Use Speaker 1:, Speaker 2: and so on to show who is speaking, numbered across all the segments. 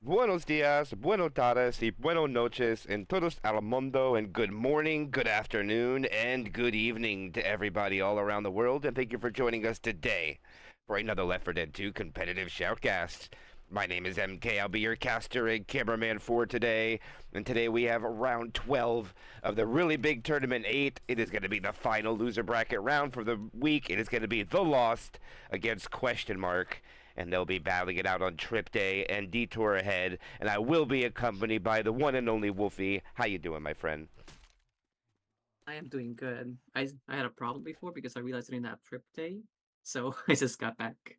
Speaker 1: Buenos dias, buenos tardes, y buenos noches, and todos al mundo, and good morning, good afternoon, and good evening to everybody all around the world, and thank you for joining us today for another Left 4 Dead 2 competitive shoutcast. My name is MK, I'll be your caster and cameraman for today, and today we have round 12 of the really big Tournament 8. It is going to be the final loser bracket round for the week. It is going to be The Lost against Question Mark, and they'll be battling it out on Tripday and Detour ahead. And I will be accompanied by the one and only Wolfie. How you doing, my friend?
Speaker 2: I am doing good. I had a problem before because I realized I didn't have trip day, so I just got back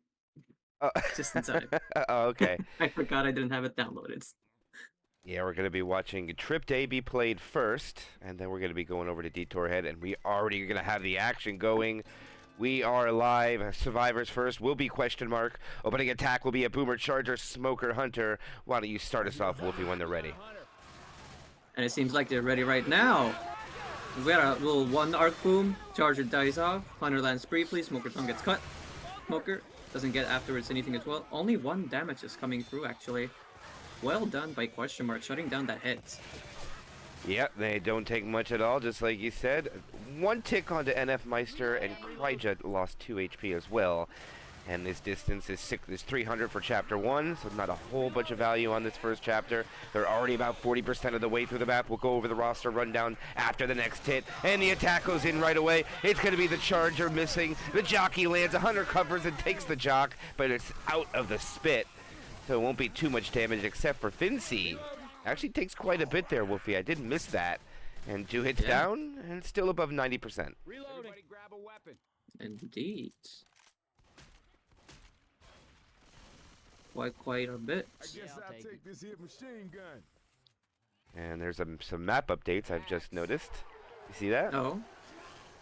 Speaker 1: Oh,
Speaker 2: just in time.
Speaker 1: oh, okay.
Speaker 2: I forgot I didn't have it downloaded.
Speaker 1: Yeah, we're going to be watching Tripday be played first, and then we're going to be going over to Detour ahead, and we already going to have the action going. We are live. Survivors first will be Question Mark. Opening attack will be a Boomer, Charger, Smoker, Hunter. Why don't you start us off, Wolfie, when they're ready?
Speaker 2: And it seems like they're ready right now. We got a little one arc boom. Charger dies off. Hunter lands briefly. Smoker tongue gets cut. Smoker doesn't get afterwards anything as well. Only one damage is coming through actually. Well done by Question Mark, shutting down that hit.
Speaker 1: Yep, they don't take much at all, just like you said. One tick onto NF Meister, and Kryja lost 2 HP as well. And this distance is 300 for Chapter 1, so not a whole bunch of value on this first chapter. They're already about 40% of the way through the map. We'll go over the roster rundown after the next hit. And the attack goes in right away. It's going to be the Charger missing. The Jockey lands, 100 covers and takes the Jock, but it's out of the spit. So it won't be too much damage except for Fincy. Actually takes quite a bit there, Wolfie. I didn't miss that. And 2 hits down, and it's still above 90%.
Speaker 3: Reloading. Grab a weapon.
Speaker 2: Indeed. Quite a bit.
Speaker 3: I guess I'll take this here machine gun.
Speaker 1: And there's some map updates I've just noticed. You see that?
Speaker 2: Oh.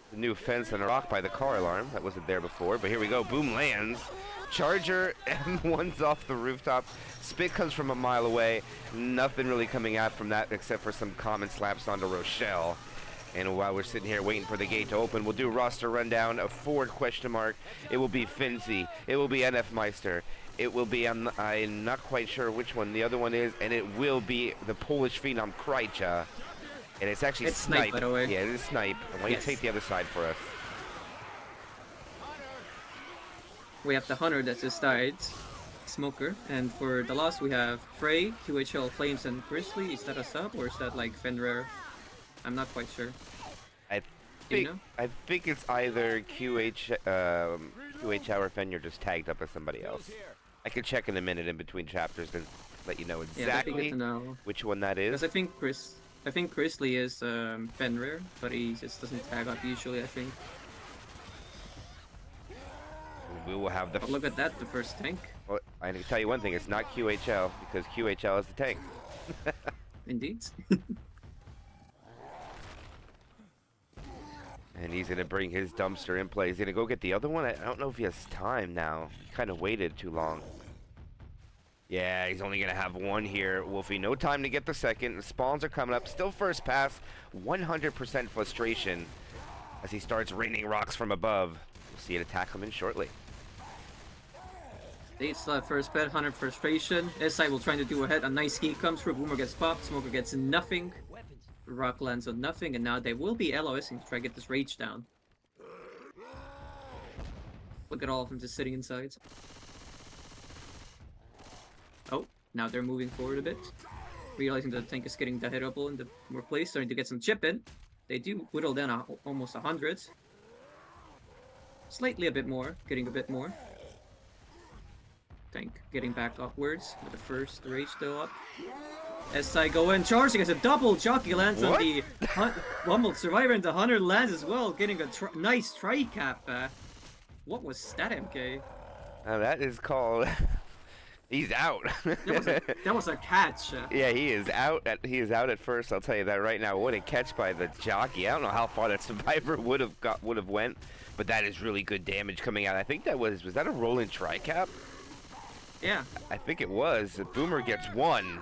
Speaker 1: The new fence and a rock by the car alarm. That wasn't there before, but here we go. Boom lands. Charger M1's off the rooftop. Spit comes from a mile away. Nothing really coming out from that except for some common slaps onto Rochelle. And while we're sitting here waiting for the gate to open, we'll do roster rundown of Ford Question Mark. It will be Finzy. It will be NF Meister. It will be, I'm not quite sure which one the other one is, and it will be the Polish Phenom Kryja. And it's actually
Speaker 2: Snipe, by the way.
Speaker 1: Yeah, it is Snipe. And why don't you take the other side for us?
Speaker 2: We have the Hunter that just died, Smoker, and for the Lost we have Frey, QHL, Flames, and Grizzly. Is that a sub or is that like Fenrir? I'm not quite sure.
Speaker 1: I
Speaker 2: Do you
Speaker 1: think
Speaker 2: know?
Speaker 1: I think it's either QH or Fenrir just tagged up as somebody else. I could check in a minute in between chapters and let you know
Speaker 2: Yeah, that'd be good
Speaker 1: exactly
Speaker 2: to know.
Speaker 1: which one that is.
Speaker 2: Because I think Grizzly is Fenrir, but he just doesn't tag up usually. I think.
Speaker 1: We will have the.
Speaker 2: But look at that, the first tank.
Speaker 1: Well, I can tell you one thing: it's not QHL because QHL is the tank.
Speaker 2: Indeed.
Speaker 1: And he's gonna bring his dumpster in play. He's gonna go get the other one. I don't know if he has time now. He kind of waited too long. Yeah, he's only gonna have one here, Wolfie. No time to get the second. The spawns are coming up. Still first pass. 100% frustration as he starts raining rocks from above. We'll see it attack him in shortly.
Speaker 2: It's the first bet, Hunter frustration. SI will try to do ahead. A nice heat comes through. Boomer gets popped. Smoker gets nothing. Rock lands on nothing, and now they will be LOSing to try to get this rage down. Look at all of them just sitting inside. Oh, now they're moving forward a bit. Realizing that the tank is getting the hit up in the more place, starting to get some chip in. They do whittle down almost 100. Slightly a bit more, getting a bit more. Tank getting back upwards with the first rage still up. SI go in, charging as a double jockey lands on the Rumbled Survivor, and the Hunter lands as well, getting a nice tri-cap. What was that, MK?
Speaker 1: Now that is called. He's out.
Speaker 2: That was a catch.
Speaker 1: Yeah, he is out. He is out at first. I'll tell you that right now. What a catch by the jockey. I don't know how far that survivor would have went, but that is really good damage coming out. I think that was that a rolling tri-cap?
Speaker 2: Yeah.
Speaker 1: I think it was. Boomer gets one.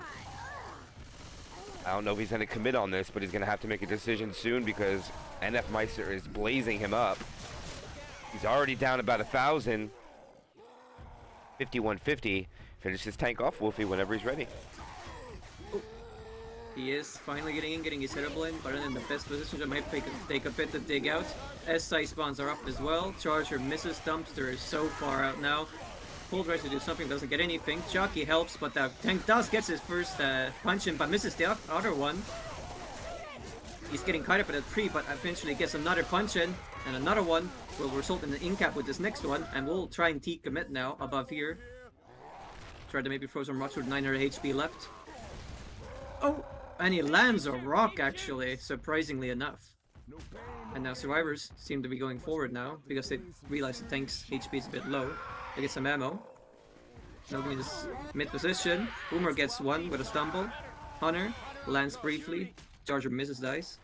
Speaker 1: I don't know if he's going to commit on this, but he's going to have to make a decision soon because NF Meister is blazing him up. He's already down about 1,000. 5150. Finish his tank off, Wolfie, whenever he's ready.
Speaker 2: He is finally getting his hittable in, but in the best position. It might take a bit to dig out. SI spawns are up as well. Charger misses. Dumpster is so far out now. Pull tries to do something, doesn't get anything. Jockey helps, but the tank does gets his first punch in, but misses the other one. He's getting caught up at a tree, but eventually gets another punch in, and another one will result in an in-cap with this next one, and we'll try and T-commit now above here. Try to maybe throw some rocks with 900 HP left. Oh! And he lands a rock, actually, surprisingly enough. And now survivors seem to be going forward now, because they realize the tank's HP is a bit low. They get some ammo. Nobody in this mid-position. Boomer gets one with a stumble. Hunter lands briefly. Charger misses dice.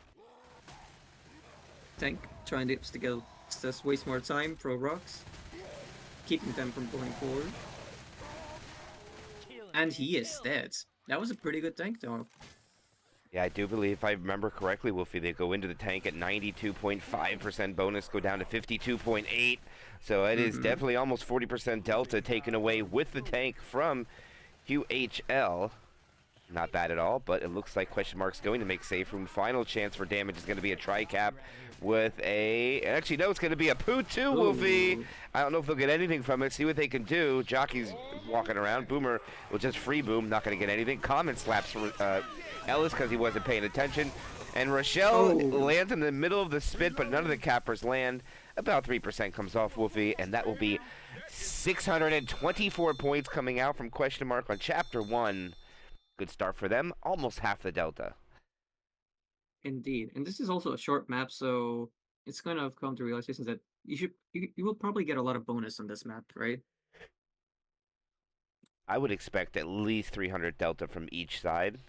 Speaker 2: Tank trying to go, just waste more time, throw rocks. Keeping them from going forward. And he is dead. That was a pretty good tank though.
Speaker 1: Yeah, I do believe, if I remember correctly, Wolfie, they go into the tank at 92.5% bonus, go down to 52.8. So it is definitely almost 40% delta taken away with the tank from QHL. Not bad at all, but it looks like Question Mark's going to make safe room. Final chance for damage is going to be a tri-cap with a... Actually, no, it's going to be a poo too, Wolfie. I don't know if they'll get anything from it. See what they can do. Jockey's walking around. Boomer will just free boom. Not going to get anything. Common slaps Ellis because he wasn't paying attention. And Rochelle lands in the middle of the spit, but none of the cappers land. About 3% comes off, Wolfie, and that will be 624 points coming out from Question Mark on Chapter 1. Good start for them. Almost half the delta.
Speaker 2: Indeed. And this is also a short map, so it's kind of come to realizations that you will probably get a lot of bonus on this map, right?
Speaker 1: I would expect at least 300 delta from each side,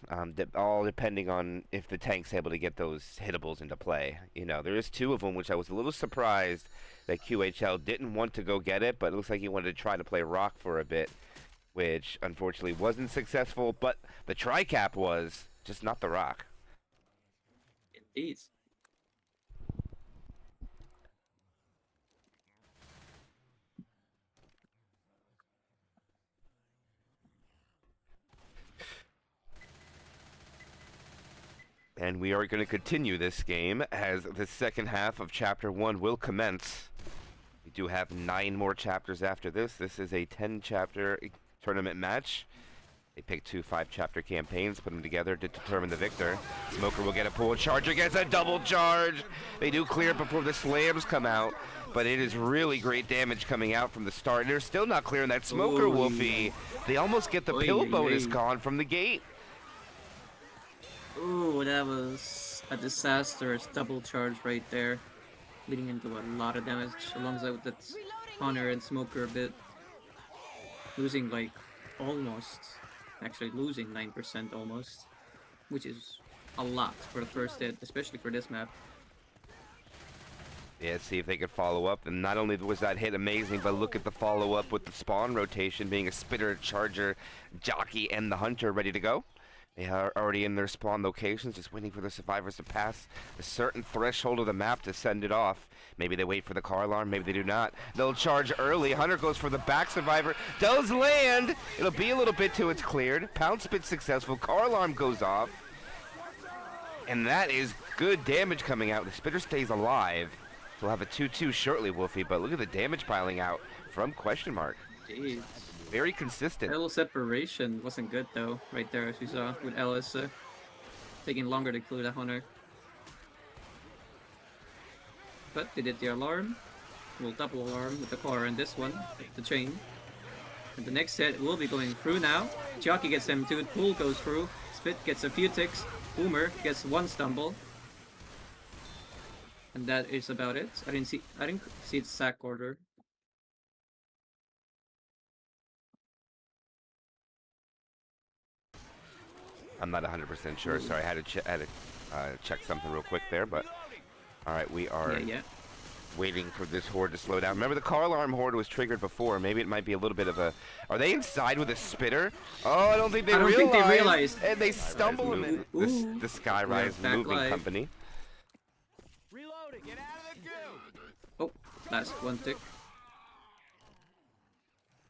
Speaker 1: all depending on if the tank's able to get those hittables into play. You know, there is two of them, which I was a little surprised that QHL didn't want to go get it, but it looks like he wanted to try to play rock for a bit, which unfortunately wasn't successful, but the tri-cap was, just not the rock.
Speaker 2: Indeed.
Speaker 1: And we are going to continue this game as the second half of Chapter 1 will commence. We do have 9 more chapters after this. This is a 10-chapter tournament match. They pick 2 5-chapter campaigns, put them together to determine the victor. Smoker will get a pull. Charger gets a double charge. They do clear it before the slams come out, but it is really great damage coming out from the start. They're still not clearing that Smoker, Wolfie. They almost get the pill bonus gone from the gate.
Speaker 2: Ooh, that was a disastrous double charge right there, leading into a lot of damage, alongside with that Hunter and Smoker a bit. Losing like almost, actually losing 9% almost, which is a lot for the first hit, especially for this map.
Speaker 1: Yeah, see if they could follow up. And not only was that hit amazing, but look at the follow-up with the spawn rotation being a Spitter, Charger, Jockey, and the Hunter ready to go. They are already in their spawn locations, just waiting for the survivors to pass a certain threshold of the map to send it off. Maybe they wait for the car alarm, maybe they do not. They'll charge early. Hunter goes for the back survivor. Does land! It'll be a little bit till it's cleared. Pound spit successful. Car alarm goes off. And that is good damage coming out. The Spitter stays alive. We'll have a 2-2 shortly, Wolfie, but look at the damage piling out from Question Mark.
Speaker 2: Jeez.
Speaker 1: Very consistent.
Speaker 2: A little separation wasn't good though, right there as we saw with Ellis taking longer to clear the Hunter. But they did the alarm. We'll double alarm with the car and this one, the chain. And the next set will be going through now. Jockey gets M2, Pool goes through, Spit gets a few ticks, Boomer gets 1 stumble. And that is about it. I didn't see the sack order.
Speaker 1: I'm not 100% sure. Sorry, I had to check something real quick there, but all right, we are waiting for this horde to slow down. Remember, the car alarm horde was triggered before. Maybe it might be a little bit of a... Are they inside with a Spitter? Oh, I don't think they realized. And they stumble him in. The Skyrise Moving Company.
Speaker 3: Reloading. Get out of the goo.
Speaker 2: Oh, last one tick.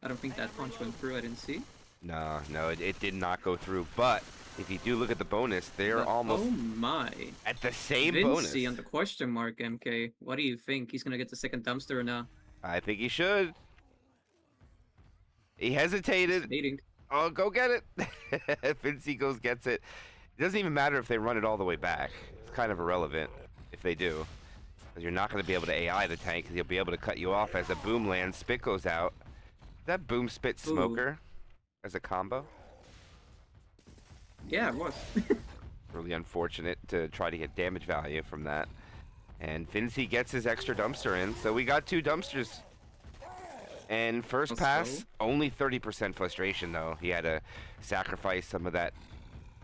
Speaker 2: I don't think that punch went through. I didn't see.
Speaker 1: No, it did not go through. But if you do look at the bonus, they're
Speaker 2: But,
Speaker 1: almost
Speaker 2: oh my.
Speaker 1: at the same
Speaker 2: Vinci
Speaker 1: bonus.
Speaker 2: on the question mark, MK. What do you think? He's gonna get the second dumpster or no?
Speaker 1: I think he should. He hesitated.
Speaker 2: Dating.
Speaker 1: Oh, go get it. Vinci goes gets it. It doesn't even matter if they run it all the way back. It's kind of irrelevant if they do. Because you're not going to be able to AI the tank, because he'll be able to cut you off as a boom lands, spit goes out. That boom spit smoker as a combo.
Speaker 2: Yeah, it was.
Speaker 1: Really unfortunate to try to get damage value from that. And Vinci gets his extra dumpster in, so we got 2 dumpsters. And first
Speaker 2: Let's
Speaker 1: pass,
Speaker 2: go.
Speaker 1: only 30% frustration though. He had to sacrifice some of that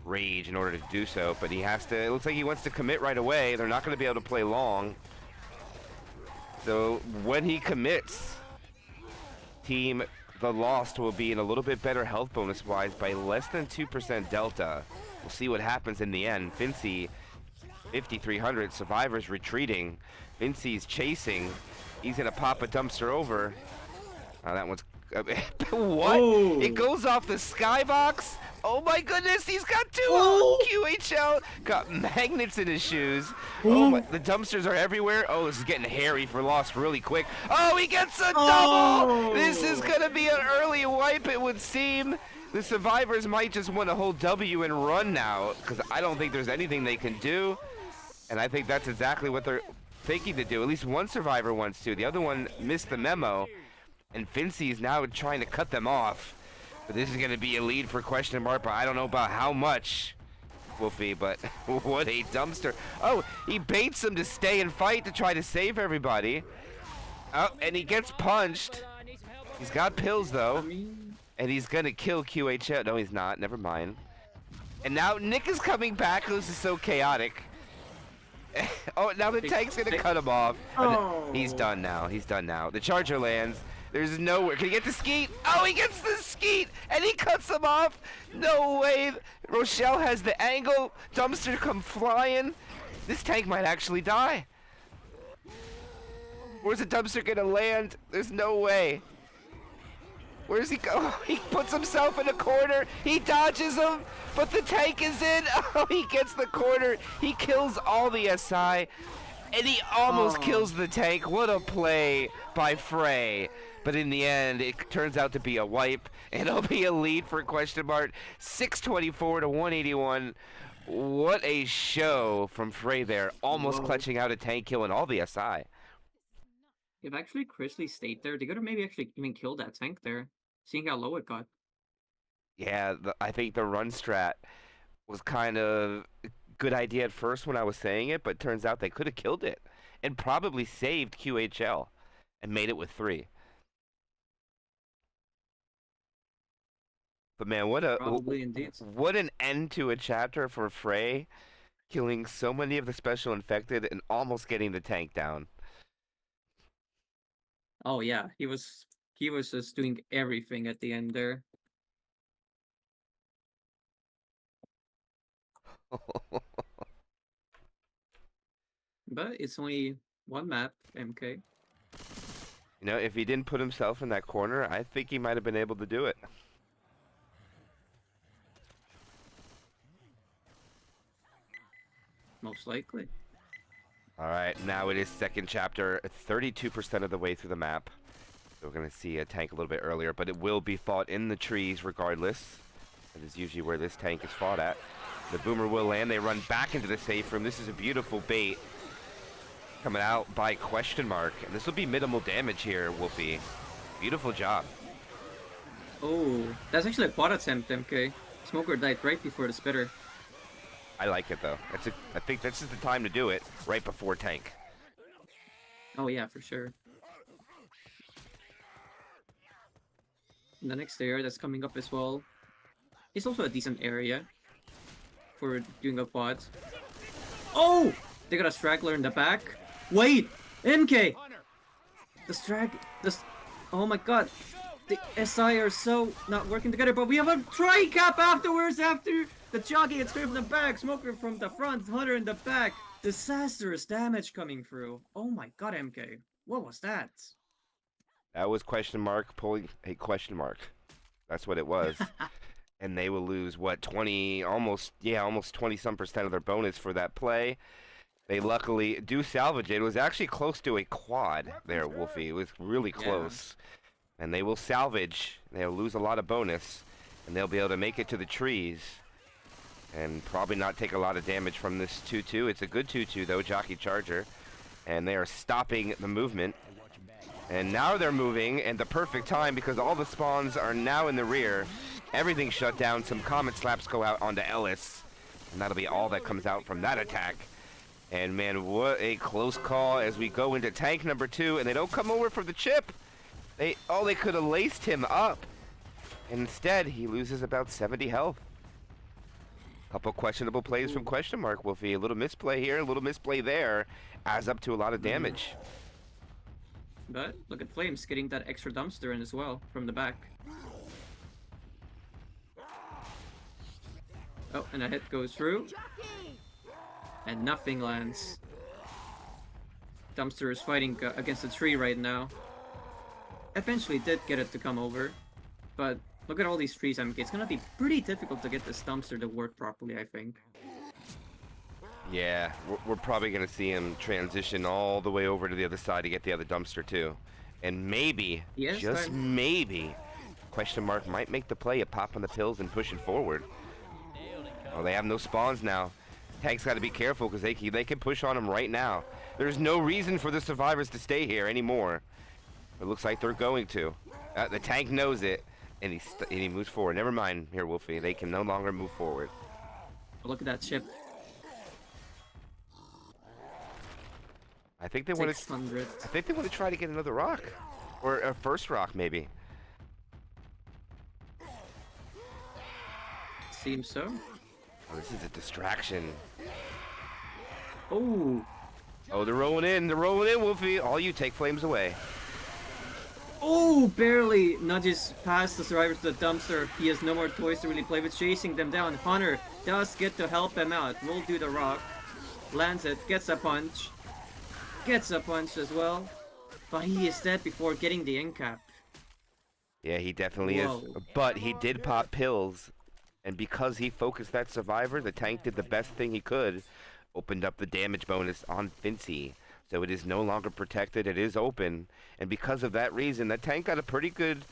Speaker 1: rage in order to do so, but he has to, it looks like he wants to commit right away. They're not going to be able to play long. So when he commits, team The Lost will be in a little bit better health bonus wise by less than 2% delta. We'll see what happens in the end. Vinci 5300, Survivors retreating. Vinci's chasing. He's gonna pop a dumpster over. Oh, that one's what?
Speaker 2: Oh.
Speaker 1: It goes off the skybox. Oh my goodness, he's got 2
Speaker 2: Oh.
Speaker 1: QHL. Got magnets in his shoes. Oh my, the dumpsters are everywhere. Oh, this is getting hairy for Lost really quick. Oh, he gets a double.
Speaker 2: Oh.
Speaker 1: This is gonna be an early wipe, it would seem. The Survivors might just want to hold W and run now, because I don't think there's anything they can do. And I think that's exactly what they're thinking to do. At least one Survivor wants to. The other one missed the memo. And Vinci is now trying to cut them off. But this is going to be a lead for question mark, but I don't know about how much, Wolfie, but what a dumpster. Oh, he baits him to stay and fight to try to save everybody. Oh, and he gets punched. He's got pills, though. And he's going to kill QHL. No, he's not. Never mind. And now Nick is coming back. This is so chaotic. Oh, now the tank's going to cut him off.
Speaker 2: Oh.
Speaker 1: He's done now. He's done now. The charger lands. There's nowhere. Can he get the skeet? Oh, he gets the skeet, and he cuts him off. No way. Rochelle has the angle. Dumpster come flying. This tank might actually die. Where's the dumpster gonna land? There's no way. Where's he go? He puts himself in a corner. He dodges him, but the tank is in. Oh, he gets the corner. He kills all the SI, and he almost kills the tank. What a play by Frey. But in the end, it turns out to be a wipe, and it'll be a lead for question mark. 624 to 181. What a show from Frey there, almost clutching out a tank, killing all the SI.
Speaker 2: If actually Chrisley stayed there, they could have maybe actually even killed that tank there, seeing how low it got.
Speaker 1: Yeah, I think the run strat was kind of a good idea at first when I was saying it, but turns out they could have killed it and probably saved QHL and made it with 3. But man, what an end to a chapter for Frey, killing so many of the special infected and almost getting the tank down.
Speaker 2: Oh yeah, he was just doing everything at the end there. But it's only one map, MK.
Speaker 1: You know, if he didn't put himself in that corner, I think he might have been able to do it.
Speaker 2: Most likely.
Speaker 1: Alright, now it is second chapter, 32% of the way through the map. So we're going to see a tank a little bit earlier, but it will be fought in the trees regardless. That is usually where this tank is fought at. The boomer will land, they run back into the safe room. This is a beautiful bait coming out by question mark. And this will be minimal damage here, Wolfie. Beautiful job.
Speaker 2: Oh, that's actually a quad attempt, MK. Smoker died right before the spitter.
Speaker 1: I like it though. I think this is the time to do it, right before tank.
Speaker 2: Oh yeah, for sure. And the next area that's coming up as well, it's also a decent area for doing a quads. Oh! They got a straggler in the back. Wait! MK! Oh my god. The SI are so not working together, but we have a tri-cap afterwards after the jockey gets clear from the back, Smoker from the front, Hunter in the back. Disastrous damage coming through. Oh my god, MK. What was that?
Speaker 1: That was question mark pulling a question mark. That's what it was. And they will lose what 20 almost 20 some percent of their bonus for that play. They luckily do salvage it. It was actually close to a quad there, Wolfie. It was really close. And they will salvage. They'll lose a lot of bonus. And they'll be able to make it to the trees. And probably not take a lot of damage from this 2-2. It's a good 2-2 though, Jockey Charger. And they are stopping the movement. And now they're moving, and the perfect time because all the spawns are now in the rear. Everything's shut down. Some Comet Slaps go out onto Ellis. And that'll be all that comes out from that attack. And man, what a close call as we go into tank number 2, and they don't come over for the chip. They could have laced him up. And instead, he loses about 70 health. Couple questionable plays from question mark, Wolfie. A little misplay here, a little misplay there. Adds up to a lot of damage.
Speaker 2: But look at Flames getting that extra dumpster in as well from the back. Oh, and a hit goes through. And nothing lands. Dumpster is fighting against a tree right now. Eventually did get it to come over. But look at all these trees. I mean, it's gonna be pretty difficult to get this dumpster to work properly, I think.
Speaker 1: Yeah, we're probably going to see him transition all the way over to the other side to get the other dumpster too. And maybe, just maybe, question mark might make the play of popping the pills and pushing forward. Oh, they have no spawns now. Tank's got to be careful because they can push on him right now. There's no reason for the survivors to stay here anymore. It looks like they're going to. The tank knows it, and he moves forward. Never mind here, Wolfie. They can no longer move forward.
Speaker 2: Look at that chip.
Speaker 1: I think they want to. I think they want to try to get another rock, or a first rock maybe.
Speaker 2: Seems so.
Speaker 1: Oh, this is a distraction.
Speaker 2: Oh.
Speaker 1: Oh, they're rolling in. They're rolling in, Wolfie. All you take flames away.
Speaker 2: Oh, barely nudges past the survivors to the dumpster. He has no more toys to really play with, chasing them down. Hunter does get to help him out. Will do the rock. Lands it. Gets a punch. Gets a punch as well, but he is dead before getting the end cap.
Speaker 1: Yeah, he definitely is. But he did pop pills, and because he focused that survivor, the tank did the best thing he could, opened up the damage bonus on Fincy. So it is no longer protected, it is open, and because of that reason, the tank got a pretty good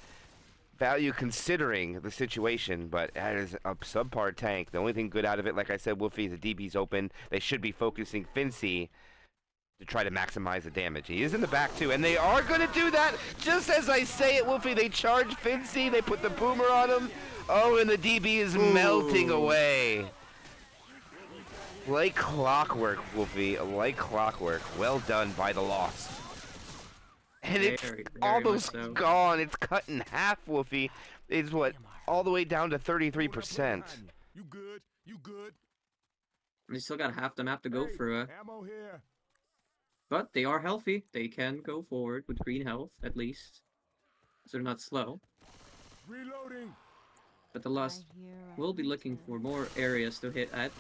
Speaker 1: value considering the situation, but that is a subpar tank. The only thing good out of it, like I said, Wolfie, the DB's open. They should be focusing Fincy to try to maximize the damage. He is in the back too, and they are going to do that just as I say it, Wolfie. They charge Fincy, they put the boomer on him. Oh, and the DB is melting away. Like clockwork, Wolfie, like clockwork. Well done by the Lost. And it's almost gone. It's cut in half, Wolfie. It's what, all the way down to 33%.
Speaker 4: You good? You good?
Speaker 2: They still got half the map to go through. But they are healthy. They can go forward with green health, at least. So they're not slow.
Speaker 4: Reloading.
Speaker 2: But the Lost will be looking for more areas to hit at.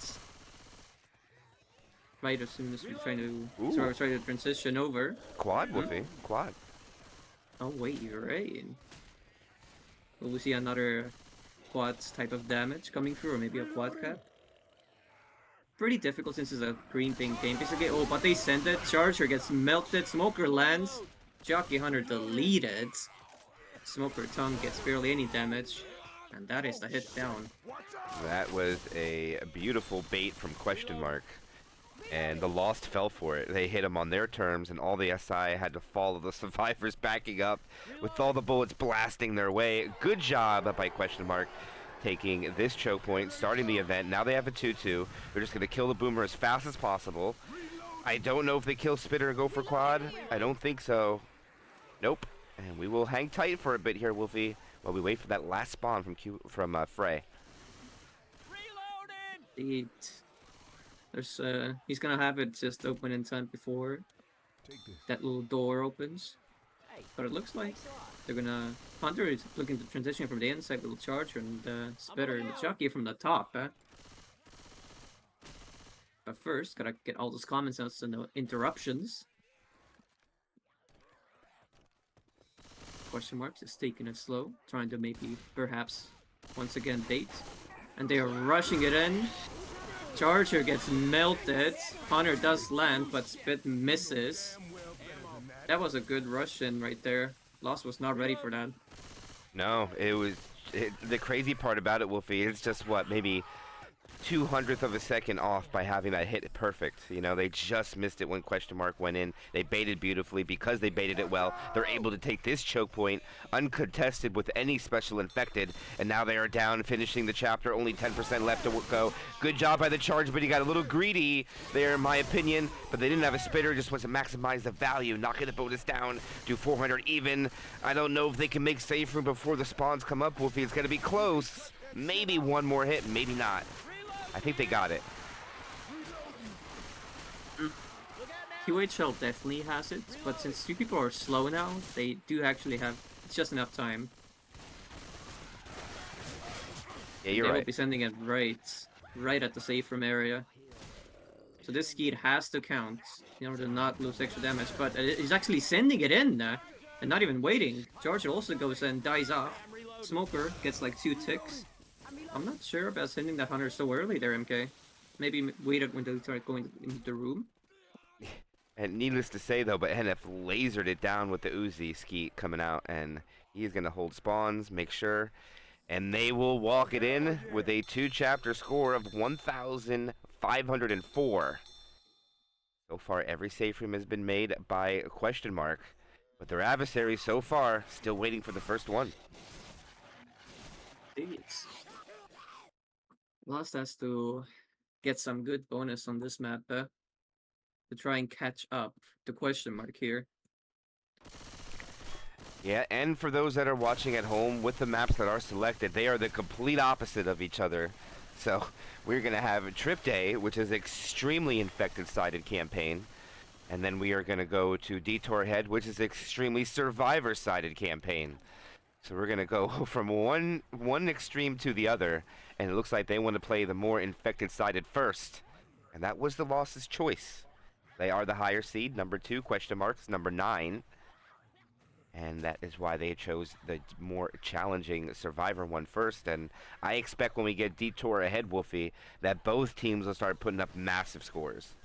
Speaker 2: Right as soon as we're trying to transition over.
Speaker 1: Quad, Wolfie. Quad.
Speaker 2: Oh wait, you're right. Will we see another quad type of damage coming through, or maybe a quad cap? Pretty difficult since it's a green pink game. Basically, oh, but they sent it. Charger gets melted. Smoker lands. Jockey Hunter deleted. Smoker Tongue gets barely any damage. And that is the hit down.
Speaker 1: That was a beautiful bait from question mark. And the Lost fell for it. They hit him on their terms, and all the SI had to follow the survivors backing up with all the bullets blasting their way. Good job by question mark, taking this choke point, starting the event. Now they have a 2-2. They're just going to kill the boomer as fast as possible. I don't know if they kill Spitter and go for quad. I don't think so. Nope. And we will hang tight for a bit here, Wolfie, while we wait for that last spawn from Frey.
Speaker 2: There's he's gonna have it just open in time before that little door opens. But it looks like they're gonna... Hunter is looking to transition from the inside with the Charger and Spitter and the Jockey from the top. But first, gotta get all those comments out so no interruptions. Question marks is taking it slow, trying to maybe perhaps once again bait. And they are rushing it in. Charger gets melted. Hunter does land, but Spit misses. That was a good rush in right there. Lost was not ready for that.
Speaker 1: No, it was the crazy part about it, Wolfie. It's just what, maybe 200th of a second off by having that hit perfect. You know, they just missed it when question mark went in. They baited beautifully. Because they baited it well, they're able to take this choke point uncontested with any special infected, and now they are down, finishing the chapter. Only 10% left to go. Good job by the charge, but he got a little greedy there, in my opinion. But they didn't have a spitter, just wants to maximize the value, knocking the bonus down, do 400 even. I don't know if they can make safe room before the spawns come up, Wolfie. It's going to be close. Maybe one more hit, maybe not. I think they got it.
Speaker 2: QHL definitely has it, but since two people are slow now, they do actually have just enough time.
Speaker 1: Yeah, you're
Speaker 2: They will
Speaker 1: right.
Speaker 2: be sending it right at the safe room area. So this skid has to count in order to not lose extra damage, but he's actually sending it in and not even waiting. George also goes and dies off. Smoker gets like 2 ticks. I'm not sure about sending that hunter so early there, MK. Maybe wait until they start going into the room.
Speaker 1: And needless to say, though, but NF lasered it down with the Uzi Skeet coming out, and he's going to hold spawns, make sure. And they will walk it in with a 2-chapter score of 1,504. So far, every safe room has been made by question mark, but their adversaries so far still waiting for the first one.
Speaker 2: Idiots. Lost has to get some good bonus on this map to try and catch up the question mark here.
Speaker 1: Yeah, and for those that are watching at home, with the maps that are selected, they are the complete opposite of each other. So we're going to have Tripday, which is extremely infected-sided campaign. And then we are going to go to Detour Head, which is extremely survivor-sided campaign. So we're going to go from one extreme to the other. And it looks like they want to play the more infected-sided first. And that was the Lost's choice. They are the higher seed, number 2, question marks, number 9. And that is why they chose the more challenging Survivor one first. And I expect when we get Detour ahead, Wolfie, that both teams will start putting up massive scores.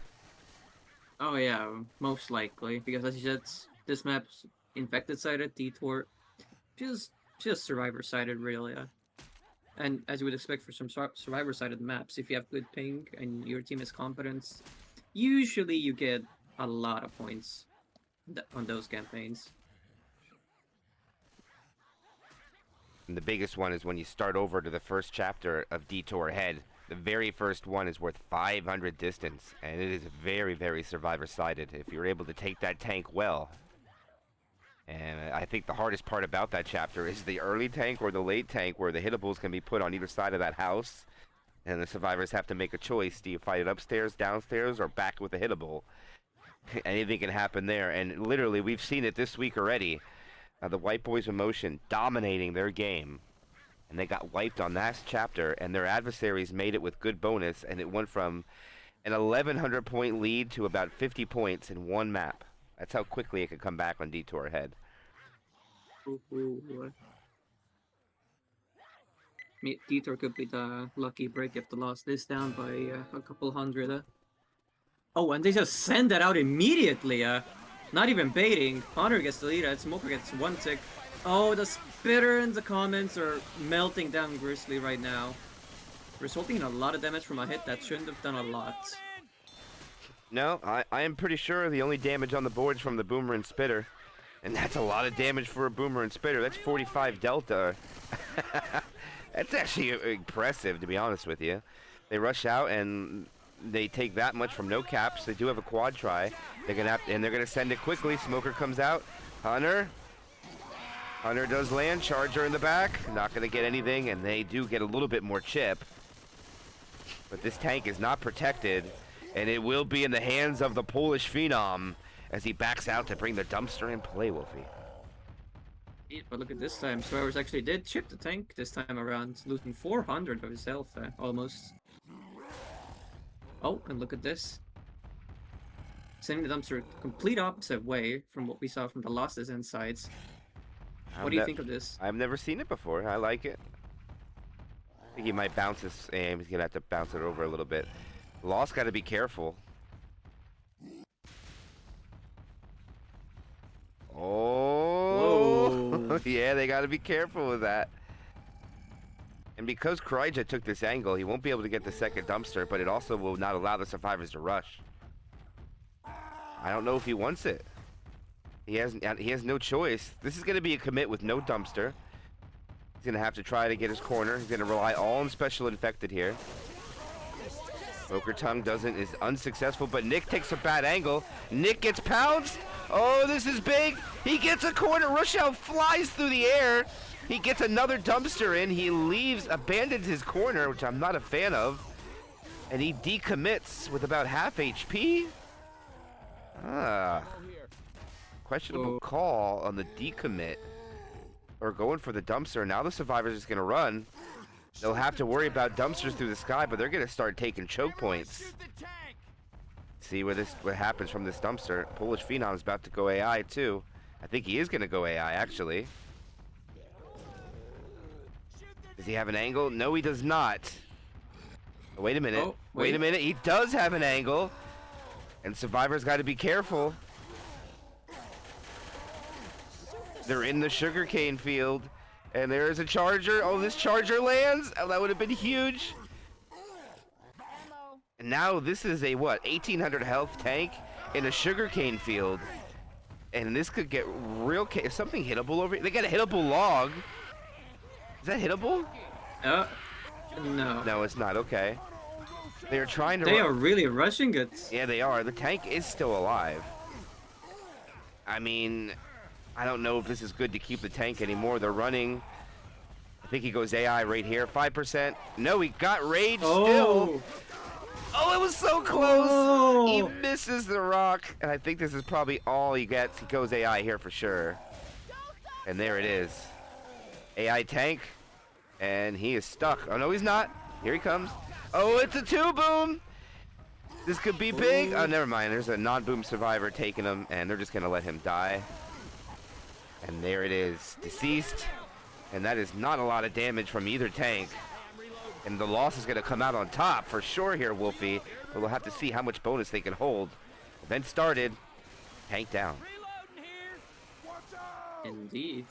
Speaker 2: Oh yeah, most likely. Because as you said, this map's infected-sided, Detour, just survivor-sided, really. And as you would expect for some survivor-sided maps, if you have good ping and your team is competent, usually you get a lot of points on those campaigns.
Speaker 1: And the biggest one is when you start over to the first chapter of Detour Head. The very first one is worth 500 distance, and it is very, very survivor-sided if you're able to take that tank well. And I think the hardest part about that chapter is the early tank or the late tank, where the hittables can be put on either side of that house, and the survivors have to make a choice. Do you fight it upstairs, downstairs, or back with a hittable? Anything can happen there, and literally we've seen it this week already. The White Boys in Motion dominating their game, and they got wiped on that chapter, and their adversaries made it with good bonus, and it went from an 1,100 point lead to about 50 points in one map. That's how quickly it could come back on Detour Head.
Speaker 2: Detour could be the lucky break if the Lost is down by a couple hundred. Oh, and they just send that out immediately. Not even baiting. Hunter gets the lead. Smoker gets 1 tick. Oh, the spitter in the comments are melting down Grizzly right now, resulting in a lot of damage from a hit that shouldn't have done a lot.
Speaker 1: No, I am pretty sure the only damage on the board is from the Boomer and Spitter. And that's a lot of damage for a Boomer and Spitter. That's 45 Delta. That's actually impressive, to be honest with you. They rush out and they take that much from no caps. They do have a quad try. They're gonna send it quickly. Smoker comes out. Hunter does land. Charger in the back. Not gonna get anything, and they do get a little bit more chip. But this tank is not protected, and it will be in the hands of the Polish Phenom as he backs out to bring the dumpster in play, Wolfie.
Speaker 2: Yeah, but look at this time. Survivors actually did chip the tank this time around, losing 400 of his health, almost. Oh, and look at this. Sending the dumpster complete opposite way from what we saw from the Lost's insides. What do you think of this?
Speaker 1: I've never seen it before. I like it. I think he might bounce his aim. He's gonna have to bounce it over a little bit. Lost got to be careful. Oh,
Speaker 2: Whoa.
Speaker 1: yeah, they got to be careful with that. And because Kryja took this angle, he won't be able to get the second dumpster, but it also will not allow the survivors to rush. I don't know if he wants it. He has no choice. This is going to be a commit with no dumpster. He's going to have to try to get his corner. He's going to rely all on special infected here. Smoker Tongue is unsuccessful, but Nick takes a bad angle. Nick gets pounced. Oh, this is big. He gets a corner. Rochelle flies through the air. He gets another dumpster in. He abandons his corner, which I'm not a fan of. And he decommits with about half HP. Questionable call on the decommit. Or going for the dumpster. Now the survivor's just going to run. They'll have to worry about dumpsters through the sky, but they're going to start taking choke points. See what happens from this dumpster. Polish Phenom is about to go AI too. I think he is going to go AI actually. Does he have an angle? No, he does not. Oh, wait a minute.
Speaker 2: Oh,
Speaker 1: wait a minute. He does have an angle. And survivors got to be careful. They're in the sugarcane field. And there is a charger. Oh, this charger lands. Oh, that would have been huge. And now this is a, what, 1800 health tank in a sugarcane field. And this could get real... Is something hittable over here? They got a hittable log. Is that hittable?
Speaker 2: No.
Speaker 1: No, it's not. Okay. They're trying to...
Speaker 2: They are really rushing it.
Speaker 1: Yeah, they are. The tank is still alive. I mean... I don't know if this is good to keep the tank anymore. They're running. I think he goes AI right here. 5%. No, he got rage still. Oh, it was so close.
Speaker 2: Oh.
Speaker 1: He misses the rock. And I think this is probably all he gets. He goes AI here for sure. And there it is. AI tank. And he is stuck. Oh, no, he's not. Here he comes. Oh, it's a 2-boom. This could be big. Oh, never mind. There's a non-boom survivor taking him. And they're just going to let him die. And there it is, deceased. And that is not a lot of damage from either tank. And the loss is going to come out on top for sure here, Wolfie. But we'll have to see how much bonus they can hold. Event started. Tank down.
Speaker 2: Indeed.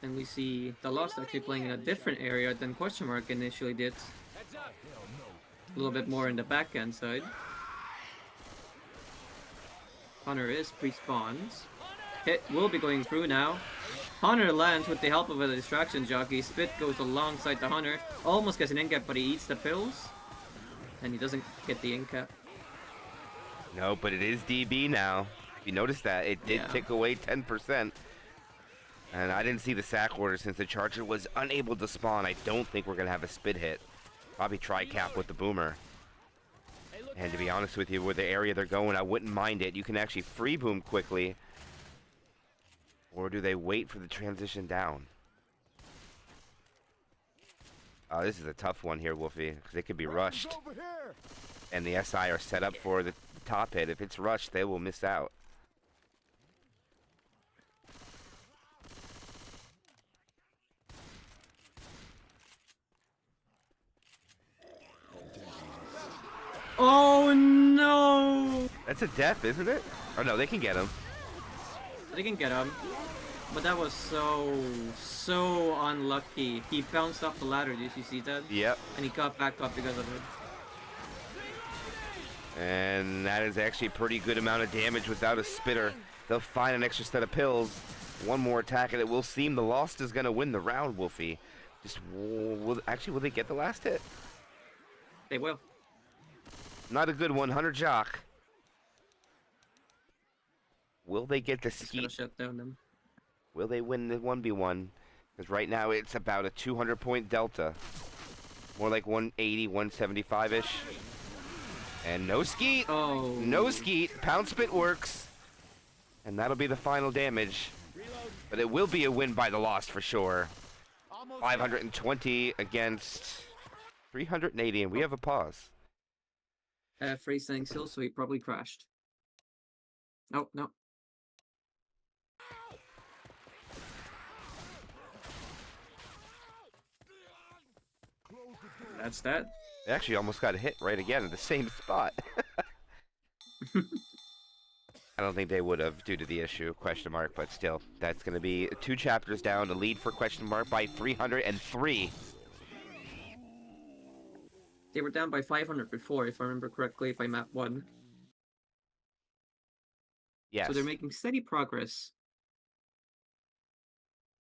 Speaker 2: And we see the Lost actually playing in a different area than Question Mark initially did. A little bit more in the backhand side. Hunter is pre-spawns. Hit will be going through now. Hunter lands with the help of a distraction jockey. Spit goes alongside the Hunter. Almost gets an in-cap, but he eats the pills. And he doesn't get the in-cap.
Speaker 1: No, but it is DB now. If you notice that, it did tick away 10%. And I didn't see the sack order since the Charger was unable to spawn. I don't think we're going to have a spit hit. Probably tri-cap with the Boomer. And to be honest with you, with the area they're going, I wouldn't mind it. You can actually free boom quickly. Or do they wait for the transition down? Oh, this is a tough one here, Wolfie, because they could be rushed. And the SI are set up for the top hit. If it's rushed, they will miss out.
Speaker 2: Oh no!
Speaker 1: That's a death, isn't it? Oh no, they can get him.
Speaker 2: They can get him. But that was so unlucky. He bounced off the ladder, did you see that?
Speaker 1: Yep.
Speaker 2: And he got back up because of it.
Speaker 1: And that is actually a pretty good amount of damage without a spitter. They'll find an extra set of pills. One more attack and it will seem the Lost is going to win the round, Wolfie. Just, will they get the last hit?
Speaker 2: They will.
Speaker 1: Not a good one, Hunter Jock. Will they get the skeet?
Speaker 2: Shut down them.
Speaker 1: Will they win the 1v1? Because right now it's about a 200-point delta. More like 180, 175-ish. And no skeet.
Speaker 2: Oh.
Speaker 1: No skeet. Pound spit works. And that'll be the final damage. But it will be a win by the Lost for sure. 520 against 380, and we have a pause.
Speaker 2: Frey standing still, so he probably crashed. Oh, no. That's that.
Speaker 1: They actually almost got hit right again at the same spot. I don't think they would have due to the issue, question mark, but still, that's going to be 2 chapters down, the lead for question mark by 303.
Speaker 2: They were down by 500 before, if I remember correctly, by map 1.
Speaker 1: Yes.
Speaker 2: So they're making steady progress.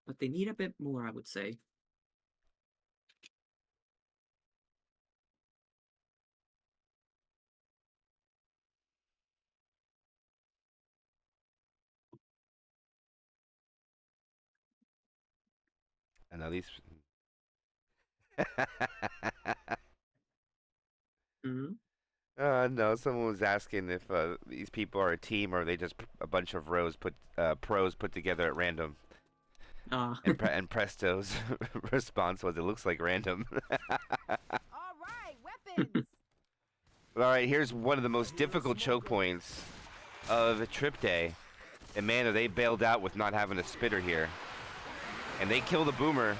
Speaker 2: But they need a bit more, I would say.
Speaker 1: I know these.
Speaker 2: Hmm.
Speaker 1: No, someone was asking if these people are a team or are they just a bunch of pros put together at random. And Presto's response was, "It looks like random."
Speaker 3: All right, weapons.
Speaker 1: All right, here's one of the most difficult choke points of Tripday. And man, they bailed out with not having a spitter here, and they kill the boomer.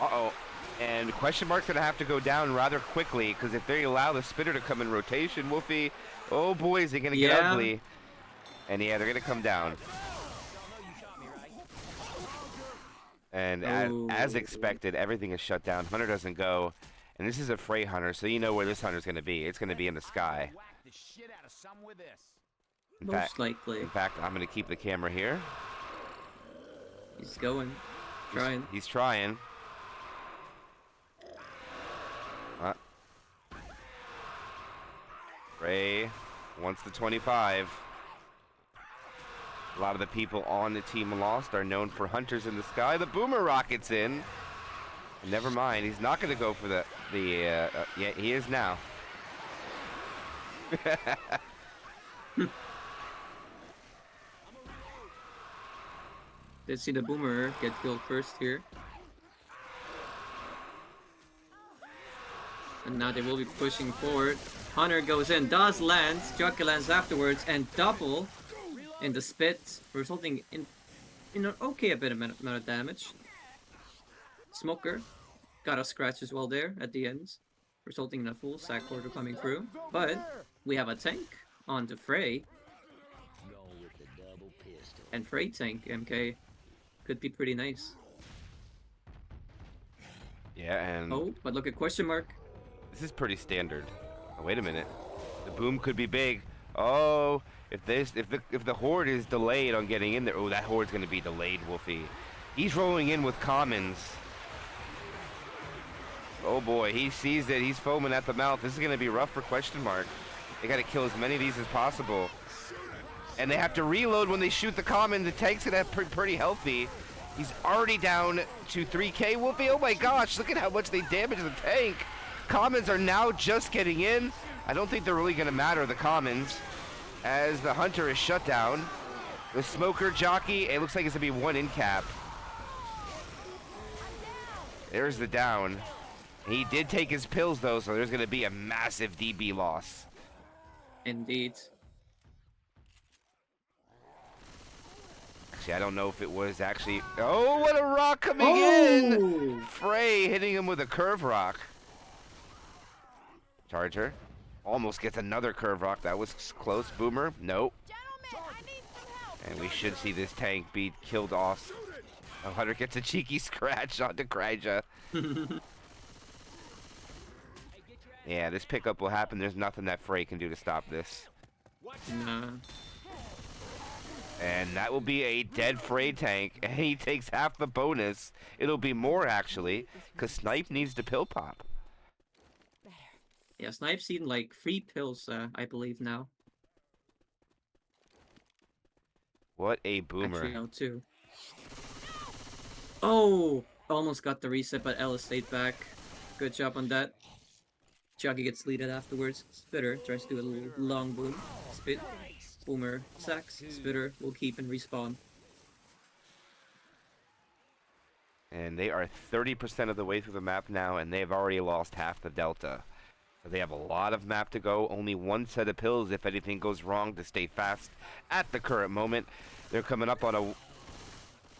Speaker 1: Uh-oh. And question mark's gonna have to go down rather quickly because if they allow the spitter to come in rotation, Wolfie, oh boy, is it gonna get ugly. And yeah, they're gonna come down. And as expected, everything is shut down. Hunter doesn't go, and this is a Frey Hunter, so you know where this Hunter's gonna be. It's gonna be in the sky.
Speaker 2: Most likely.
Speaker 1: In fact, I'm gonna keep the camera here.
Speaker 2: He's going. Trying.
Speaker 1: He's trying. Ray wants the 25. A lot of the people on the team Lost are known for hunters in the sky. The boomer rockets in. Never mind, he's not going to go for yeah, he is now.
Speaker 2: Did see the boomer get killed first here. And now they will be pushing forward. Hunter goes in, does land, Jockey lands afterwards, and double in the spit, resulting in an okay amount of damage. Smoker got a scratch as well there at the end, resulting in a full sack order coming through. But we have a tank on to Frey. And Frey tank MK could be pretty nice.
Speaker 1: Yeah, and
Speaker 2: oh, but look at question mark.
Speaker 1: This is pretty standard. Oh, wait a minute. The boom could be big. Oh, if the horde is delayed on getting in there, oh, that horde's gonna be delayed, Wolfie. He's rolling in with commons. Oh boy, he sees it. He's foaming at the mouth. This is gonna be rough for question mark. They gotta kill as many of these as possible. And they have to reload when they shoot the common. The tank's gonna have pretty healthy. He's already down to 3k, Wolfie. Oh my gosh, look at how much they damage the tank. Commons are now just getting in. I don't think they're really gonna matter, the commons, as the hunter is shut down. The smoker jockey, it looks like it's gonna be one in cap. There's the down. He did take his pills though, so there's gonna be a massive DB loss.
Speaker 2: Indeed.
Speaker 1: Actually, I don't know if it was actually. Oh, what a rock coming in! Frey hitting him with a curve rock. Charger almost gets another curve rock. That was close. Boomer, nope.
Speaker 3: Gentlemen, I need some help.
Speaker 1: And we should see this tank be killed off. Hunter gets a cheeky scratch onto Kryja. Yeah, this pickup will happen. There's nothing that Frey can do to stop this.
Speaker 2: Nah.
Speaker 1: And that will be a dead Frey tank, and he takes half the bonus. It'll be more, actually, because Snipe needs to pill pop.
Speaker 2: Yeah, Snipe's seen like 3 pills, I believe now.
Speaker 1: What a boomer.
Speaker 2: Actually, no, 2. Oh! Almost got the reset, but Ella stayed back. Good job on that. Juggy gets leaded afterwards. Spitter tries to do a little long boom. Spit. Boomer sacks. Spitter will keep and respawn.
Speaker 1: And they are 30% of the way through the map now, and they've already lost half the delta. So they have a lot of map to go. Only one set of pills if anything goes wrong to stay fast at the current moment. They're coming up on a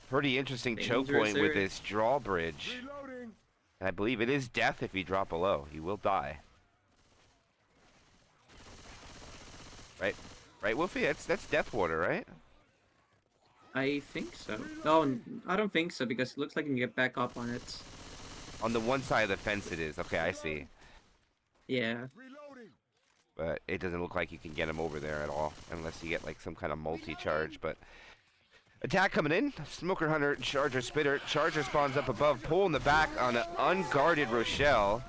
Speaker 1: pretty interesting choke point with this drawbridge.
Speaker 4: Reloading.
Speaker 1: And I believe it is death if you drop below. You will die. Right? Right, Wolfie? That's death water, right?
Speaker 2: I think so. No, I don't think so because it looks like you can get back up on it.
Speaker 1: On the one side of the fence it is. Okay, I see.
Speaker 2: Yeah.
Speaker 4: Reloading.
Speaker 1: But it doesn't look like you can get him over there at all. Unless you get like some kind of multi-charge. But attack coming in. Smoker Hunter, Charger Spitter. Charger spawns up above. Pull in the back on an unguarded Rochelle.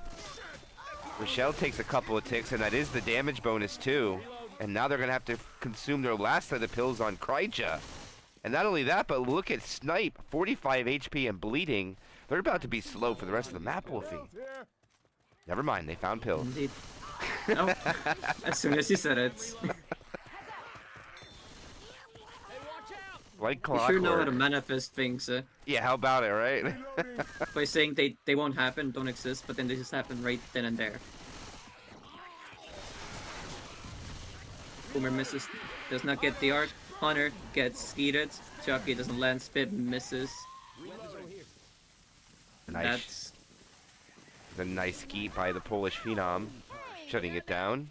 Speaker 1: Rochelle takes a couple of ticks, and that is the damage bonus too. And now they're going to have to consume their last set of pills on Kryja. And not only that, but look at Snipe. 45 HP and bleeding. They're about to be slow for the rest of the map, Wolfie.
Speaker 4: Here.
Speaker 1: Never mind, they found pills.
Speaker 2: Indeed. No. As soon as you said it.
Speaker 1: Like
Speaker 2: You
Speaker 1: clockwork.
Speaker 2: sure know how to manifest things
Speaker 1: Yeah, how about it, right?
Speaker 4: Reloading.
Speaker 2: by saying they won't happen, don't exist, but then they just happen right then and there. Boomer misses, does not get the arc. Hunter gets skeeted. Chucky doesn't land. Spit misses.
Speaker 1: Nice.
Speaker 2: That's
Speaker 1: The nice skeet by the Polish Phenom. Shutting it down.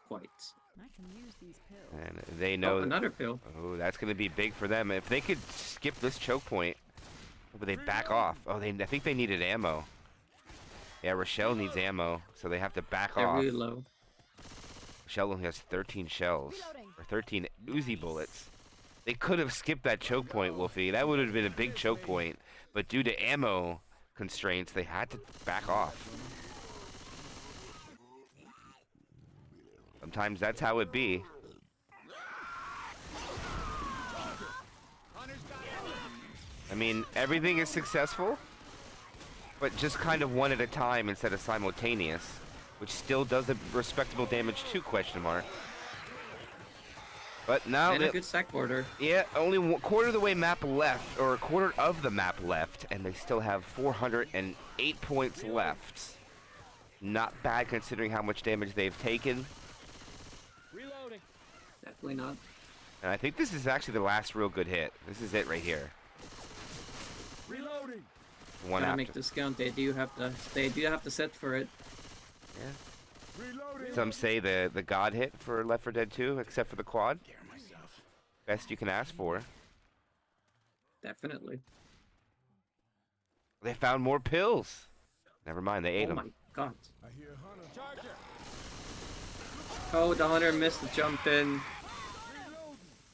Speaker 2: quite.
Speaker 3: I can use these pills.
Speaker 1: And they
Speaker 2: Oh,
Speaker 1: know...
Speaker 2: another pill.
Speaker 1: Oh, that's going to be big for them. If they could skip this choke point, but they back off. Oh, I think they needed ammo. Yeah, Rochelle needs ammo, so they have to back
Speaker 2: They're
Speaker 1: off.
Speaker 2: really low.
Speaker 1: Rochelle only has 13 shells,
Speaker 3: Reloading.
Speaker 1: or 13 Uzi bullets. They could have skipped that choke point, Wolfie. That would have been a big choke point, but due to ammo constraints, they had to back off. Sometimes that's how it be. I mean, everything is successful, but just kind of one at a time instead of simultaneous, which still does a respectable damage too, question mark. But now,
Speaker 2: And a good sack border.
Speaker 1: yeah, only quarter of the way map left, or a quarter of the map left, and they still have 408 points left. Not bad considering how much damage they've taken.
Speaker 2: Definitely not.
Speaker 1: And I think this is actually the last real good hit. This is it right here.
Speaker 4: Reloading.
Speaker 1: One
Speaker 2: Gotta
Speaker 1: after.
Speaker 2: make this count. They do have to set for it.
Speaker 1: Yeah.
Speaker 4: Reloading.
Speaker 1: Some say the god hit for Left 4 Dead 2, except for the quad. Best you can ask for.
Speaker 2: Definitely.
Speaker 1: They found more pills. Never mind, they ate
Speaker 2: Oh
Speaker 1: them.
Speaker 2: my god.
Speaker 4: I hear Hunter. Charger.
Speaker 2: Oh, the hunter missed the jump in.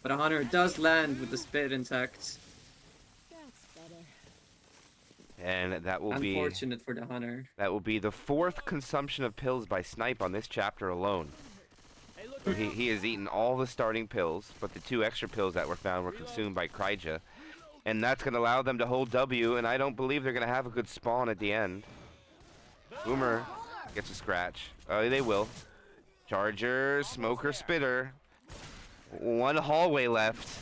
Speaker 2: But a hunter does land with the spit intact.
Speaker 3: That's better.
Speaker 1: And that will be
Speaker 2: Unfortunate for the hunter.
Speaker 1: the fourth consumption of pills by Snipe on this chapter alone. So he has eaten all the starting pills, but the 2 extra pills that were found were consumed by Kryja. And that's going to allow them to hold W, and I don't believe they're going to have a good spawn at the end. Boomer gets a scratch. Oh, they will. Charger, Smoker, Spitter. One hallway left,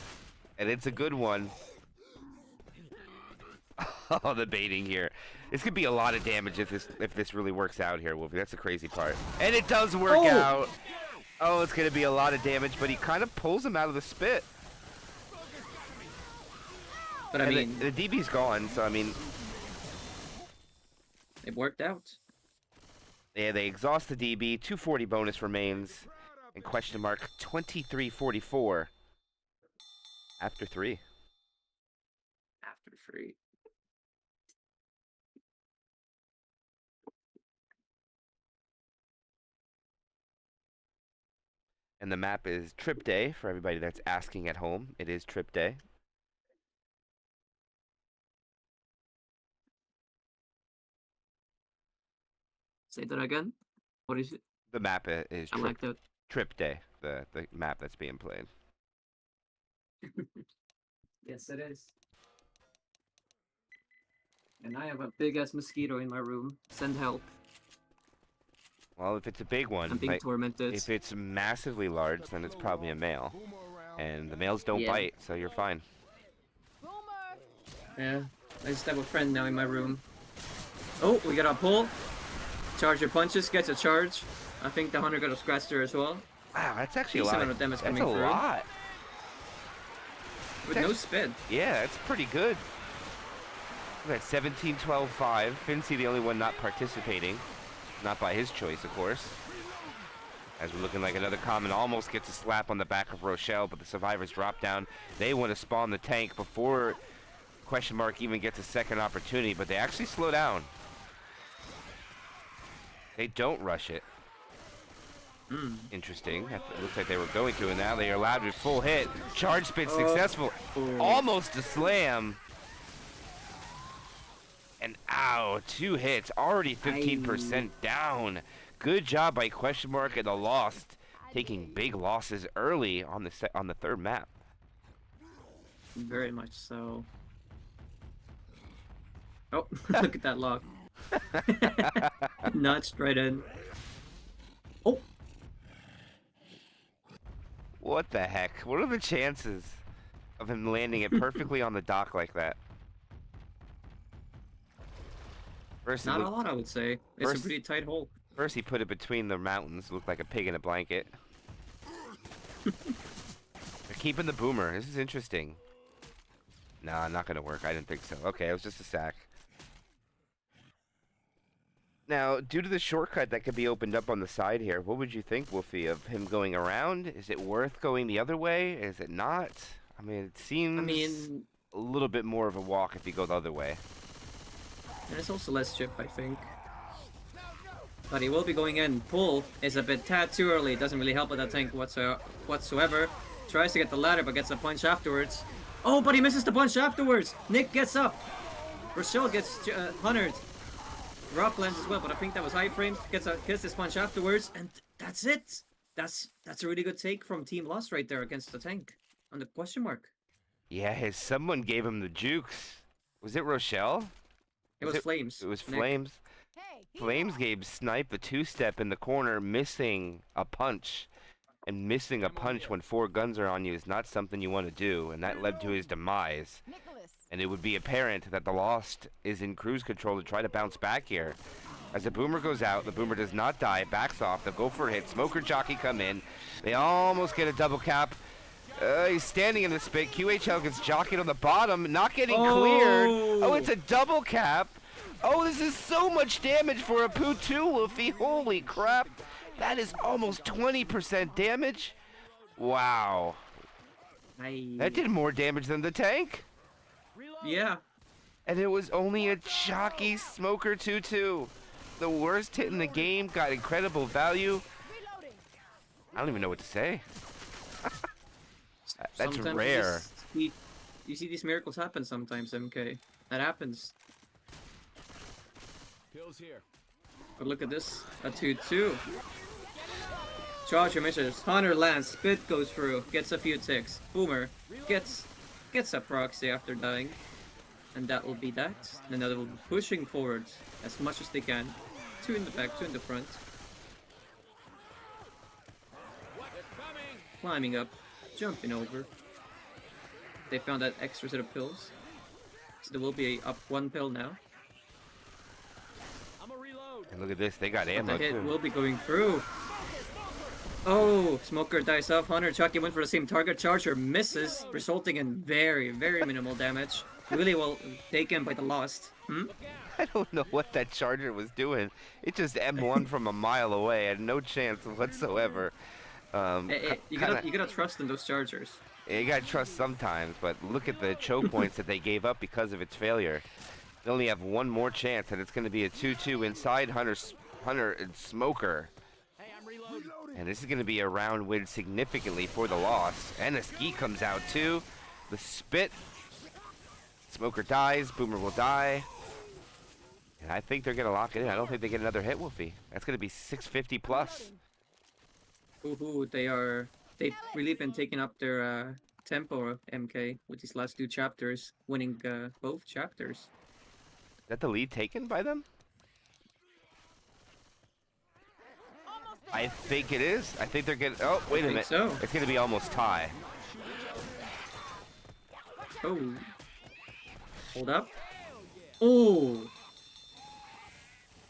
Speaker 1: and it's a good one. Oh, the baiting here. This could be a lot of damage if this really works out here, Wolfie. That's the crazy part. And it does work
Speaker 2: Oh!
Speaker 1: out. Oh, it's going to be a lot of damage, but he kind of pulls him out of the spit.
Speaker 2: But I
Speaker 1: And
Speaker 2: mean,
Speaker 1: the DB's gone, so I mean,
Speaker 2: it worked out.
Speaker 1: yeah, they exhaust the DB. 240 bonus remains. And question mark 2344 after 3.
Speaker 2: After free.
Speaker 1: And the map is Tripday for everybody that's asking at home. It is Tripday.
Speaker 2: Say that again. What is it?
Speaker 1: The map is
Speaker 2: I like that.
Speaker 1: Tripday, the map that's being played.
Speaker 2: Yes, it is. And I have a big ass mosquito in my room. Send help.
Speaker 1: Well, if it's a big one,
Speaker 2: I'm being
Speaker 1: like,
Speaker 2: tormented.
Speaker 1: if it's massively large, then it's probably a male.
Speaker 4: Boomer around.
Speaker 1: And the males don't
Speaker 2: Yeah.
Speaker 1: bite, so you're fine.
Speaker 3: Boomer.
Speaker 2: Yeah. I just have a friend now in my room. Oh, we got a pull. Charger punches, gets a charge. I think the hunter got a scratch there as well.
Speaker 1: Wow, that's actually a
Speaker 2: Decent
Speaker 1: lot.
Speaker 2: amount of damage
Speaker 1: That's
Speaker 2: coming
Speaker 1: a
Speaker 2: through.
Speaker 1: lot.
Speaker 2: With no spit.
Speaker 1: Yeah, that's pretty good. We're at 17, 12, 5. Fincy the only one not participating. Not by his choice, of course. As we're looking like another common almost gets a slap on the back of Rochelle, but the survivors drop down. They want to spawn the tank before question mark even gets a second opportunity, but they actually slow down. They don't rush it. Interesting. It looks like they were going to, and now they are allowed to full hit. Charge spin successful. Almost a slam. And ow, 2 hits. Already 15% down. Good job by question mark and the Lost, taking big losses early on the third map.
Speaker 2: Very much so. Oh, look at that lock. Notched right in. Oh!
Speaker 1: What the heck? What are the chances of him landing it perfectly on the dock like that? First,
Speaker 2: Not a lot, I would say. It's a pretty tight hole.
Speaker 1: First, he put it between the mountains, looked like a pig in a blanket. They're keeping the boomer. This is interesting. Nah, not gonna work. I didn't think so. Okay, it was just a sack. Now, due to the shortcut that could be opened up on the side here, what would you think, Wolfie, of him going around? Is it worth going the other way? Is it not? I mean, it seems a little bit more of a walk if you go the other way.
Speaker 2: And it's also less chip, I think. But he will be going in. Pull is a bit tad too early. Doesn't really help with that tank whatsoever. Tries to get the ladder, but gets a punch afterwards. Oh, but he misses the punch afterwards. Nick gets up. Rochelle gets 100. Rock lands as well, but I think that was high frames. Gets this punch afterwards, and that's it. That's a really good take from Team Lost right there against the tank on the question mark.
Speaker 1: Yeah, someone gave him the jukes. Was it Rochelle?
Speaker 2: It was Flames.
Speaker 1: It was
Speaker 2: Nick.
Speaker 1: Flames. Flames gave Snipe a 2-step in the corner, missing a punch. And missing a punch when 4 guns are on you is not something you want to do, and that led to his demise. And it would be apparent that the Lost is in cruise control to try to bounce back here. As the boomer goes out, the boomer does not die, backs off, they'll go for a hit. Smoker Jockey come in. They almost get a double cap. He's standing in the spit. QHL gets jockeyed on the bottom, not getting cleared. Oh, it's a double cap. Oh, this is so much damage for a Poo 2, Wolfie. Holy crap. That is almost 20% damage. Wow. That did more damage than the tank.
Speaker 2: Yeah.
Speaker 1: And it was only a jockey Smoker 2-2. The worst hit in the game, got incredible value. I don't even know what to say. That's
Speaker 2: Sometimes
Speaker 1: rare.
Speaker 2: You see these miracles happen sometimes, MK. That happens.
Speaker 4: Pills here.
Speaker 2: But look at this. A 2-2. Charger misses. Hunter lands. Spit goes through. Gets a few ticks. Boomer gets a proxy after dying. And that will be that. And now they will be pushing forward as much as they can. 2 in the back, 2 in the front. Climbing up. Jumping over. They found that extra set of pills. So there will be a up 1 pill now.
Speaker 1: And look at this, they got ammo
Speaker 2: The hit
Speaker 1: too.
Speaker 2: will be going through. Oh, Smoker dies off. Hunter Chucky went for the same target. Charger misses, resulting in very, very minimal damage. Really well taken by the Lost.
Speaker 1: I don't know what that Charger was doing. It just M1 from a mile away. Had no chance whatsoever.
Speaker 2: You gotta trust in those Chargers.
Speaker 1: You gotta trust sometimes, but look at the choke points that they gave up because of its failure. They only have one more chance, and it's going to be a 2-2 inside Hunter and Smoker. And this is going to be a round win significantly for the Lost. And a ski comes out too. The spit. Smoker dies. Boomer will die. And I think they're going to lock it in. I don't think they get another hit, Wolfie. That's going to be 650 plus.
Speaker 2: Ooh, they've really been taking up their tempo, MK, with these last 2 chapters, winning both chapters.
Speaker 1: Is that the lead taken by them? I think it is. I think they're getting... Oh, wait a minute.
Speaker 2: So.
Speaker 1: It's going to be almost tie.
Speaker 2: Oh. Hold up. Oh.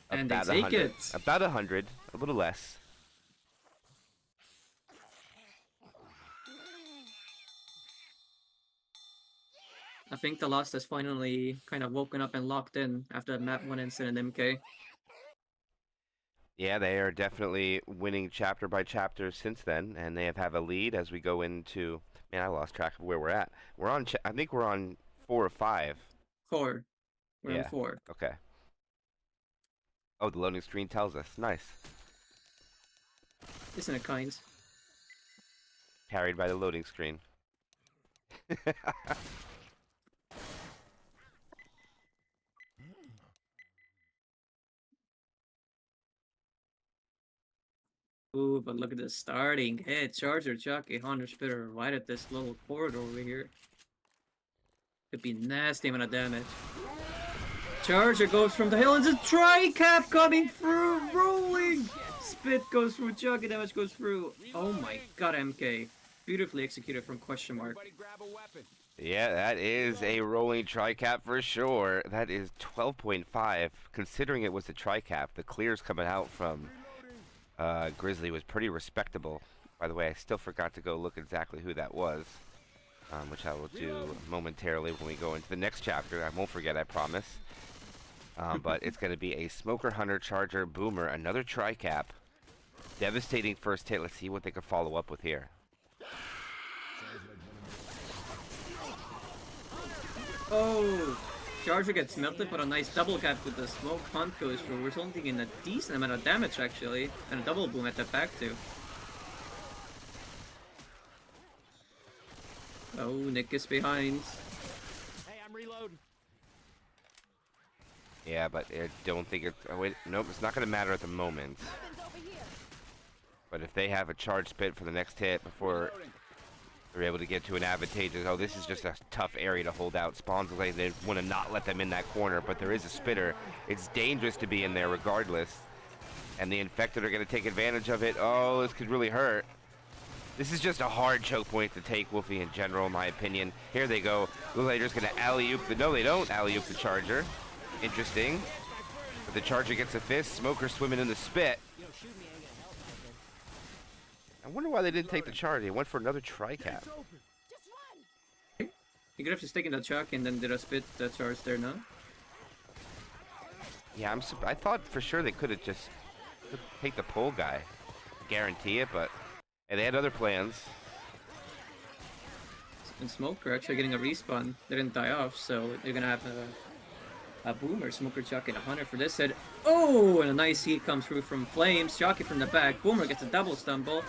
Speaker 2: And they
Speaker 1: About
Speaker 2: take
Speaker 1: 100.
Speaker 2: it.
Speaker 1: About 100. A little less.
Speaker 2: I think the Lost has finally kind of woken up and locked in after that map 1 incident MK.
Speaker 1: Yeah, they are definitely winning chapter by chapter since then, and they have a lead as we go into. Man, I lost track of where we're at. We're on. I think we're on 4 or 5.
Speaker 2: 4. We're on
Speaker 1: Yeah.
Speaker 2: 4.
Speaker 1: Okay. Oh, the loading screen tells us. Nice.
Speaker 2: Isn't it kind?
Speaker 1: Carried by the loading screen.
Speaker 2: Ooh, but look at the starting hit. Charger, Jockey, Hunter Spitter right at this little corridor over here. Could be nasty amount of damage. Charger goes from the hill and the tri-cap coming through, rolling! Spit goes through, Jockey damage goes through. Oh my god, MK. Beautifully executed from question mark.
Speaker 4: Everybody grab a weapon.
Speaker 1: Yeah, that is a rolling tri-cap for sure. That is 12.5. Considering it was a tri-cap, the clears coming out from Grizzly was pretty respectable. By the way, I still forgot to go look exactly who that was, which I will do momentarily when we go into the next chapter. I won't forget, I promise. But it's going to be a Smoker, Hunter, Charger, Boomer, another tri-cap. Devastating first hit. Let's see what they can follow up with here.
Speaker 2: Oh! Charger gets melted, but a nice double cap with the smoke hunt goes through, resulting in a decent amount of damage actually, and a double boom at the back too. Oh, Nick is behind.
Speaker 4: Hey, I'm reloading.
Speaker 1: Yeah, but I don't think it's... Oh, wait. Nope, it's not going to matter at the moment. But if they have a charge spit for the next hit before they're able to get to an advantageous... Oh, this is just a tough area to hold out. Spawns look like they want to not let them in that corner, but there is a spitter. It's dangerous to be in there regardless. And the Infected are going to take advantage of it. Oh, this could really hurt. This is just a hard choke point to take, Wolfie, in general, in my opinion. Here they go. Looks like they're just going to alley-oop the... No, they don't alley-oop the Charger. Interesting. But the Charger gets a fist. Smoker swimming in the spit. I wonder why they didn't take the Charger. They went for another tri-cap.
Speaker 2: He could have just taken the chuck and then did a spit charge there, no?
Speaker 1: Yeah, I thought for sure they could have just take the pole guy. Guarantee it, but and they had other plans.
Speaker 2: And Smoker actually getting a respawn. They didn't die off, so they're gonna have a Boomer, Smoker, Jockey, and a Hunter for this hit. Oh, and a nice heat comes through from Flames. Jockey from the back. Boomer gets a double stumble.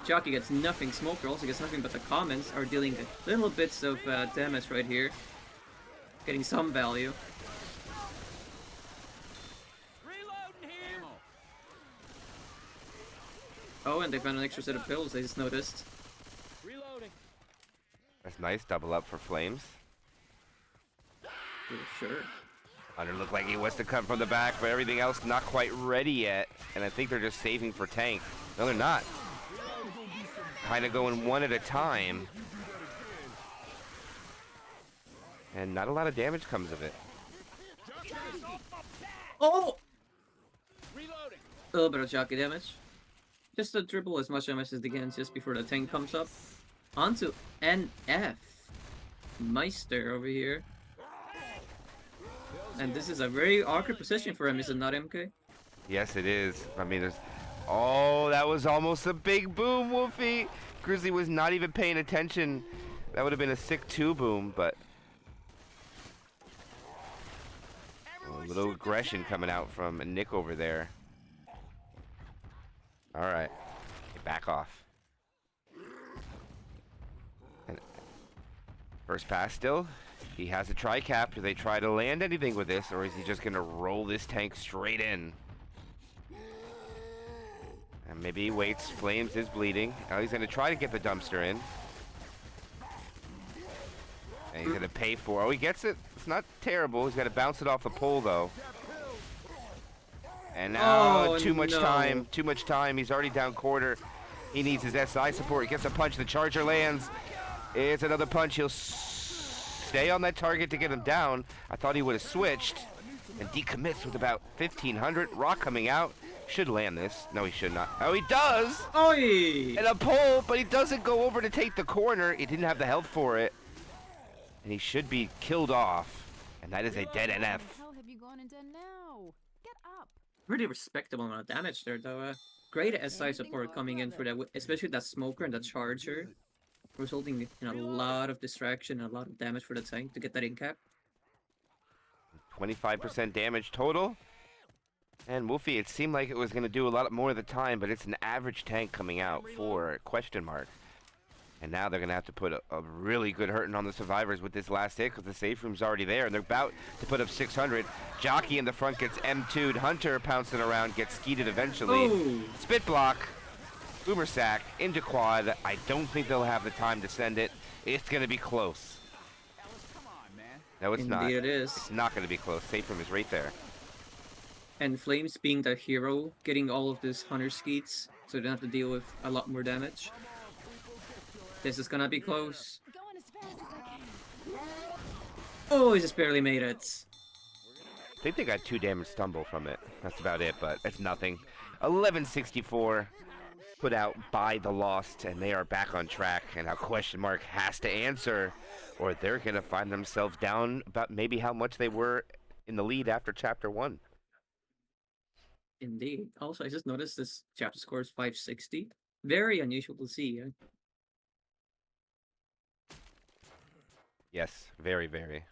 Speaker 2: Jockey gets nothing. Smoker also gets nothing, but the comments are dealing little bits of damage right here. Getting some value. Oh, and they found an extra set of pills, I just noticed.
Speaker 4: Reloading.
Speaker 1: That's nice. Double up for Flames.
Speaker 2: Yeah, sure.
Speaker 1: Hunter looked like he was to come from the back, but everything else not quite ready yet. And I think they're just saving for tank. No, they're not. Kind of going one at a time. And not a lot of damage comes of it.
Speaker 2: Oh!
Speaker 4: Reloading.
Speaker 2: A little bit of Jockey damage. Just to dribble as much damage as they can just before the tank comes up. Onto NF. Meister over here. And this is a very awkward position for him, is it not, MK?
Speaker 1: Yes, it is. I mean, there's... Oh, that was almost a big boom, Wolfie. Grizzly was not even paying attention. That would have been a sick 2 boom, but... A little aggression coming out from Nick over there. Alright. Back off. And first pass still. He has a tri-cap. Do they try to land anything with this, or is he just going to roll this tank straight in? And maybe he waits. Flames is bleeding. Now he's going to try to get the dumpster in. And he's going to pay for it. Oh, he gets it. It's not terrible. He's got to bounce it off the pole, though. And now, too much time. Too much time. He's already down quarter. He needs his SI support. He gets a punch. The Charger lands. It's another punch. He'll stay on that target to get him down. I thought he would have switched. And decommits with about 1,500. Rock coming out. Should land this. No, he should not. Oh, he does!
Speaker 2: Oi!
Speaker 1: And a pole, but he doesn't go over to take the corner. He didn't have the health for it. and he should be killed off. And that is a dead
Speaker 3: Where the
Speaker 1: NF.
Speaker 3: hell have you gone and done now? Get up.
Speaker 2: Pretty respectable amount of damage there, though. Great SI
Speaker 3: Anything
Speaker 2: support
Speaker 3: more,
Speaker 2: coming in for
Speaker 3: brother?
Speaker 2: that, especially that smoker and that charger, resulting in a lot of distraction and a lot of damage for the tank to get that in cap.
Speaker 1: 25% damage total. And Wolfie, it seemed like it was going to do a lot more of the time, but it's an average tank coming out for question mark. And now they're going to have to put a really good hurting on the survivors with this last hit because the safe room's already there, and they're about to put up 600. Jockey in the front gets M2'd. Hunter pouncing around, gets skeeted eventually.
Speaker 2: Oh!
Speaker 1: Spit block. Boomer sack into quad. I don't think they'll have the time to send it. It's going to be close.
Speaker 4: Ellis, come on, man.
Speaker 1: No, it's not.
Speaker 2: Indeed it is.
Speaker 1: It's not going to be close. Safe room is right there.
Speaker 2: And Flames being the hero, getting all of this Hunter skeets, so they don't have to deal with a lot more damage. This is gonna be close.
Speaker 3: Going as fast as I can.
Speaker 2: Oh, he just barely made it.
Speaker 1: I think they got 2 damage stumble from it. That's about it, but it's nothing. 1164 put out by the Lost, and they are back on track. And now question mark has to answer, or they're going to find themselves down about maybe how much they were in the lead after Chapter 1.
Speaker 2: Indeed. Also, I just noticed this chapter score is 560. Very unusual to see.
Speaker 1: Yes, very, very.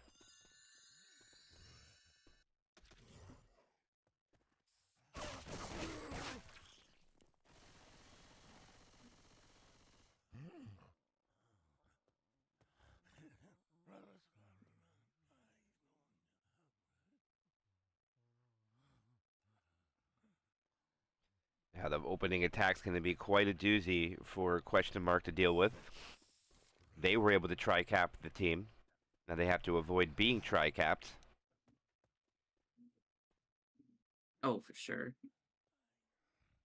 Speaker 1: Now the opening attack's going to be quite a doozy for question mark to deal with. They were able to tri-cap the team. Now they have to avoid being tri-capped.
Speaker 2: Oh, for sure.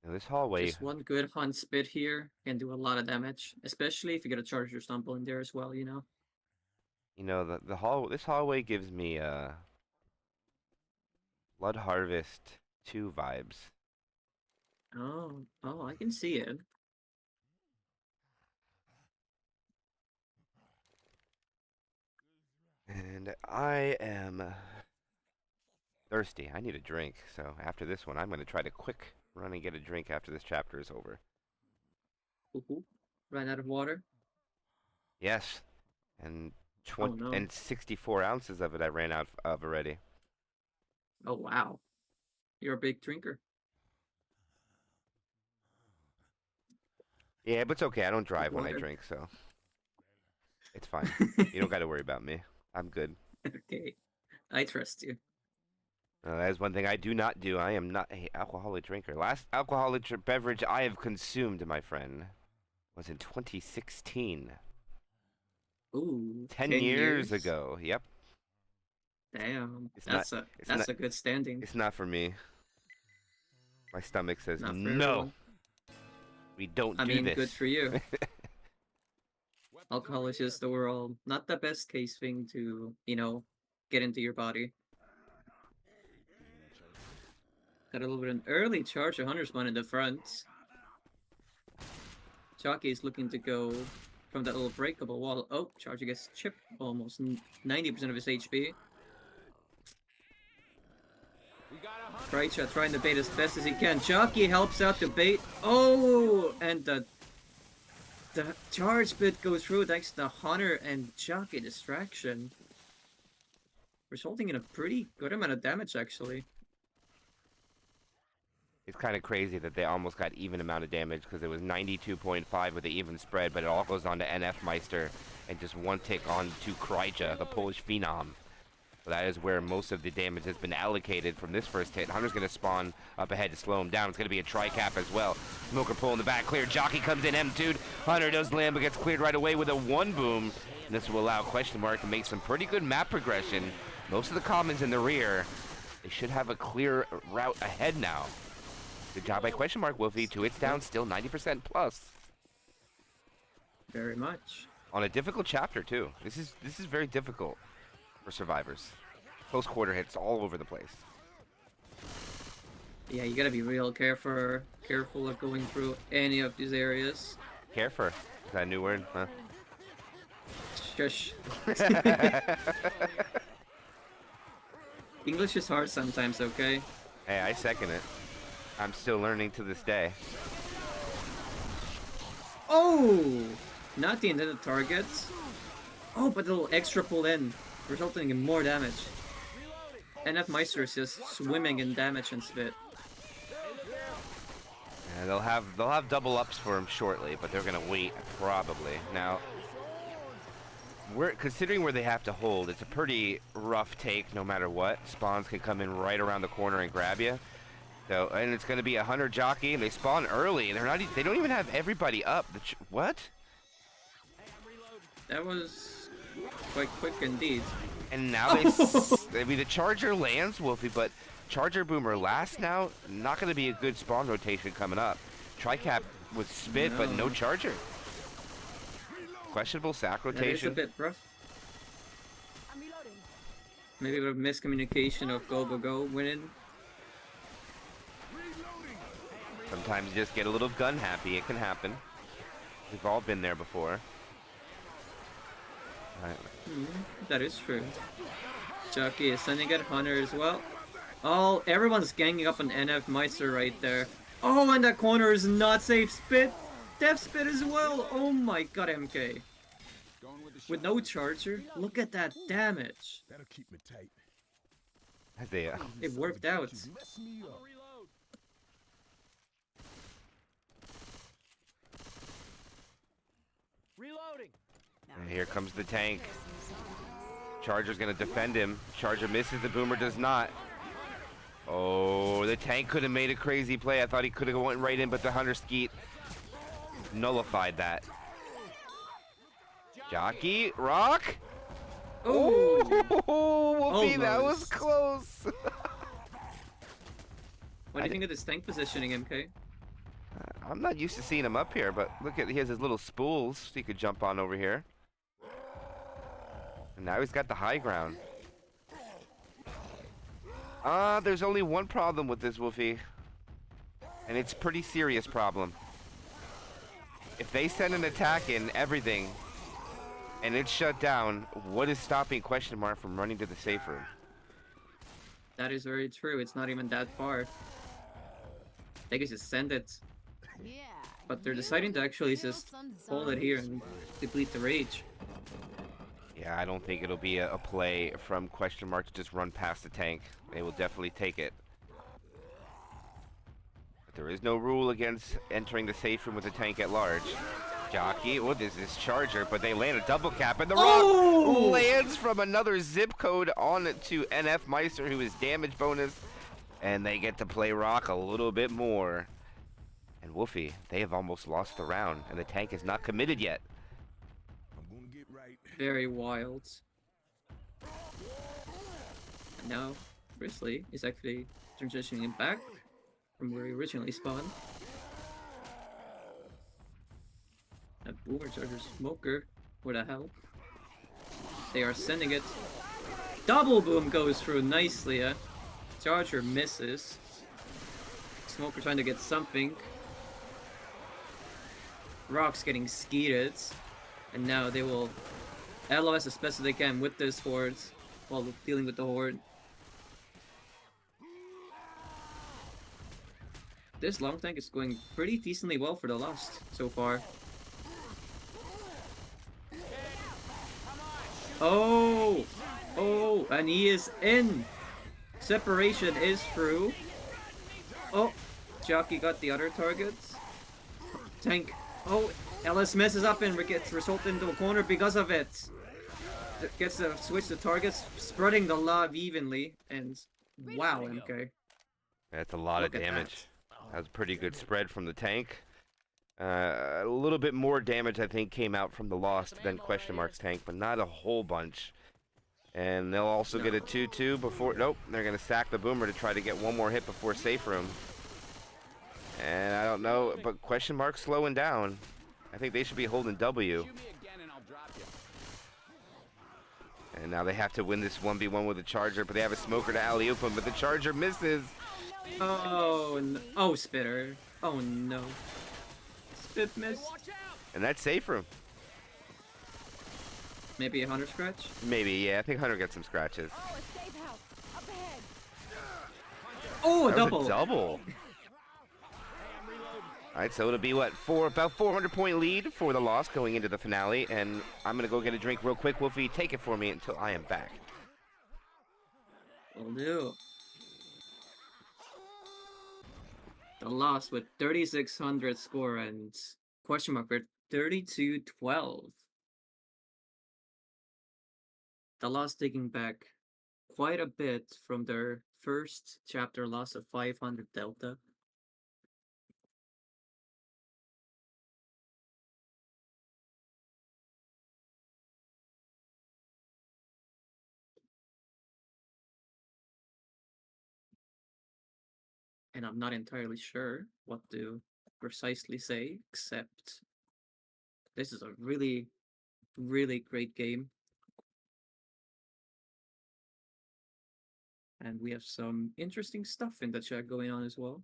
Speaker 1: Now this hallway,
Speaker 2: Just one good hunt spit here can do a lot of damage, especially if you get a charger stumble in there as well, you know?
Speaker 1: you know, this hallway gives me Blood Harvest 2 vibes.
Speaker 2: Oh, I can see it.
Speaker 1: And I am thirsty. I need a drink. So after this one, I'm going to try to quick run and get a drink after this chapter is over.
Speaker 2: Ooh, ran out of water.
Speaker 1: Yes. And
Speaker 2: Oh, no.
Speaker 1: and 64 ounces of it I ran out of already.
Speaker 2: Oh, wow. You're a big drinker.
Speaker 1: Yeah, but it's okay. I don't drive when I
Speaker 2: water.
Speaker 1: drink, so it's fine. You don't got to worry about me. I'm good.
Speaker 2: Okay. I trust you.
Speaker 1: That is one thing I do not do. I am not an alcoholic drinker. Last alcoholic beverage I have consumed, my friend, was in 2016.
Speaker 2: Ooh.
Speaker 1: 10 years ago. Yep.
Speaker 2: Damn.
Speaker 1: It's
Speaker 2: That's
Speaker 1: not-
Speaker 2: a good standing.
Speaker 1: It's not for me. My stomach says,
Speaker 2: Not for
Speaker 1: no,
Speaker 2: everyone.
Speaker 1: we don't
Speaker 2: I
Speaker 1: do
Speaker 2: mean,
Speaker 1: this.
Speaker 2: good for you. Alcohol is just overall not the best case thing to, you know, get into your body. Got a little bit of an early charge of Hunter's Spawn in the front. Jockey is looking to go from that little breakable wall. Oh, Charger gets chipped almost 90% of his HP.
Speaker 4: We got a hunter.
Speaker 2: Kraicha trying to bait as best as he can. Jockey helps out to bait. Oh, and the charge bit goes through thanks to the Hunter and Jockey distraction. Resulting in a pretty good amount of damage, actually.
Speaker 1: It's kind of crazy that they almost got even amount of damage because it was 92.5 with the even spread, but it all goes on to NF Meister and just one tick on to Kraicha, the Polish phenom. So that is where most of the damage has been allocated from this first hit. Hunter's going to spawn up ahead to slow him down. It's going to be a tri-cap as well. Smoker pull in the back, clear. Jockey comes in, M2'd. Hunter does land, but gets cleared right away with a 1-boom. And this will allow question mark to make some pretty good map progression. Most of the commons in the rear. They should have a clear route ahead now. Good job by question mark, Wolfie. 2 hits down, still 90% plus.
Speaker 2: Very much.
Speaker 1: On a difficult chapter, too. This is very difficult for survivors. Close quarter hits all over the place.
Speaker 2: Yeah, you gotta be real careful of going through any of these areas.
Speaker 1: Careful. Is that a new word? Huh?
Speaker 2: Shush. English is hard sometimes, okay?
Speaker 1: Hey, I second it. I'm still learning to this day.
Speaker 2: Oh! Not the intended targets. Oh, but a little extra pull in, resulting in more damage. NF Meister is just swimming in damage and spit.
Speaker 1: Yeah, they'll have double ups for him shortly, but they're gonna wait probably. Now, considering where they have to hold, it's a pretty rough take no matter what. Spawns can come in right around the corner and grab you. So, and it's gonna be a hunter jockey, and they spawn early, and they don't even have everybody up. What?
Speaker 2: That was quite quick indeed.
Speaker 1: And now I mean, the Charger lands, Wolfie, but Charger Boomer lasts now. Not going to be a good spawn rotation coming up. Tricap with spit, but no Charger. Questionable sack
Speaker 2: That is a
Speaker 1: rotation.
Speaker 2: bit rough. Maybe a miscommunication of go winning.
Speaker 1: Sometimes you just get a little gun happy. It can happen. We've all been there before. Right.
Speaker 2: That is true. Jockey is sending at Hunter as well. Oh, everyone's ganging up on NF Meister right there. Oh, and that corner is not safe. Spit! Death Spit as well! Oh my god, MK. With no charger, look at that damage.
Speaker 5: That'll keep me tight.
Speaker 2: It worked out.
Speaker 5: Mess me up.
Speaker 4: Reloading.
Speaker 1: And here comes the tank. Charger's gonna defend him. Charger misses, the Boomer does not. Oh, the tank could have made a crazy play. I thought he could have went right in, but the Hunter Skeet nullified that. Jockey, Rock.
Speaker 2: Oh!
Speaker 1: Wolfie, that was
Speaker 2: Almost.
Speaker 1: close.
Speaker 2: What do you think of this tank positioning, MK?
Speaker 1: I'm not used to seeing him up here, but look at, he has his little spools he could jump on over here. And now he's got the high ground. There's only one problem with this, Wolfie. And it's a pretty serious problem. If they send an attack in, everything, and it's shut down, what is stopping question mark from running to the safe room?
Speaker 2: That is very true. It's not even that far. They can just send it.
Speaker 3: Yeah.
Speaker 2: But they're deciding to actually just hold it here and deplete the rage.
Speaker 1: Yeah, I don't think it'll be a play from question mark to just run past the tank. They will definitely take it. But there is no rule against entering the safe room with a tank at large. Jockey, oh, this is Charger, but they land a double cap, and the Rock lands from another zip code on to NF Meister, who is damage bonus, and they get to play Rock a little bit more. And Wolfie, they have almost lost the round, and the tank is not committed yet.
Speaker 5: I'm gonna get right.
Speaker 2: Very wild. And now, Grizzly is actually transitioning back from where he originally spawned. That Boomer Charger Smoker, what the hell? They are sending it. Double boom goes through nicely, Charger misses. Smoker trying to get something. Rock's getting skeeted. And now they will LOS as best as they can with this horde while dealing with the horde. This long tank is going pretty decently well for the Lost so far. Oh! Oh, and he is in! Separation is through. Oh! Jockey got the other targets. Tank. Oh! Ellis messes up and gets resulted into a corner because of it. Gets to switch the targets, spreading the love evenly. And wow, MK.
Speaker 1: That's a lot of
Speaker 2: Look at
Speaker 1: damage. That was a pretty good spread from the tank. A little bit more damage, I think, came out from the Lost than question mark's tank, but not a whole bunch. And they'll also get a 2-2 before... Nope, they're going to sack the Boomer to try to get one more hit before safe room. And I don't know, but question mark's slowing down. I think they should be holding W.
Speaker 4: Shoot me again and I'll drop you.
Speaker 1: And now they have to win this 1v1 with the Charger, but they have a smoker to alley-oop him, but the Charger misses.
Speaker 2: Oh, no. Oh, Spitter. Oh, no. Spit missed.
Speaker 4: Watch out!
Speaker 1: And that's safe room.
Speaker 2: Maybe a Hunter scratch?
Speaker 1: Maybe, yeah. I think Hunter gets some scratches.
Speaker 3: Oh, a safe house. Up ahead.
Speaker 2: Oh, a
Speaker 1: That was
Speaker 2: double!
Speaker 1: a double. All right, so it'll be what, about 400-point lead for the loss going into the finale, and I'm gonna go get a drink real quick. Wolfie, take it for me until I am back.
Speaker 2: Will do. The loss with 3,600 score and question mark for 32-12. The loss taking back quite a bit from their first chapter loss of 500 delta. And I'm not entirely sure what to precisely say, except this is a really, really great game. And we have some interesting stuff in the chat going on as well.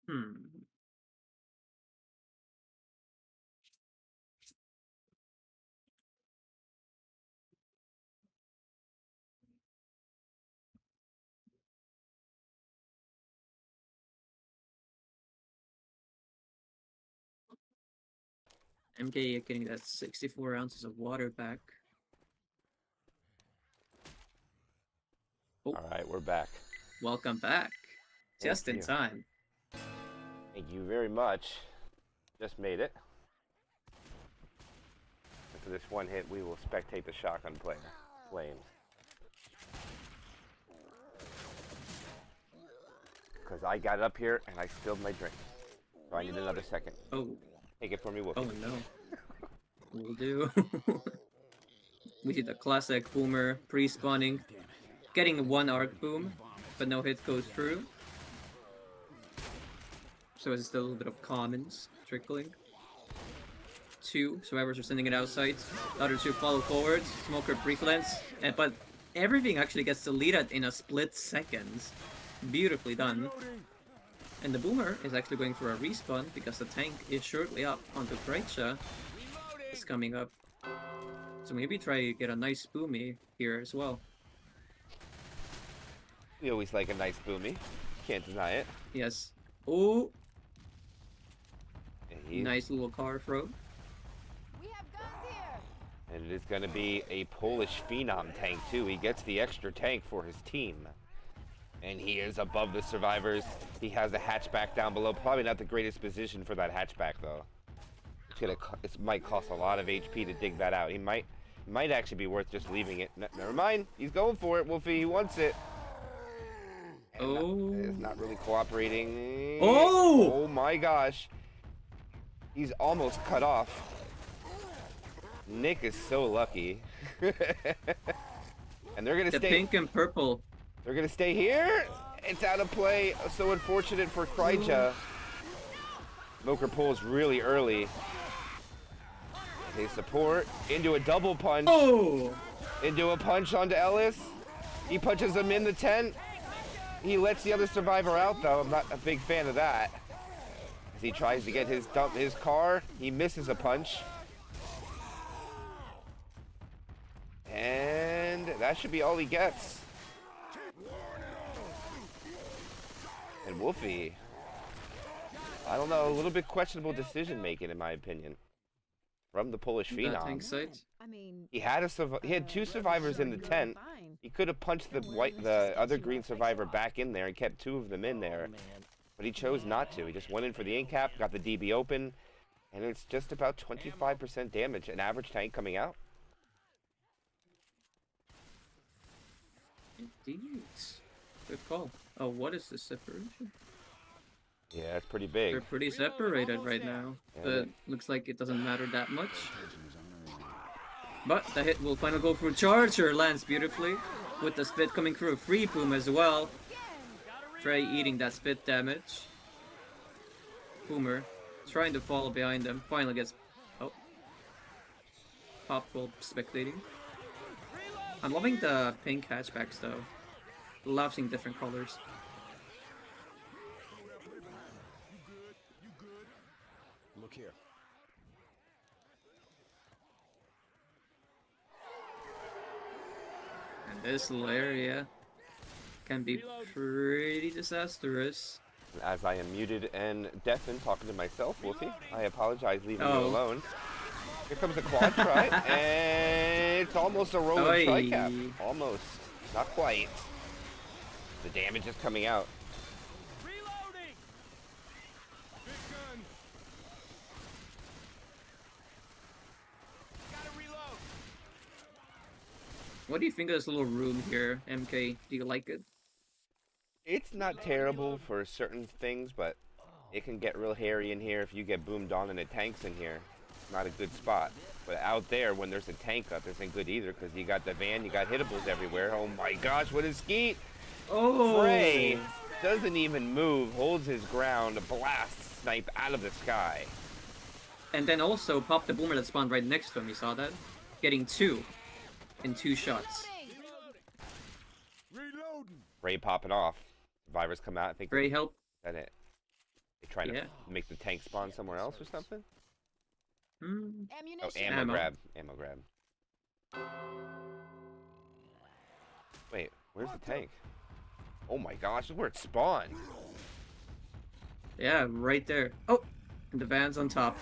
Speaker 2: Hmm. MK getting that 64 ounces of water back. Oh,
Speaker 1: All right, we're back.
Speaker 2: welcome back.
Speaker 1: Thank
Speaker 2: Just in
Speaker 1: you.
Speaker 2: time.
Speaker 1: Thank you very much. Just made it. And for this one hit, we will spectate the shotgun player. Flames. Because I got up here and I spilled my drink. So I need another second.
Speaker 2: Oh,
Speaker 1: Take it for me, Wolfie.
Speaker 2: oh no. Will do. We see the classic boomer pre-spawning, getting one arc boom, but no hit goes through. So it's still a little bit of commons trickling. Two survivors are sending it outside. The other two follow forward. Smoker brief lens, but everything actually gets deleted in a split second. Beautifully done. And the boomer is actually going for a respawn because the tank is shortly up onto Kreitcha. It's coming up. So maybe try to get a nice boomy here as well.
Speaker 1: We always like a nice boomy. Can't deny it.
Speaker 2: Yes. Oh,
Speaker 1: And he's-
Speaker 2: nice little car throw.
Speaker 3: We have guns here.
Speaker 1: And it is going to be a Polish Phenom tank, too. He gets the extra tank for his team. And he is above the survivors. He has a hatchback down below. Probably not the greatest position for that hatchback, though. It might cost a lot of HP to dig that out. He might actually be worth just leaving it. Never mind. He's going for it, Wolfie. He wants it. And is not really cooperating.
Speaker 2: Oh!
Speaker 1: Oh my gosh. He's almost cut off. Nick is so lucky. And they're gonna
Speaker 2: The
Speaker 1: stay.
Speaker 2: pink and purple.
Speaker 1: They're gonna stay here. It's out of play. So unfortunate for Kreitcha. Smoker pulls really early. They support into a double punch.
Speaker 2: Oh!
Speaker 1: Into a punch onto Ellis. He punches him in the tent. He lets the other survivor out, though. I'm not a big fan of that. As he tries to get his car, he misses a punch. And that should be all he gets. And Wolfie, I don't know, a little bit questionable decision making in my opinion. From the Polish
Speaker 2: That
Speaker 1: Phenom.
Speaker 2: tank site.
Speaker 3: I mean,
Speaker 1: He had he had two survivors in the tent.
Speaker 3: fine.
Speaker 1: He could have punched the other green survivor back in there and kept two of them in there. But he chose not to. He just went in for the end cap, got the DB open, and it's just about 25% damage, an average tank coming out.
Speaker 2: Indeed. Good call. Oh, what is this separation?
Speaker 1: Yeah, it's pretty big.
Speaker 2: They're pretty separated right now,
Speaker 1: Yeah,
Speaker 2: but looks like it doesn't matter that much. But the hit will finally go through Charger, lands beautifully, with the spit coming through a free boom as well. Frey eating that spit damage. Boomer, trying to follow behind them. Finally gets... Oh. Pop while spectating. I'm loving the pink hatchbacks though. Love seeing different colors.
Speaker 5: Look here.
Speaker 2: And this little area can be pretty disastrous.
Speaker 1: As I am muted and deafened talking to myself, Wolfie, I apologize leaving you
Speaker 2: Oh.
Speaker 1: alone. Here comes the quad try, and it's almost a rolling
Speaker 2: Oi.
Speaker 1: tri-cap. Almost. Not quite. The damage is coming out.
Speaker 4: Reloading!
Speaker 5: Big gun.
Speaker 4: Gotta reload!
Speaker 2: What do you think of this little room here, MK? Do you like it?
Speaker 1: It's not terrible for certain things, but it can get real hairy in here if you get boomed on and a tank's in here. Not a good spot. But out there, when there's a tank up, isn't good either, because you got the van, you got hittables everywhere. Oh my gosh, what is Skeet?
Speaker 2: Oh!
Speaker 1: Frey doesn't even move, holds his ground, blasts snipe out of the sky.
Speaker 2: And then also pop the boomer that spawned right next to him, you saw that? Getting 2 in 2 shots.
Speaker 5: Reloading.
Speaker 1: Frey popping off. Survivors come out, I think
Speaker 2: Very help.
Speaker 1: that it. They trying
Speaker 2: Yeah.
Speaker 1: to make the tank spawn somewhere else or something?
Speaker 2: Hmm.
Speaker 1: Oh,
Speaker 3: Ammunition.
Speaker 1: ammo
Speaker 2: Ammo.
Speaker 1: grab. Ammo grab. Wait, where's the tank? Oh my gosh, look where it spawned.
Speaker 2: Yeah, right there. Oh! And the van's on top.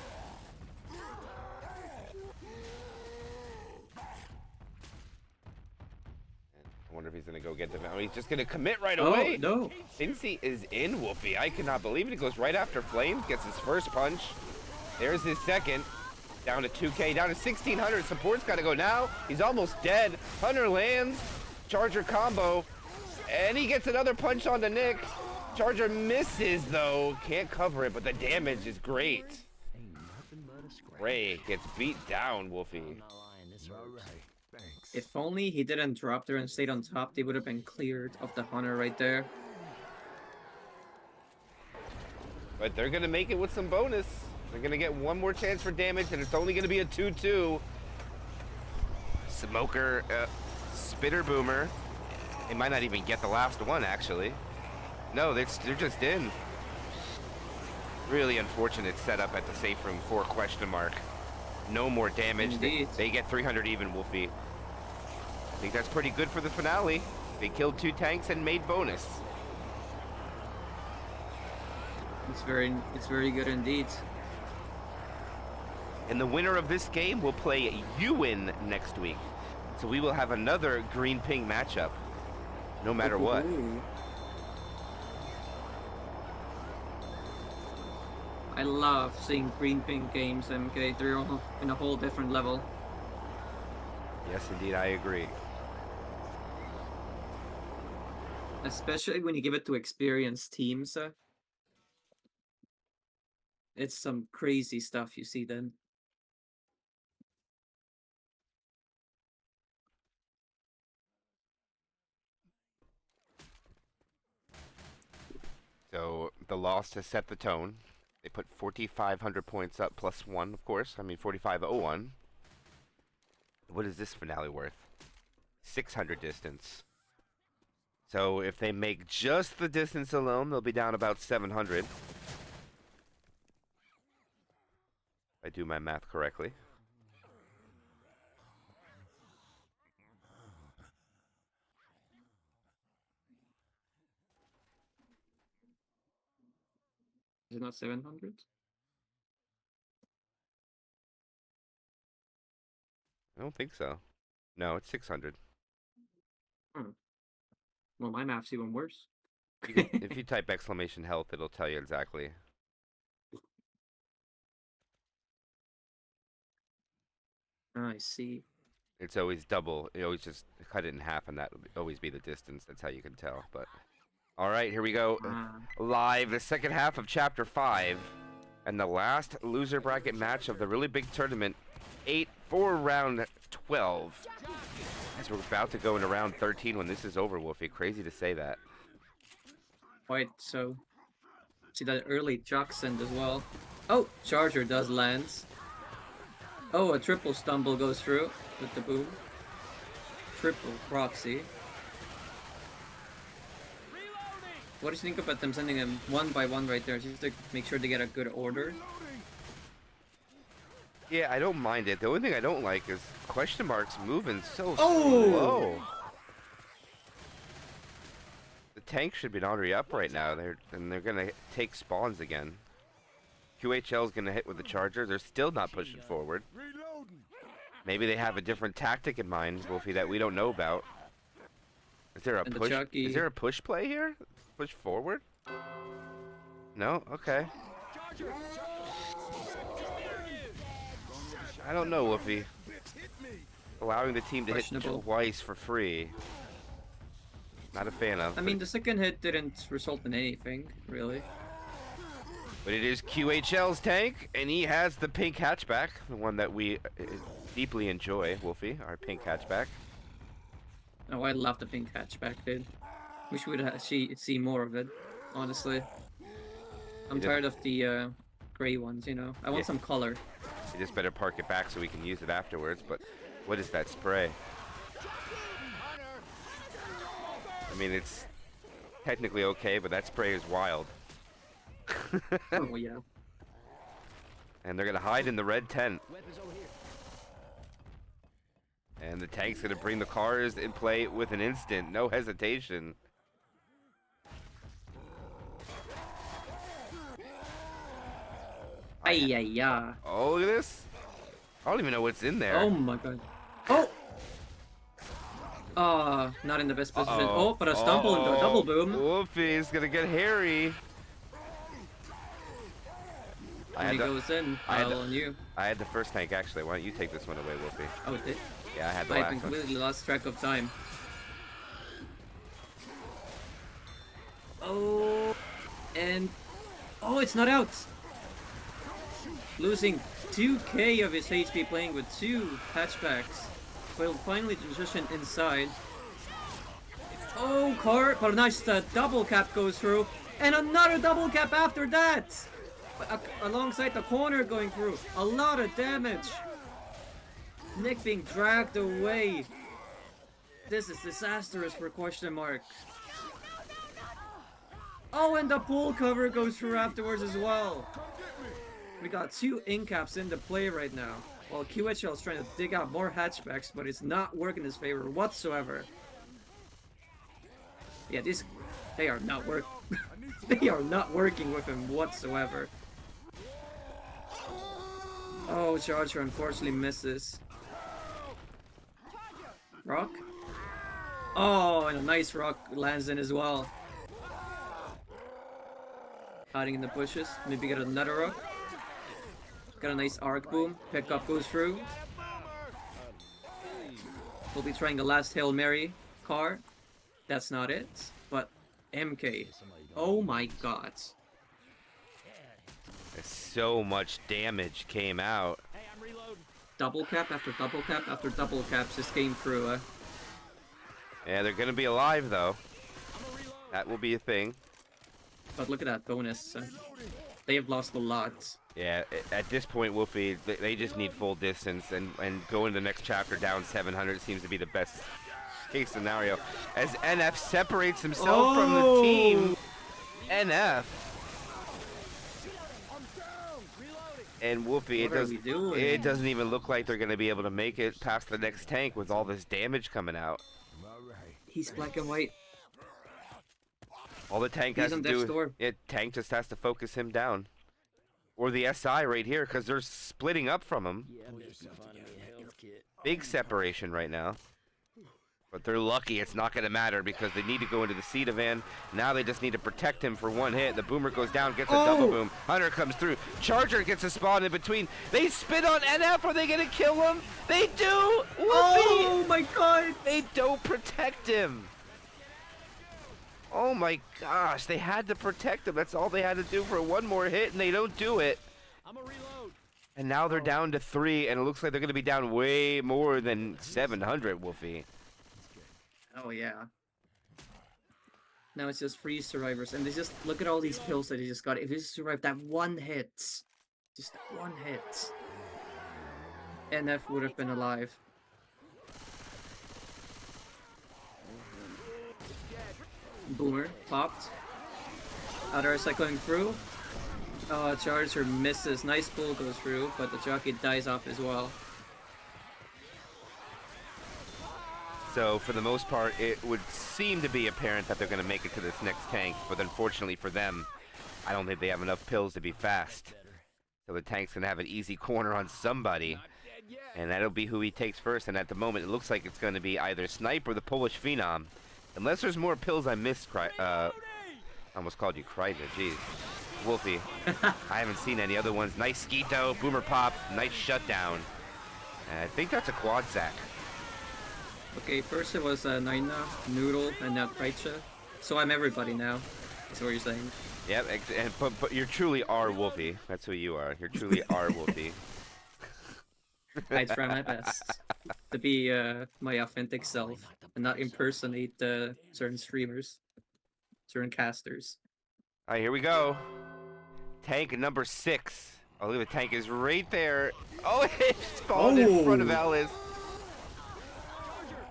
Speaker 1: I wonder if he's gonna go get the van. Oh, he's just gonna commit right
Speaker 2: Oh,
Speaker 1: away.
Speaker 2: no!
Speaker 1: Cincy is in, Wolfie. I cannot believe it. He goes right after Flames, gets his first punch. There's his second. Down to 2K, down to 1600. Support's gotta go now. He's almost dead. Hunter lands. Charger combo. And he gets another punch on the Nick. Charger misses though. Can't cover it, but the damage is great.
Speaker 6: Ain't nothing but a scratch.
Speaker 1: Ray gets beat down, Wolfie.
Speaker 6: I'm not lying, this
Speaker 5: All
Speaker 6: hurts.
Speaker 5: right. Thanks.
Speaker 2: If only he didn't drop there and stayed on top, they would have been cleared of the Hunter right there.
Speaker 1: But they're gonna make it with some bonus. They're gonna get one more chance for damage, and it's only gonna be a 2-2. Smoker, Spitter Boomer. They might not even get the last one, actually. No, they're just in. Really unfortunate setup at the safe room for ? No more damage.
Speaker 2: Indeed.
Speaker 1: They get 300 even, Wolfie. I think that's pretty good for the finale. They killed 2 tanks and made bonus.
Speaker 2: It's very good indeed.
Speaker 1: And the winner of this game will play Ewan next week. So we will have another green-ping matchup, no matter what.
Speaker 2: Ooh. I love seeing green pink games, MK. They're all in a whole different level.
Speaker 1: Yes, indeed, I agree.
Speaker 2: Especially when you give it to experienced teams. It's some crazy stuff you see then.
Speaker 1: So the loss has set the tone. They put 4,500 points up, plus 1, of course. I mean, 4,501. What is this finale worth? 600 distance. So if they make just the distance alone, they'll be down about 700. If I do my math correctly.
Speaker 2: Is it not 700?
Speaker 1: I don't think so. No, it's 600.
Speaker 2: Well, my math's even worse.
Speaker 1: If you type exclamation health, it'll tell you exactly.
Speaker 2: I see.
Speaker 1: It's always double. You always just cut it in half, and that will always be the distance. That's how you can tell. But all right, here we go. Live, the second half of Chapter 5, and the last loser bracket match of the really big tournament. 8 for round 12. As we're about to go into round 13 when this is over, Wolfie. Crazy to say that.
Speaker 2: Quite so. See that early jock send as well. Oh, Charger does lands. Oh, a triple stumble goes through with the boom. Triple proxy. What do you think about them sending them one by one right there, just to make sure they get a good order?
Speaker 1: Yeah, I don't mind it. The only thing I don't like is question marks moving so
Speaker 2: Oh!
Speaker 1: slow. The tank should be already up right now. They're gonna take spawns again. QHL is gonna hit with the charger. They're still not pushing forward.
Speaker 5: Reloading.
Speaker 1: Maybe they have a different tactic in mind, Wolfie, that we don't know about. Is there a
Speaker 2: And the
Speaker 1: push?
Speaker 2: Chucky.
Speaker 1: Is there a push play here? Push forward? No. Okay. I don't know, Wolfie. Allowing the team to hit
Speaker 2: Questionable.
Speaker 1: twice for free. Not a fan of.
Speaker 2: I mean, the second hit didn't result in anything, really.
Speaker 1: But it is QHL's tank, and he has the pink hatchback, the one that we deeply enjoy, Wolfie, our pink hatchback.
Speaker 2: Oh, I love the pink hatchback, dude. Wish we'd see more of it, honestly. I'm
Speaker 1: You just-
Speaker 2: tired of the gray ones, you know? I want
Speaker 1: Yeah.
Speaker 2: some color.
Speaker 1: You just better park it back so we can use it afterwards, but what is that spray? I mean, it's technically okay, but that spray is wild.
Speaker 2: Oh, yeah.
Speaker 1: And they're gonna hide in the red tent.
Speaker 6: Weapons over here.
Speaker 1: And the tank's gonna bring the cars in play with an instant, no hesitation.
Speaker 2: Ay, ay, ay.
Speaker 1: Oh, look at this. I don't even know what's in there.
Speaker 2: Oh my god. Oh! Not in the best position.
Speaker 1: Uh-oh.
Speaker 2: Oh, but a stumble into a double boom.
Speaker 1: Wolfie's gonna get hairy.
Speaker 2: And he
Speaker 1: the-
Speaker 2: goes in.
Speaker 1: I had
Speaker 2: Pile
Speaker 1: the-
Speaker 2: on you.
Speaker 1: I had the first tank actually. Why don't you take this one away, Wolfie?
Speaker 2: Oh, did
Speaker 1: Yeah, I had the
Speaker 2: I
Speaker 1: last one.
Speaker 2: completely lost track of time. Oh, and oh, it's not out. Losing 2k of his HP playing with two hatchbacks. Will finally transition inside. Oh, car, but a nice double cap goes through, and another double cap after that. Alongside the corner going through, a lot of damage. Nick being dragged away. This is disastrous for question mark. Oh, and the pool cover goes through afterwards as well. We got two incaps into play right now, while QHL is trying to dig out more hatchbacks, but it's not working in his favor whatsoever. Yeah, they are not they are not working with him whatsoever. Oh, Charger unfortunately misses. Rock? Oh, and a nice rock lands in as well. Hiding in the bushes. Maybe get another rock. Got a nice arc boom. Pickup goes through. We'll be trying the last Hail Mary car. That's not it. But MK. Oh my god.
Speaker 1: So much damage came out.
Speaker 4: Hey, I'm reloading.
Speaker 2: Double cap after double cap after double caps just came through.
Speaker 1: Yeah, they're gonna be alive though.
Speaker 4: I'm a reload.
Speaker 1: That will be a thing.
Speaker 2: But look at that bonus. They have lost a lot.
Speaker 1: Yeah, at this point, Wolfie, they just need full distance, and going to the next chapter down 700 seems to be the best case scenario. As NF separates himself from the team. NF. And Wolfie,
Speaker 2: What are we doing?
Speaker 1: it doesn't even look like they're going to be able to make it past the next tank with all this damage coming out.
Speaker 5: All right.
Speaker 2: He's black and white.
Speaker 1: All the tank
Speaker 2: He's
Speaker 1: has to
Speaker 2: on
Speaker 1: do,
Speaker 2: death's door.
Speaker 1: tank just has to focus him down. Or the SI right here, because they're splitting up from him.
Speaker 6: Yeah, I bet you find me a health kit.
Speaker 1: Big separation right now. But they're lucky it's not going to matter because they need to go into the Cedar van. Now they just need to protect him for one hit. The boomer goes down, gets a double boom. Hunter comes through. Charger gets a spawn in between. They spin on NF. Are they going to kill him? They do! Wolfie!
Speaker 2: Oh my god!
Speaker 1: They don't protect him. Oh my gosh, they had to protect him. That's all they had to do for one more hit, and they don't do it.
Speaker 4: I'm a reload.
Speaker 1: And now they're down to 3, and it looks like they're going to be down way more than 700, Wolfie.
Speaker 2: Oh yeah. Now it's just free survivors, and they just look at all these pills that they just got. If they just survive that one hit, just that one hit, NF would have been alive. Boomer popped. Other cycling through. Charger misses. Nice pull goes through, but the jockey dies off as well.
Speaker 1: So for the most part, it would seem to be apparent that they're going to make it to this next tank, but unfortunately for them, I don't think they have enough pills to be fast. So the tank's going to have an easy corner on somebody, and that'll be who he takes first. And at the moment, it looks like it's going to be either Snipe or the Polish Phenom. Unless there's more pills I missed, I almost called you Kryja, jeez. Wolfie. I haven't seen any other ones. Nice Skeeto, Boomer Pop, nice shutdown. And I think that's a quad sack.
Speaker 2: Okay, first it was Naina, Noodle, and now Kryja. So I'm everybody now. That's what you're saying.
Speaker 1: Yep, but you truly are Wolfie. That's who you are. You truly are Wolfie.
Speaker 2: I try my best to be my authentic self and not impersonate certain streamers, certain casters.
Speaker 1: All right, here we go. Tank number 6. Oh, look, the tank is right there. Oh, it spawned in front of Alice.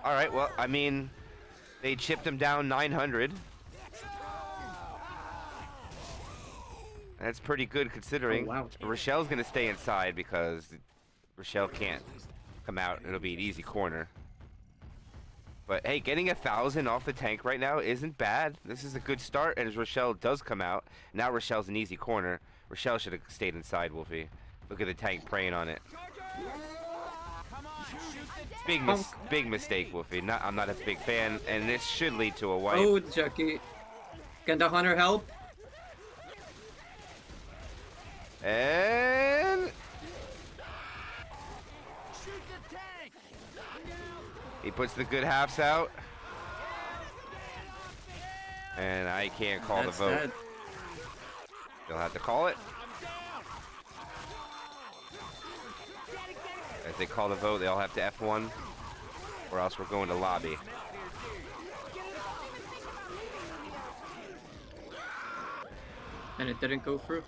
Speaker 1: All right, well, I mean, they chipped him down 900. That's pretty good considering.
Speaker 2: Oh, wow.
Speaker 1: Rochelle's going to stay inside because Rochelle can't come out. It'll be an easy corner. But hey, getting 1,000 off the tank right now isn't bad. This is a good start, and as Rochelle does come out, now Rochelle's an easy corner. Rochelle should have stayed inside, Wolfie. Look at the tank preying on it. Big mistake, Wolfie. I'm not a big fan, and this should lead to a wipe.
Speaker 2: Oh, Jackie. Can the hunter help?
Speaker 1: And he puts the good halves out. And I can't call the vote.
Speaker 2: That.
Speaker 1: They'll have to call it. As they call the vote, they all have to F1, or else we're going to lobby.
Speaker 2: And it didn't go through.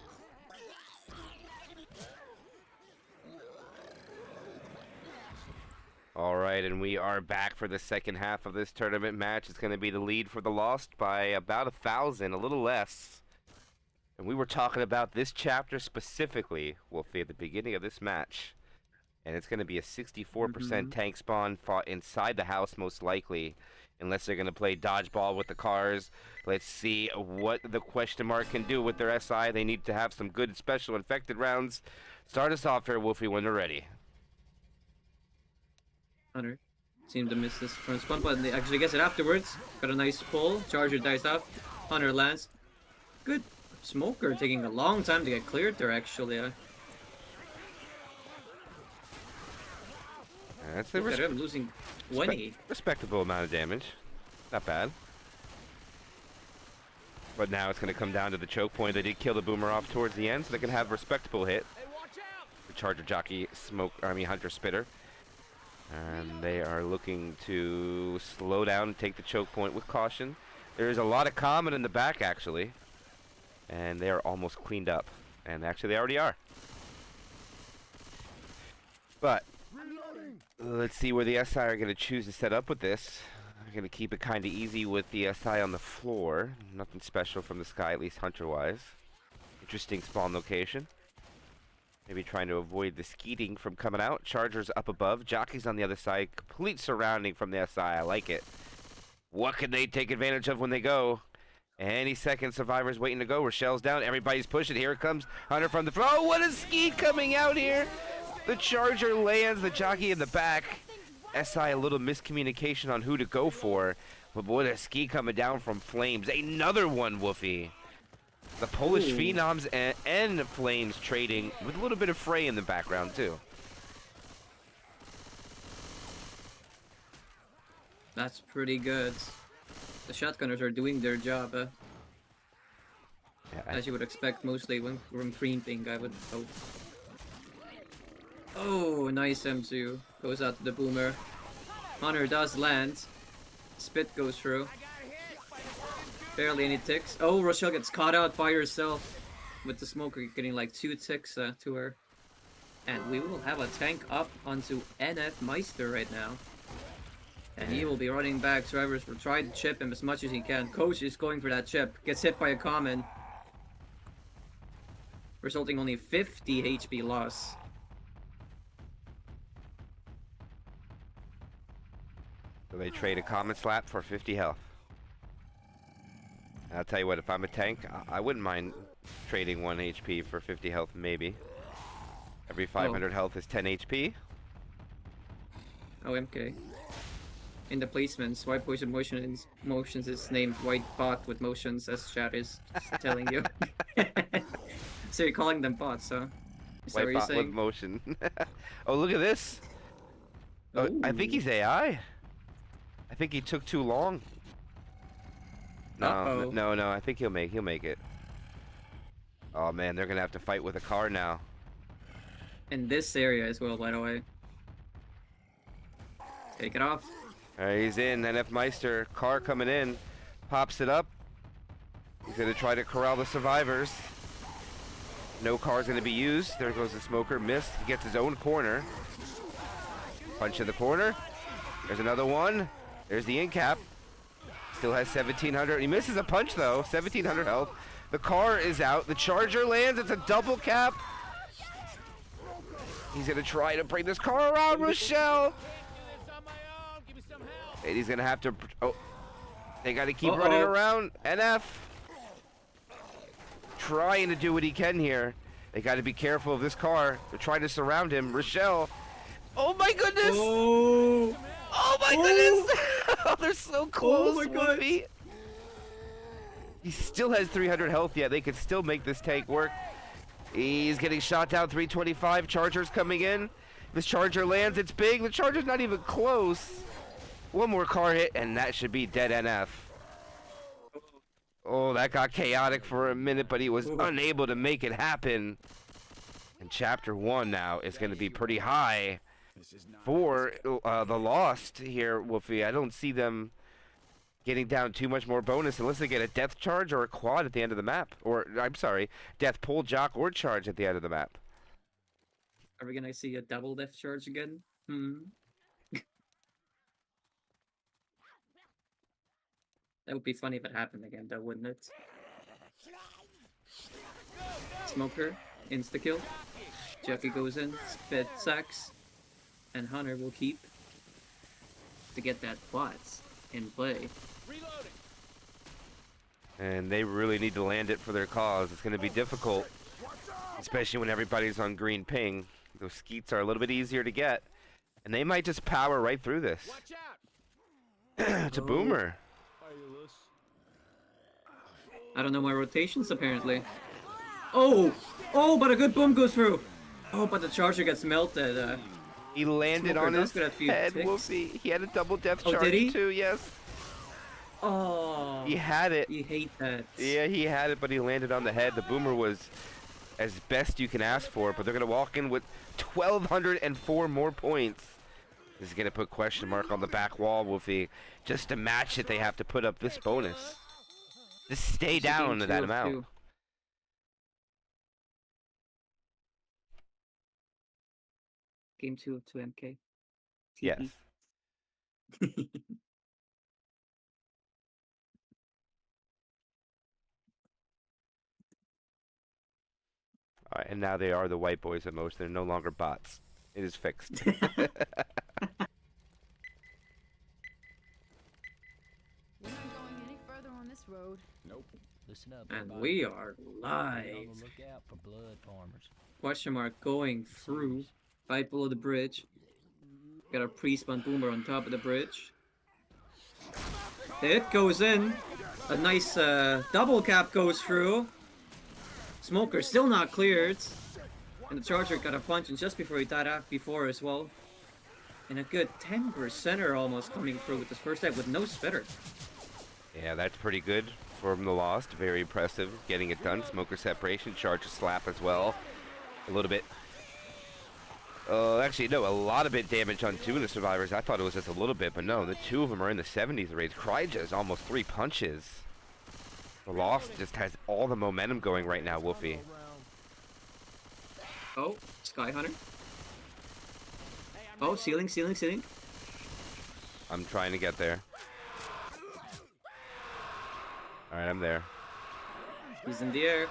Speaker 1: All right, and we are back for the second half of this tournament match. It's going to be the lead for the Lost by about 1,000, a little less. And we were talking about this chapter specifically, Wolfie, at the beginning of this match. And it's going to be a 64% tank spawn fought inside the house, most likely. Unless they're going to play dodgeball with the cars. Let's see what the question mark can do with their SI. They need to have some good special infected rounds. Start us off here, Wolfie, when they're ready.
Speaker 2: Hunter seemed to miss this first spawn, but they actually gets it afterwards. Got a nice pull. Charger dies off. Hunter lands. Good. Smoker taking a long time to get cleared there, actually.
Speaker 1: That's the
Speaker 2: Look at him losing 20.
Speaker 1: respectable amount of damage. Not bad. But now it's going to come down to the choke point. They did kill the Boomer off towards the end, so they can have a respectable hit. The Charger Jockey, Hunter Spitter. And they are looking to slow down and take the choke point with caution. There's a lot of common in the back, actually. And they are almost cleaned up. And actually, they already are. But let's see where the SI are going to choose to set up with this. They're going to keep it kind of easy with the SI on the floor. Nothing special from the sky, at least hunter-wise. Interesting spawn location. Maybe trying to avoid the skeeting from coming out. Chargers up above. Jockey's on the other side. Complete surrounding from the SI. I like it. What can they take advantage of when they go? Any second, Survivor's waiting to go. Rochelle's down. Everybody's pushing. Here it comes. Hunter from the front. Oh, what a ski coming out here. The Charger lands. The Jockey in the back. SI a little miscommunication on who to go for. But boy, a ski coming down from Flames. Another one, Woofy. The Polish Phenoms and Flames trading with a little bit of fray in the background, too.
Speaker 2: That's pretty good. The shotgunners are doing their job,
Speaker 1: Yeah,
Speaker 2: as you would expect, mostly when creeping, I would hope. Oh, nice M2. Goes out to the Boomer. Hunter does land. Spit goes through. Barely any ticks. Oh, Rochelle gets caught out by herself with the smoker getting like 2 ticks to her. And we will have a tank up onto NF Meister right now. And he will be running back. Travers will try to chip him as much as he can. Coach is going for that chip. Gets hit by a common. Resulting only 50 HP loss.
Speaker 1: So they trade a common slap for 50 health. I'll tell you what, if I'm a tank, I wouldn't mind trading 1 HP for 50 health, maybe. Every 500 health is 10 HP.
Speaker 2: Oh, MK. In the placements, White Poison Motions is named White Bot with motions, as chat is telling you. So you're calling them bots, huh? Is that what
Speaker 1: White
Speaker 2: you're
Speaker 1: bot with
Speaker 2: saying?
Speaker 1: motion. Oh, look at this. Oh, I think he's AI. I think he took too long. No, no, I think he'll make it. Oh man, they're gonna have to fight with a car now.
Speaker 2: In this area as well, by the way. Take it off.
Speaker 1: Alright, he's in. NF Meister, car coming in. Pops it up. He's gonna try to corral the survivors. No car's gonna be used. There goes the smoker. Missed. He gets his own corner. Punch in the corner. There's another one. There's the in cap. Still has 1700. He misses a punch though. 1700 health. The car is out. The charger lands. It's a double cap. He's gonna try to bring this car around, Rochelle. And he's gonna have to. Oh, they gotta keep running around. NF trying to do what he can here. They gotta be careful of this car. They're trying to surround him. Rochelle. Oh my goodness. Oh my goodness. Oh, they're so close.
Speaker 2: Oh my God.
Speaker 1: He still has 300 health yet. They could still make this tank work. He's getting shot down. 325. Charger's coming in. This charger lands. It's big. The charger's not even close. One more car hit, and that should be dead NF. Oh, that got chaotic for a minute, but he was unable to make it happen. And Chapter 1 now is going to be pretty high for the Lost here, Wolfie. I don't see them getting down too much more bonus unless they get a death charge or a quad at the end of the map. Or, I'm sorry, death pull, jock, or charge at the end of the map.
Speaker 2: Are we gonna see a double death charge again? That would be funny if it happened again, though, wouldn't it? Smoker, insta-kill. Jackie goes in, spit sacks, and Hunter will keep to get that quads in play.
Speaker 1: And they really need to land it for their cause. It's going to be difficult, especially when everybody's on green ping. Those skeets are a little bit easier to get, and they might just power right through this. It's a boomer.
Speaker 2: I don't know my rotations, apparently. Oh! Oh, but a good boom goes through! Oh, but the charger gets melted.
Speaker 1: He landed
Speaker 2: Smoker
Speaker 1: on his
Speaker 2: does get a few
Speaker 1: head,
Speaker 2: ticks.
Speaker 1: Wolfie. He had a double death
Speaker 2: Oh,
Speaker 1: charge
Speaker 2: did he?
Speaker 1: too, yes.
Speaker 2: Oh!
Speaker 1: He had it.
Speaker 2: You hate that.
Speaker 1: Yeah, he had it, but he landed on the head. The boomer was as best you can ask for, but they're going to walk in with 1,204 more points. This is going to put question mark on the back wall, Wolfie. Just to match it, they have to put up this bonus. Just stay down to that amount.
Speaker 2: Game 2 of 2 MK.
Speaker 1: Yes. All right, and now they are the white boys of most. They're no longer bots. It is fixed.
Speaker 3: We're not going any further on this road.
Speaker 6: Nope. Listen up,
Speaker 2: And
Speaker 6: everybody.
Speaker 2: we are
Speaker 6: Be on
Speaker 2: live.
Speaker 6: the lookout for blood farmers.
Speaker 2: Question mark going through. Right below the bridge. Got a pre-spawn boomer on top of the bridge. The hit goes in. A nice double cap goes through. Smoker still not cleared. And the charger got a punch, and just before he died out before as well. And a good 10%er almost coming through with this first hit with no spitter.
Speaker 1: Yeah, that's pretty good from the Lost. Very impressive getting it done. Smoker separation, charge a slap as well. A little bit. Actually, no, a lot of bit damage on two of the survivors. I thought it was just a little bit, but no, the two of them are in the 70s rates. Kryja is almost 3 punches. The Lost just has all the momentum going right now, Wolfie.
Speaker 2: Oh, Sky Hunter. Oh, ceiling.
Speaker 1: I'm trying to get there. Alright, I'm there.
Speaker 2: He's in the air.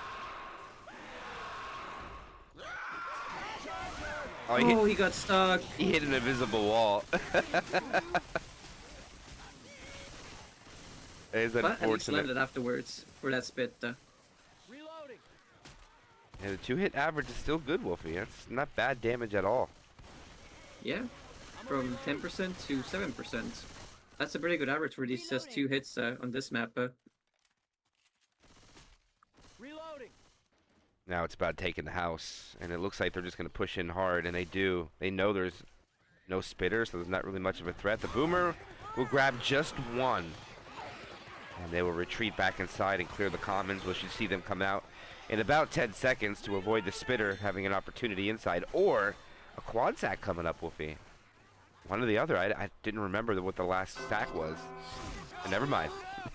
Speaker 1: Oh,
Speaker 2: He got stuck.
Speaker 1: he hit an invisible wall. It is
Speaker 2: But at least
Speaker 1: unfortunate.
Speaker 2: landed afterwards for that spit.
Speaker 4: Reloading.
Speaker 1: Yeah, the 2-hit average is still good, Wolfie. That's not bad damage at all.
Speaker 2: Yeah, from 10% to 7%. That's a pretty good average for these just 2 hits on this map.
Speaker 4: Reloading.
Speaker 1: Now it's about taking the house, and it looks like they're just going to push in hard, and they do. They know there's no spitter, so there's not really much of a threat. The Boomer will grab just one, and they will retreat back inside and clear the commons. We should see them come out in about 10 seconds to avoid the spitter having an opportunity inside, or a quad sack coming up, Wolfie. One or the other. I didn't remember what the last stack was. But never mind.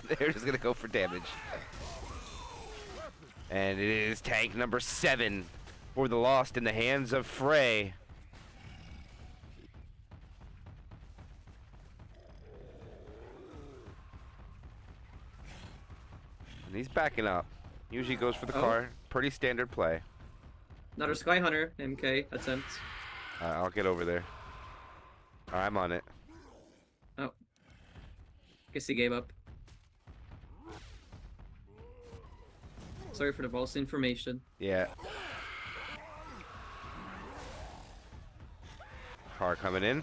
Speaker 1: They're just going to go for damage. And it is tank number 7 for the Lost in the hands of Frey. And he's backing up. Usually goes for the car. Pretty standard play.
Speaker 2: Another Sky Hunter MK attempt.
Speaker 1: I'll get over there. I'm on it.
Speaker 2: Oh. Guess he gave up. Sorry for the false information.
Speaker 1: Yeah. Car coming in.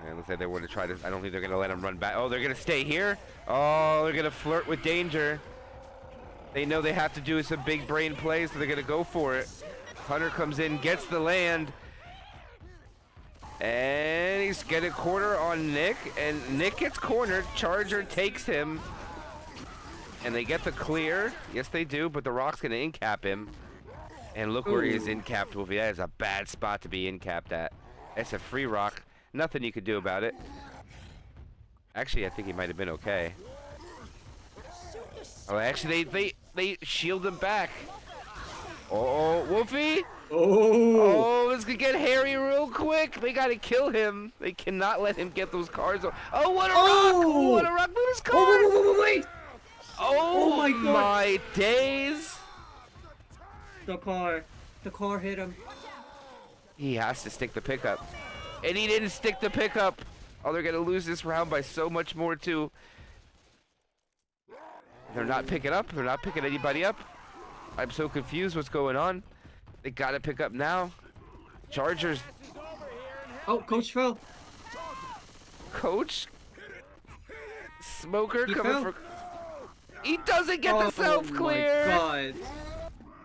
Speaker 1: And looks like they want to try to. I don't think they're going to let him run back. Oh, they're going to stay here. Oh, they're going to flirt with danger. They know they have to do some big brain plays, so they're going to go for it. Hunter comes in, gets the land. And he's getting a corner on Nick. And Nick gets cornered. Charger takes him. And they get the clear. Yes, they do, but the Rock's going to in-cap him. And look where he is in-capped, Wolfie. That is a bad spot to be in-capped at. It's a free Rock. Nothing you could do about it. Actually, I think he might have been okay. Oh, actually, they shield him back. Oh, Wolfie! Oh, this could get hairy real quick. They gotta kill him. They cannot let him get those cars. Oh, what a rock! What a rock! Move his car!
Speaker 2: Wait!
Speaker 1: Oh,
Speaker 2: my God.
Speaker 1: my days!
Speaker 2: The car hit him.
Speaker 1: He has to stick the pickup. And he didn't stick the pickup. Oh, they're gonna lose this round by so much more too. They're not picking up. They're not picking anybody up. I'm so confused what's going on. They gotta pick up now. Chargers.
Speaker 2: Oh, Coach fell.
Speaker 1: Coach. Smoker
Speaker 2: He
Speaker 1: coming
Speaker 2: fell.
Speaker 1: for. He doesn't get the self clear.
Speaker 2: Oh my God.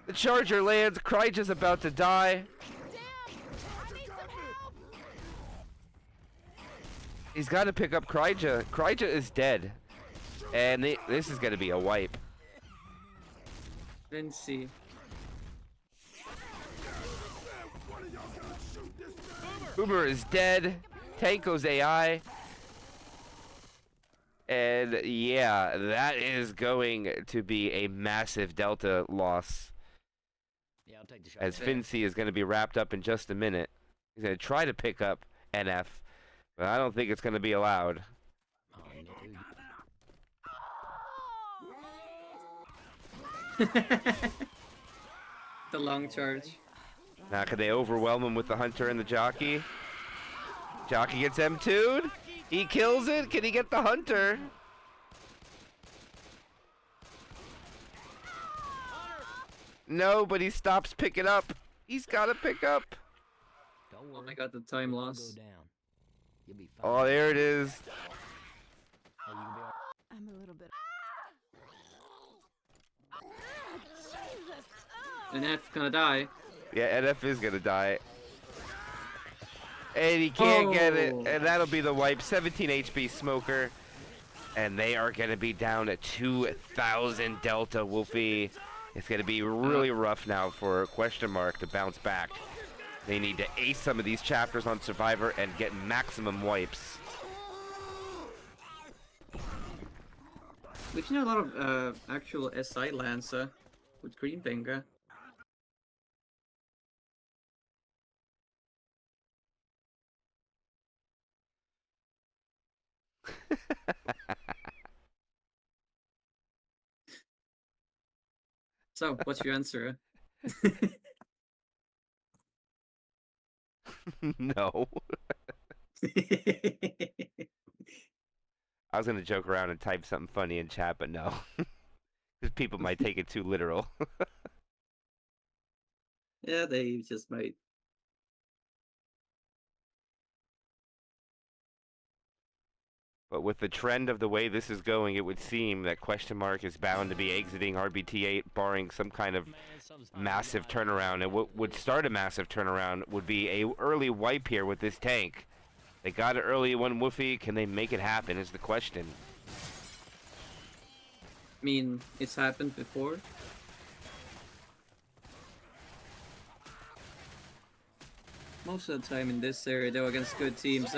Speaker 1: The Charger lands. Kryja's about to die. He's got to pick up Kryja. Kryja is dead. And this is going to be a wipe.
Speaker 2: Didn't see.
Speaker 1: Boomer is dead. Tank goes AI. And yeah, that is going to be a massive Delta loss.
Speaker 6: Yeah, I'll take the shot.
Speaker 1: As Fincy is going to be wrapped up in just a minute. He's going to try to pick up NF. But I don't think it's going to be allowed.
Speaker 6: Oh,
Speaker 2: The long charge.
Speaker 1: Now can they overwhelm him with the Hunter and the Jockey? Jockey gets M2'd. He kills it. Can he get the Hunter? No, but he stops picking up. He's got to pick up.
Speaker 6: Don't
Speaker 2: Oh
Speaker 6: worry.
Speaker 2: my God, the time
Speaker 6: Go
Speaker 2: loss.
Speaker 6: down. You'll be fine.
Speaker 1: Oh, there it is.
Speaker 6: Hey, you gonna be all right?
Speaker 3: I'm a little bit.
Speaker 2: And F gonna die.
Speaker 1: Yeah, NF is going to die. And he can't get it.
Speaker 2: Oh.
Speaker 1: And that'll be the wipe. 17 HP Smoker. And they are going to be down at 2,000 Delta, Wolfie. It's going to be really rough now for Question Mark to bounce back. They need to ace some of these chapters on Survivor and get maximum wipes.
Speaker 2: We've seen a lot of actual SI Lancer with Green Finger. So, what's your answer?
Speaker 1: No. I was gonna joke around and type something funny in chat, but no. Because people might take it too literal.
Speaker 2: Yeah, they just might.
Speaker 1: But with the trend of the way this is going, it would seem that question mark is bound to be exiting RBT8, barring some kind of massive turnaround. And what would start a massive turnaround would be a early wipe here with this tank. They got it early one Woofy. Can they make it happen is the question.
Speaker 2: I mean, it's happened before. Most of the time in this area, though, against good teams,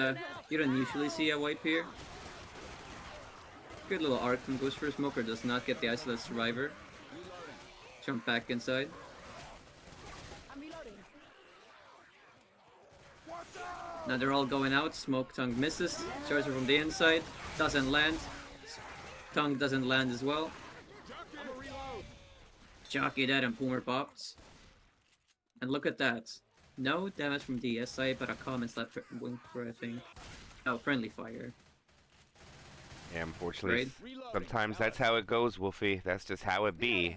Speaker 2: you don't usually see a wipe here. Good little arc from goes for Smoker, does not get the Isolate Survivor. Jump back inside.
Speaker 3: I'm reloading.
Speaker 2: Now they're all going out. Smoke Tongue misses. Charger from the inside. Doesn't land. Tongue doesn't land as well. Jockey dead and Boomer popped. And look at that. No damage from the SI, but a common slap wing for I think. Oh, friendly fire.
Speaker 1: Yeah, unfortunately,
Speaker 2: Right.
Speaker 1: sometimes that's how it goes, Wolfie. That's just how it be.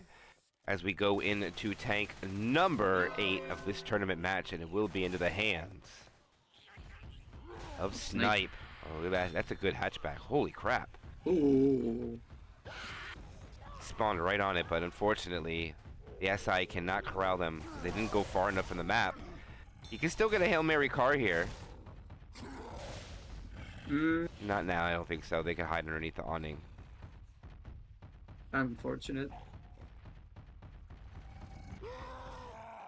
Speaker 1: As we go into tank number 8 of this tournament match, and it will be into the hands of Snipe. Oh, look at that. That's a good hatchback. Holy crap.
Speaker 2: Ooh.
Speaker 1: Spawned right on it, but unfortunately, the SI cannot corral them because they didn't go far enough in the map. You can still get a Hail Mary car here. Not now, I don't think so. They can hide underneath the awning.
Speaker 2: Unfortunate.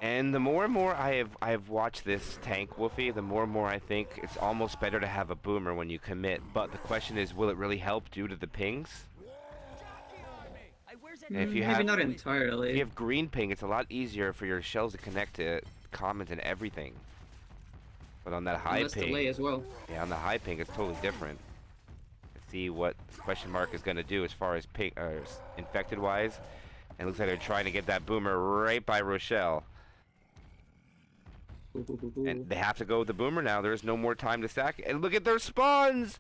Speaker 1: And the more and more I have watched this tank, Wolfie, the more and more I think it's almost better to have a boomer when you commit. But the question is, will it really help due to the pings? If you
Speaker 2: Maybe
Speaker 1: have,
Speaker 2: not entirely.
Speaker 1: if you have green ping, it's a lot easier for your shells to connect to comments and everything. But on that high
Speaker 2: Less
Speaker 1: ping,
Speaker 2: delay as well.
Speaker 1: yeah, on the high ping, it's totally different. Let's see what question mark is going to do as far as ping, infected wise. And it looks like they're trying to get that boomer right by Rochelle. And they have to go with the boomer now. There's no more time to stack. And look at their spawns!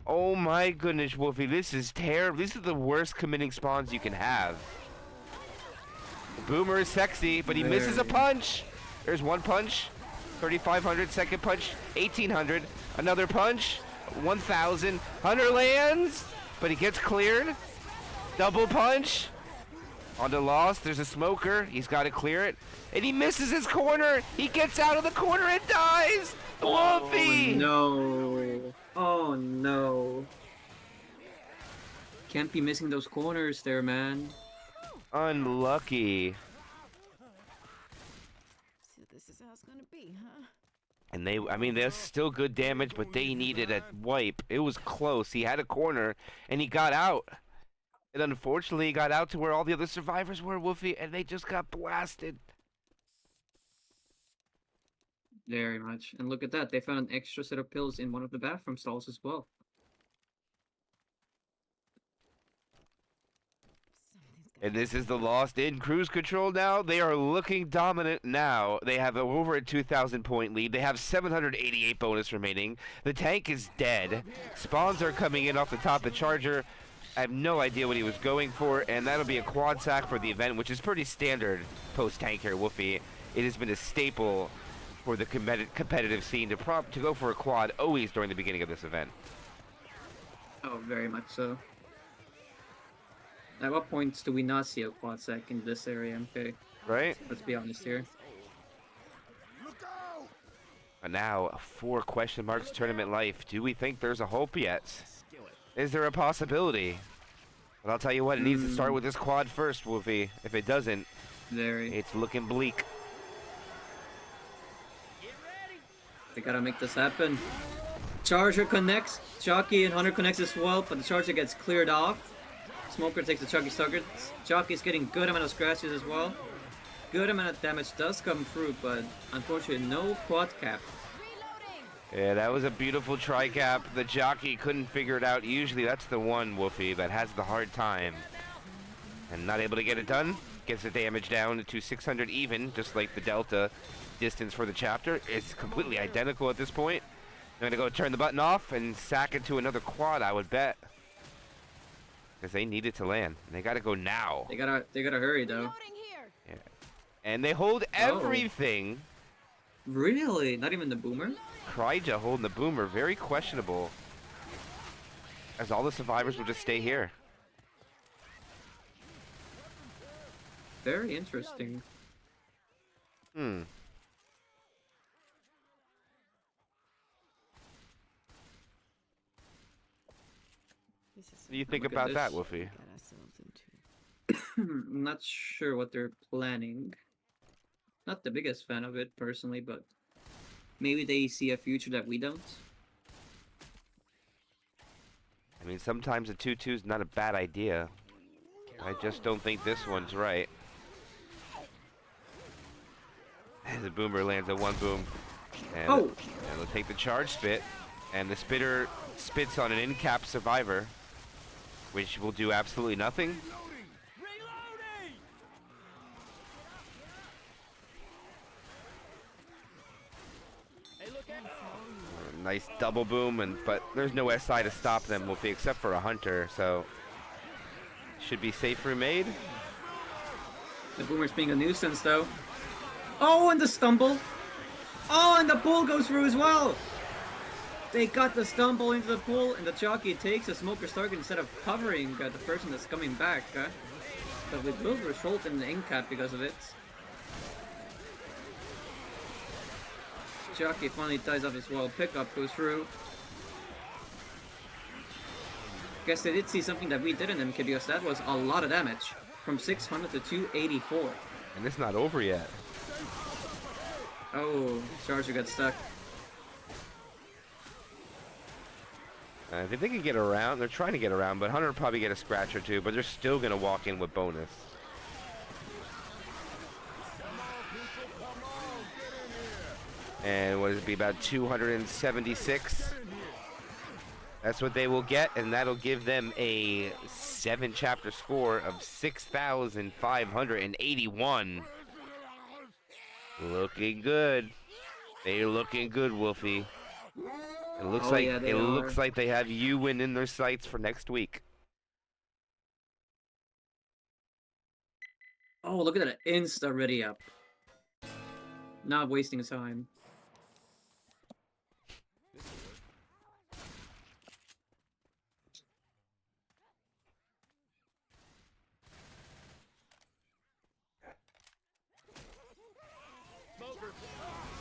Speaker 1: Oh my goodness, Wolfie, this is terrible. These are the worst committing spawns you can have. The boomer is sexy, but he misses a punch. There's one punch. 3,500, second punch, 1,800. Another punch, 1,000. Hunter lands, but he gets cleared. Double punch. On the lost, there's a smoker. He's got to clear it. And he misses his corner. He gets out of the corner and dies. Wolfie!
Speaker 2: No. Oh no. Can't be missing those corners there, man.
Speaker 1: Unlucky.
Speaker 3: So this is how it's gonna be, huh?
Speaker 1: And they, I mean, there's still good damage, but they needed a wipe. It was close. He had a corner, and he got out. And unfortunately, he got out to where all the other survivors were, Wolfie, and they just got blasted.
Speaker 2: Very much. And look at that. They found an extra set of pills in one of the bathroom stalls as well.
Speaker 1: And this is the Lost in cruise control now. They are looking dominant now. They have over a 2,000 point lead. They have 788 bonus remaining. The tank is dead. Spawns are coming in off the top. The Charger, I have no idea what he was going for, and that'll be a quad sack for the event, which is pretty standard post-tank here, Wolfie. It has been a staple for the competitive scene to go for a quad always during the beginning of this event.
Speaker 2: Oh, very much so. At what points do we not see a quad sack in this area, MK?
Speaker 1: Right?
Speaker 2: Let's be honest here.
Speaker 1: But now, a 4 question marks tournament life. Do we think there's a hope yet? Is there a possibility? But I'll tell you what, it needs to start with this quad first, Wolfie. If it doesn't, it's looking bleak.
Speaker 2: They gotta make this happen. Charger connects. Jockey and Hunter connects as well, but the Charger gets cleared off. Smoker takes the Jockey's target. Jockey's getting good amount of scratches as well. Good amount of damage does come through, but unfortunately no quad cap.
Speaker 1: Yeah, that was a beautiful tri-cap. The jockey couldn't figure it out. Usually that's the one, Wolfie, that has the hard time. And not able to get it done. Gets the damage down to 600 even, just like the Delta distance for the chapter. It's completely identical at this point. They're gonna go turn the button off and sack it to another quad, I would bet. Because they need it to land. They gotta go now.
Speaker 2: They gotta hurry though.
Speaker 3: Reloading here.
Speaker 1: Yeah. And they hold everything.
Speaker 2: Really? Not even the boomer?
Speaker 1: Kryja holding the boomer, very questionable. As all the survivors will just stay here.
Speaker 2: Very interesting.
Speaker 1: Hmm.
Speaker 3: This is
Speaker 1: What do you think
Speaker 2: Look at
Speaker 1: about that,
Speaker 2: this.
Speaker 1: Wolfie?
Speaker 3: get ourselves into.
Speaker 2: I'm not sure what they're planning. Not the biggest fan of it personally, but maybe they see a future that we don't.
Speaker 1: I mean, sometimes a 2-2 is not a bad idea. I just don't think this one's right. The boomer lands a 1 boom. And,
Speaker 2: Oh!
Speaker 1: and they'll take the charge spit. And the spitter spits on an in-cap survivor, which will do absolutely nothing.
Speaker 4: Reloading! Hey, look out!
Speaker 1: Nice double boom, but there's no SI to stop them, Wolfie, except for a hunter, so should be safe remade.
Speaker 2: The boomer's being a nuisance though. Oh, and the stumble! Oh, and the pull goes through as well! They got the stumble into the pool, and the jockey takes the smoker's target instead of covering the person that's coming back. But we will result in the ink cap because of it. Jockey finally dies off as well. Pickup goes through. Guess they did see something that we didn't, MK, because that was a lot of damage. From 600 to 284.
Speaker 1: And it's not over yet.
Speaker 2: Oh, Charger got stuck.
Speaker 1: I think they can get around. They're trying to get around, but Hunter will probably get a scratch or two, but they're still going to walk in with bonus. And what does it be, about 276? That's what they will get, and that'll give them a 7-chapter score of 6,581. Looking good. They're looking good, Wolfie. It looks looks like they have you win in their sights for next week.
Speaker 2: Oh, look at that. Insta ready up. Not wasting time.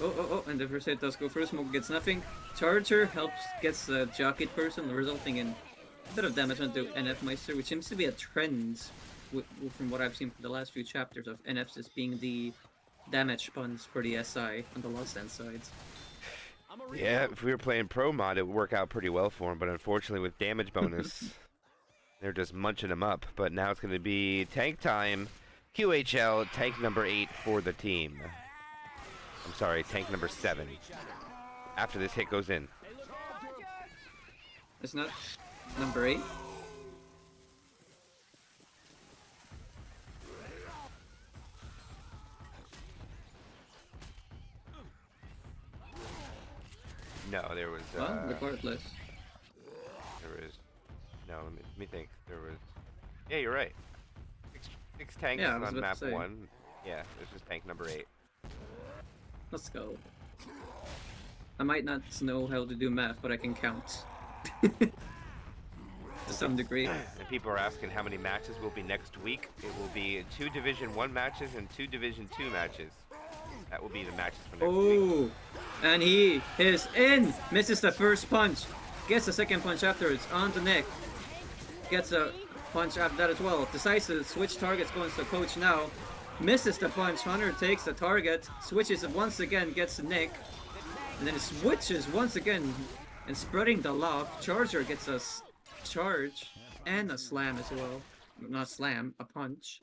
Speaker 2: Oh, and the first hit does go through. Smoke gets nothing. Charger gets the jockeyed person, resulting in a bit of damage onto NF Meister, which seems to be a trend from what I've seen from the last few chapters of NFs as being the damage puns for the SI on the Lost End sides.
Speaker 1: Yeah, if we were playing Pro Mod, it would work out pretty well for them, but unfortunately with damage bonus, they're just munching them up. But now it's going to be tank time. QHL, tank number 8 for the team. I'm sorry, tank number 7. After this hit goes in.
Speaker 2: It's not number 8.
Speaker 1: No, there was.
Speaker 2: Well, regardless.
Speaker 1: There was. No, let me think. There was. Yeah, you're right. Six tanks
Speaker 2: Yeah, I was
Speaker 1: on
Speaker 2: about
Speaker 1: map
Speaker 2: to say.
Speaker 1: 1. Yeah, this is tank number 8.
Speaker 2: Let's go. I might not know how to do math, but I can count. To some degree.
Speaker 1: And people are asking how many matches will be next week. It will be 2 Division 1 matches and 2 Division 2 matches. That will be the matches for next week.
Speaker 2: Oh, and he is in. Misses the first punch. Gets the second punch afterwards on the neck. Gets a punch after that as well. Decides to switch targets, going to coach now. Misses the punch. Hunter takes the target. Switches it once again. Gets the neck. And then switches once again. And spreading the love. Charger gets a charge and a slam as well. not slam, a punch.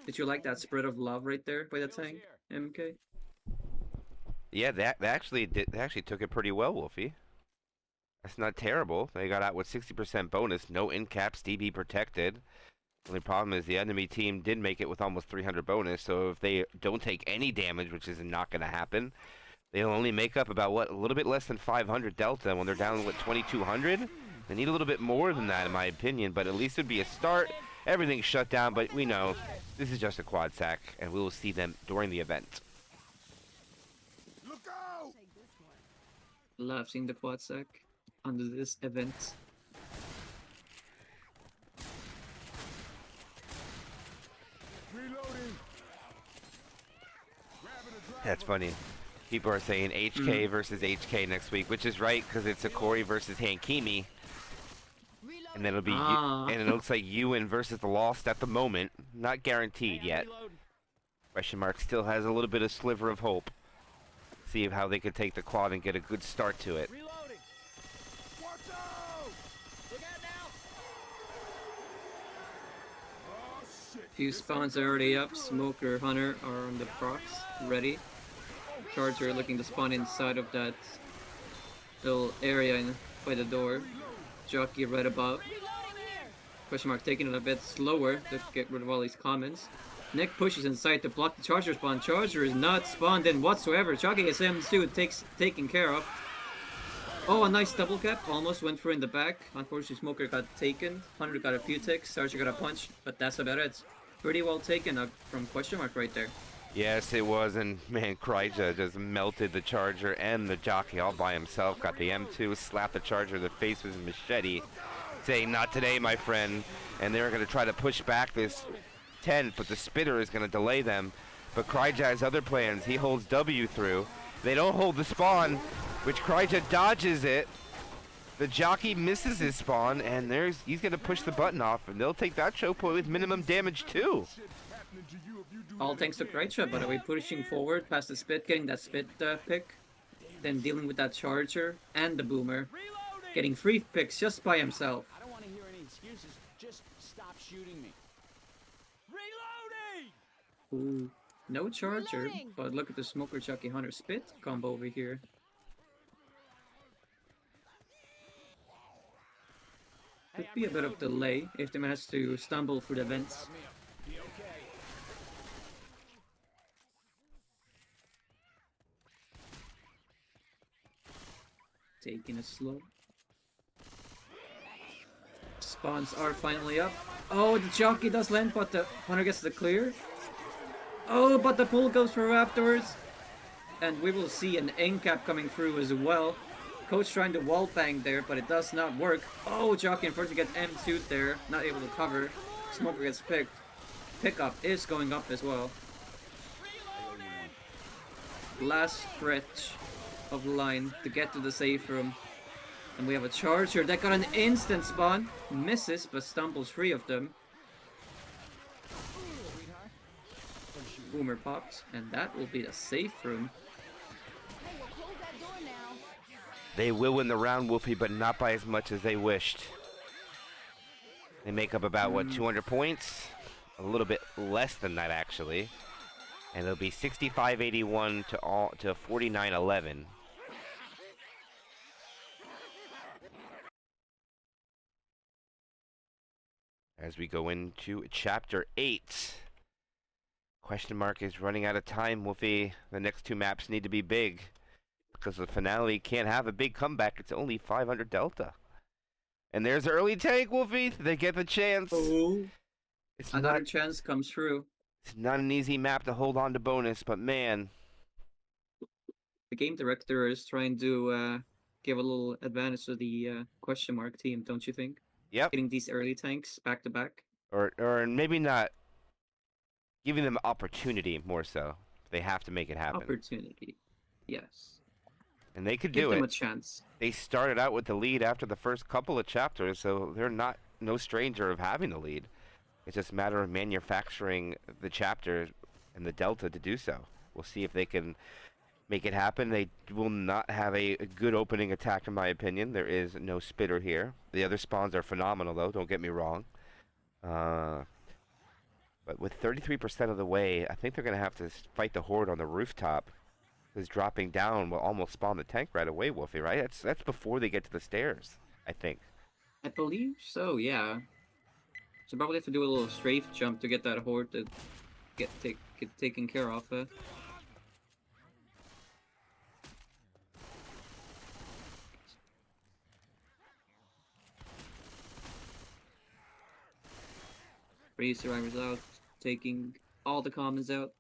Speaker 2: Did you like that spread of love right there by the tank, MK?
Speaker 1: Yeah, they actually took it pretty well, Wolfie. That's not terrible. They got out with 60% bonus, no in caps, DB protected. Only problem is the enemy team did make it with almost 300 bonus, so if they don't take any damage, which is not going to happen, they'll only make up about, what, a little bit less than 500 delta when they're down, what, 2,200? They need a little bit more than that, in my opinion, but at least it'd be a start. Everything's shut down, but we know this is just a quad sack, and we will see them during the event.
Speaker 5: Look out!
Speaker 2: Love seeing the quad sack under this event.
Speaker 5: Reloading. Grabbing a driver.
Speaker 1: That's funny. People are saying HK versus HK next week, which is right, because it's Sakori versus Hankimi. And then it'll be and it looks like Ewan versus the Lost at the moment. Not guaranteed yet. Question mark still has a little bit of sliver of hope. See how they could take the quad and get a good start to it.
Speaker 4: Reloading.
Speaker 5: Watch out!
Speaker 4: Look out now.
Speaker 5: Oh shit.
Speaker 2: Few spawns are already up. Smoker, Hunter are on the procs, ready. Charger looking to spawn inside of that little area by the door. Jockey right above. Question mark taking it a bit slower to get rid of all these comments. Nick pushes inside to block the Charger spawn. Charger is not spawned in whatsoever. Jockey is M2 taken care of. Oh, a nice double cap. Almost went through in the back. Unfortunately, Smoker got taken. Hunter got a few ticks. Charger got a punch. But that's about it. Pretty well taken from question mark right there.
Speaker 1: Yes, it was, and man, Kryja just melted the Charger and the Jockey all by himself. Got the M2, slapped the Charger in the face with his machete, saying, "Not today, my friend." And they're going to try to push back this 10, but the Spitter is going to delay them. But Kryja has other plans. He holds W through. They don't hold the spawn, which Kryja dodges it. The Jockey misses his spawn, and he's going to push the button off, and they'll take that choke point with minimum damage too.
Speaker 5: Happening to you if you do
Speaker 2: All thanks to Kreitcha, by the way, pushing forward past the spit, getting that spit pick, then dealing with that Charger and the Boomer,
Speaker 4: Reloading.
Speaker 2: getting 3 picks just by himself.
Speaker 6: I don't want to hear any excuses. Just stop shooting me.
Speaker 4: Reloading.
Speaker 2: Ooh, no Charger,
Speaker 3: Reloading.
Speaker 2: but look at the Smoker Chucky Hunter spit combo over here. Could be a bit of delay if they manage to stumble through the vents. Taking it slow. Spawns are finally up. Oh, the Jockey does land, but the Hunter gets the clear. Oh, but the pull goes through afterwards. And we will see an end cap coming through as well. Coach trying to wall bang there, but it does not work. Oh, Jockey unfortunately gets M2'd there, not able to cover. Smoker gets picked. Pickup is going up as well. Last stretch of line to get to the safe room. And we have a Charger that got an instant spawn. Misses, but stumbles 3 of them. Boomer popped, and that will be the safe room.
Speaker 1: They will win the round, Wolfie, but not by as much as they wished. They make up about, what, 200 points? A little bit less than that, actually. And it'll be 65-81 to 49-11. As we go into Chapter 8. Question mark is running out of time, Wolfie. The next 2 maps need to be big. Because the finale can't have a big comeback. It's only 500 delta. And there's early take, Wolfie. They get the chance.
Speaker 2: Oh,
Speaker 1: It's
Speaker 2: another
Speaker 1: not,
Speaker 2: chance comes through.
Speaker 1: it's not an easy map to hold on to bonus, but man.
Speaker 2: The game director is trying to give a little advantage to the question mark team, don't you think?
Speaker 1: Yep.
Speaker 2: Getting these early tanks back to back.
Speaker 1: Or maybe not. Giving them opportunity more so. They have to make it happen.
Speaker 2: Opportunity. Yes.
Speaker 1: And they could
Speaker 2: Give
Speaker 1: do
Speaker 2: them a
Speaker 1: it.
Speaker 2: chance.
Speaker 1: They started out with the lead after the first couple of chapters, so they're no stranger of having the lead. It's just a matter of manufacturing the chapter and the delta to do so. We'll see if they can make it happen. They will not have a good opening attack, in my opinion. There is no Spitter here. The other spawns are phenomenal, though. Don't get me wrong. But with 33% of the way, I think they're going to have to fight the horde on the rooftop. Because dropping down will almost spawn the tank right away, Wolfie, right? That's before they get to the stairs, I think.
Speaker 2: I believe so, yeah. So probably have to do a little strafe jump to get that horde to get taken care of. Three survivors out, taking all the commons out.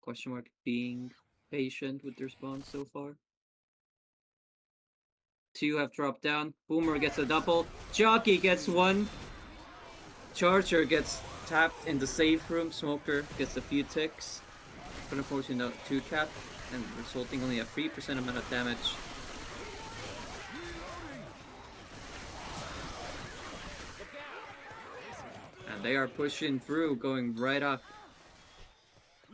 Speaker 2: Question mark being patient with the response so far. Two have dropped down. Boomer gets a double. Jockey gets one. Charger gets tapped in the safe room. Smoker gets a few ticks. But unfortunately, no 2 cap, and resulting only a 3% amount of damage. And they are pushing through, going right up.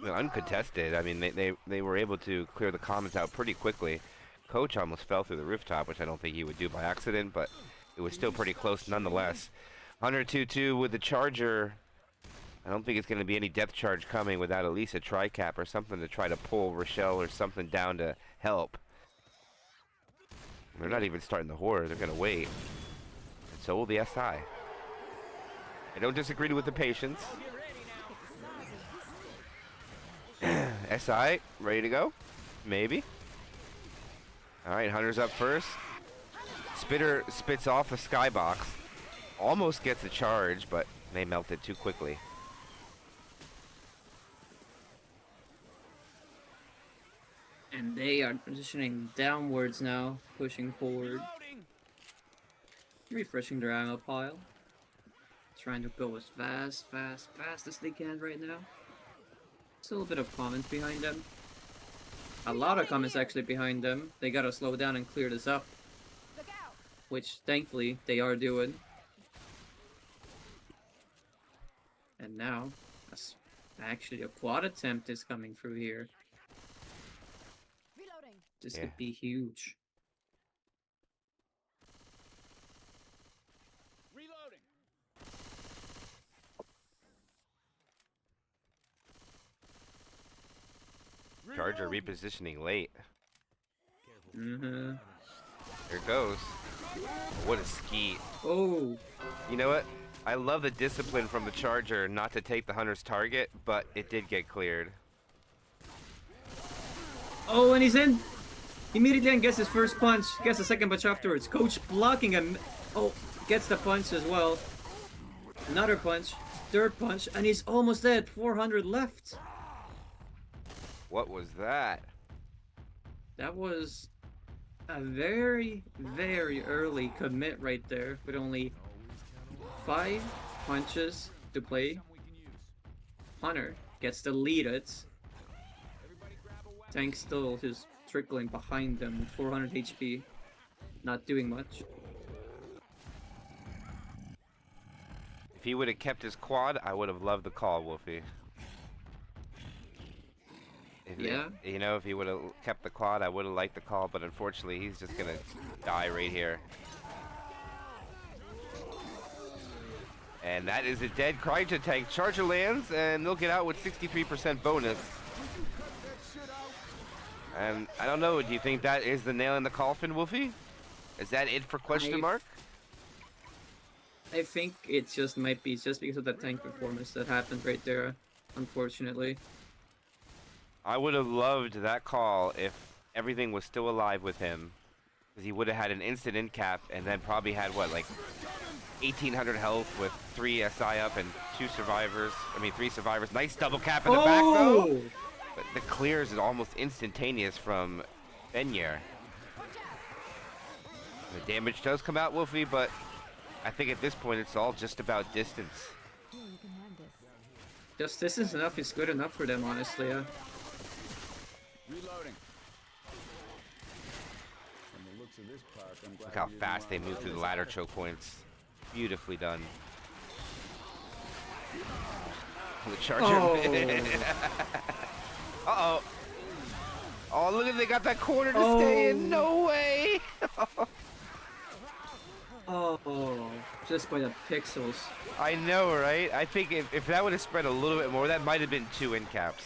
Speaker 1: Well, uncontested. I mean, they were able to clear the commons out pretty quickly. Coach almost fell through the rooftop, which I don't think he would do by accident, but it was still pretty close nonetheless. 102-2 with the Charger. I don't think it's going to be any depth charge coming without at least a tri-cap or something to try to pull Rochelle or something down to help. They're not even starting the horde. They're going to wait. And so will the SI. I don't disagree with the patience. SI, ready to go? Maybe. Alright, Hunter's up first. Spitter spits off a skybox. Almost gets a charge, but they melted too quickly.
Speaker 2: And they are positioning downwards now, pushing forward. Refreshing their ammo pile. Trying to go as fast as they can right now. Still a bit of comments behind them. A lot of comments actually behind them. They gotta slow down and clear this up. Which, thankfully, they are doing. And now, actually a quad attempt is coming through here. This could be huge.
Speaker 6: Reloading.
Speaker 1: Charger repositioning late.
Speaker 2: Mm-hmm.
Speaker 1: Here it goes. What a skeet.
Speaker 2: Oh!
Speaker 1: You know what? I love the discipline from the Charger not to take the Hunter's target, but it did get cleared.
Speaker 2: Oh, and he's in! Immediately and gets his first punch. Gets a second punch afterwards. Coach blocking him. Oh, gets the punch as well. Another punch. Third punch. And he's almost dead. 400 left.
Speaker 1: What was that?
Speaker 2: That was a very, very early commit right there. With only 5 punches to play. Hunter gets to lead it. Tank still just trickling behind them with 400 HP. Not doing much.
Speaker 1: If he would have kept his quad, I would have loved the call, Wolfie.
Speaker 2: Yeah.
Speaker 1: You know, if he would have kept the quad, I would have liked the call, but unfortunately, he's just gonna die right here. And that is a dead Cryogenic tank. Charger lands, and they'll get out with 63% bonus. And I don't know, do you think that is the nail in the coffin, Wolfie? Is that it for question mark?
Speaker 2: I think it just might be just because of that tank performance that happened right there, unfortunately.
Speaker 1: I would have loved that call if everything was still alive with him. Because he would have had an instant in cap and then probably had, what, like 1,800 health with 3 SI up and 2 survivors. I mean, 3 survivors. Nice double cap in the back, though. But the clears is almost instantaneous from Benyer. The damage does come out, Wolfie, but I think at this point it's all just about distance.
Speaker 2: Just distance enough is good enough for them, honestly. Yeah.
Speaker 6: Reloading.
Speaker 1: Look how fast they move through the ladder choke points. Beautifully done. The Charger. Uh-oh. Oh, look at they got that corner to stay in. No way.
Speaker 2: Oh, just by the pixels.
Speaker 1: I know, right? I think if that would have spread a little bit more, that might have been 2 in caps.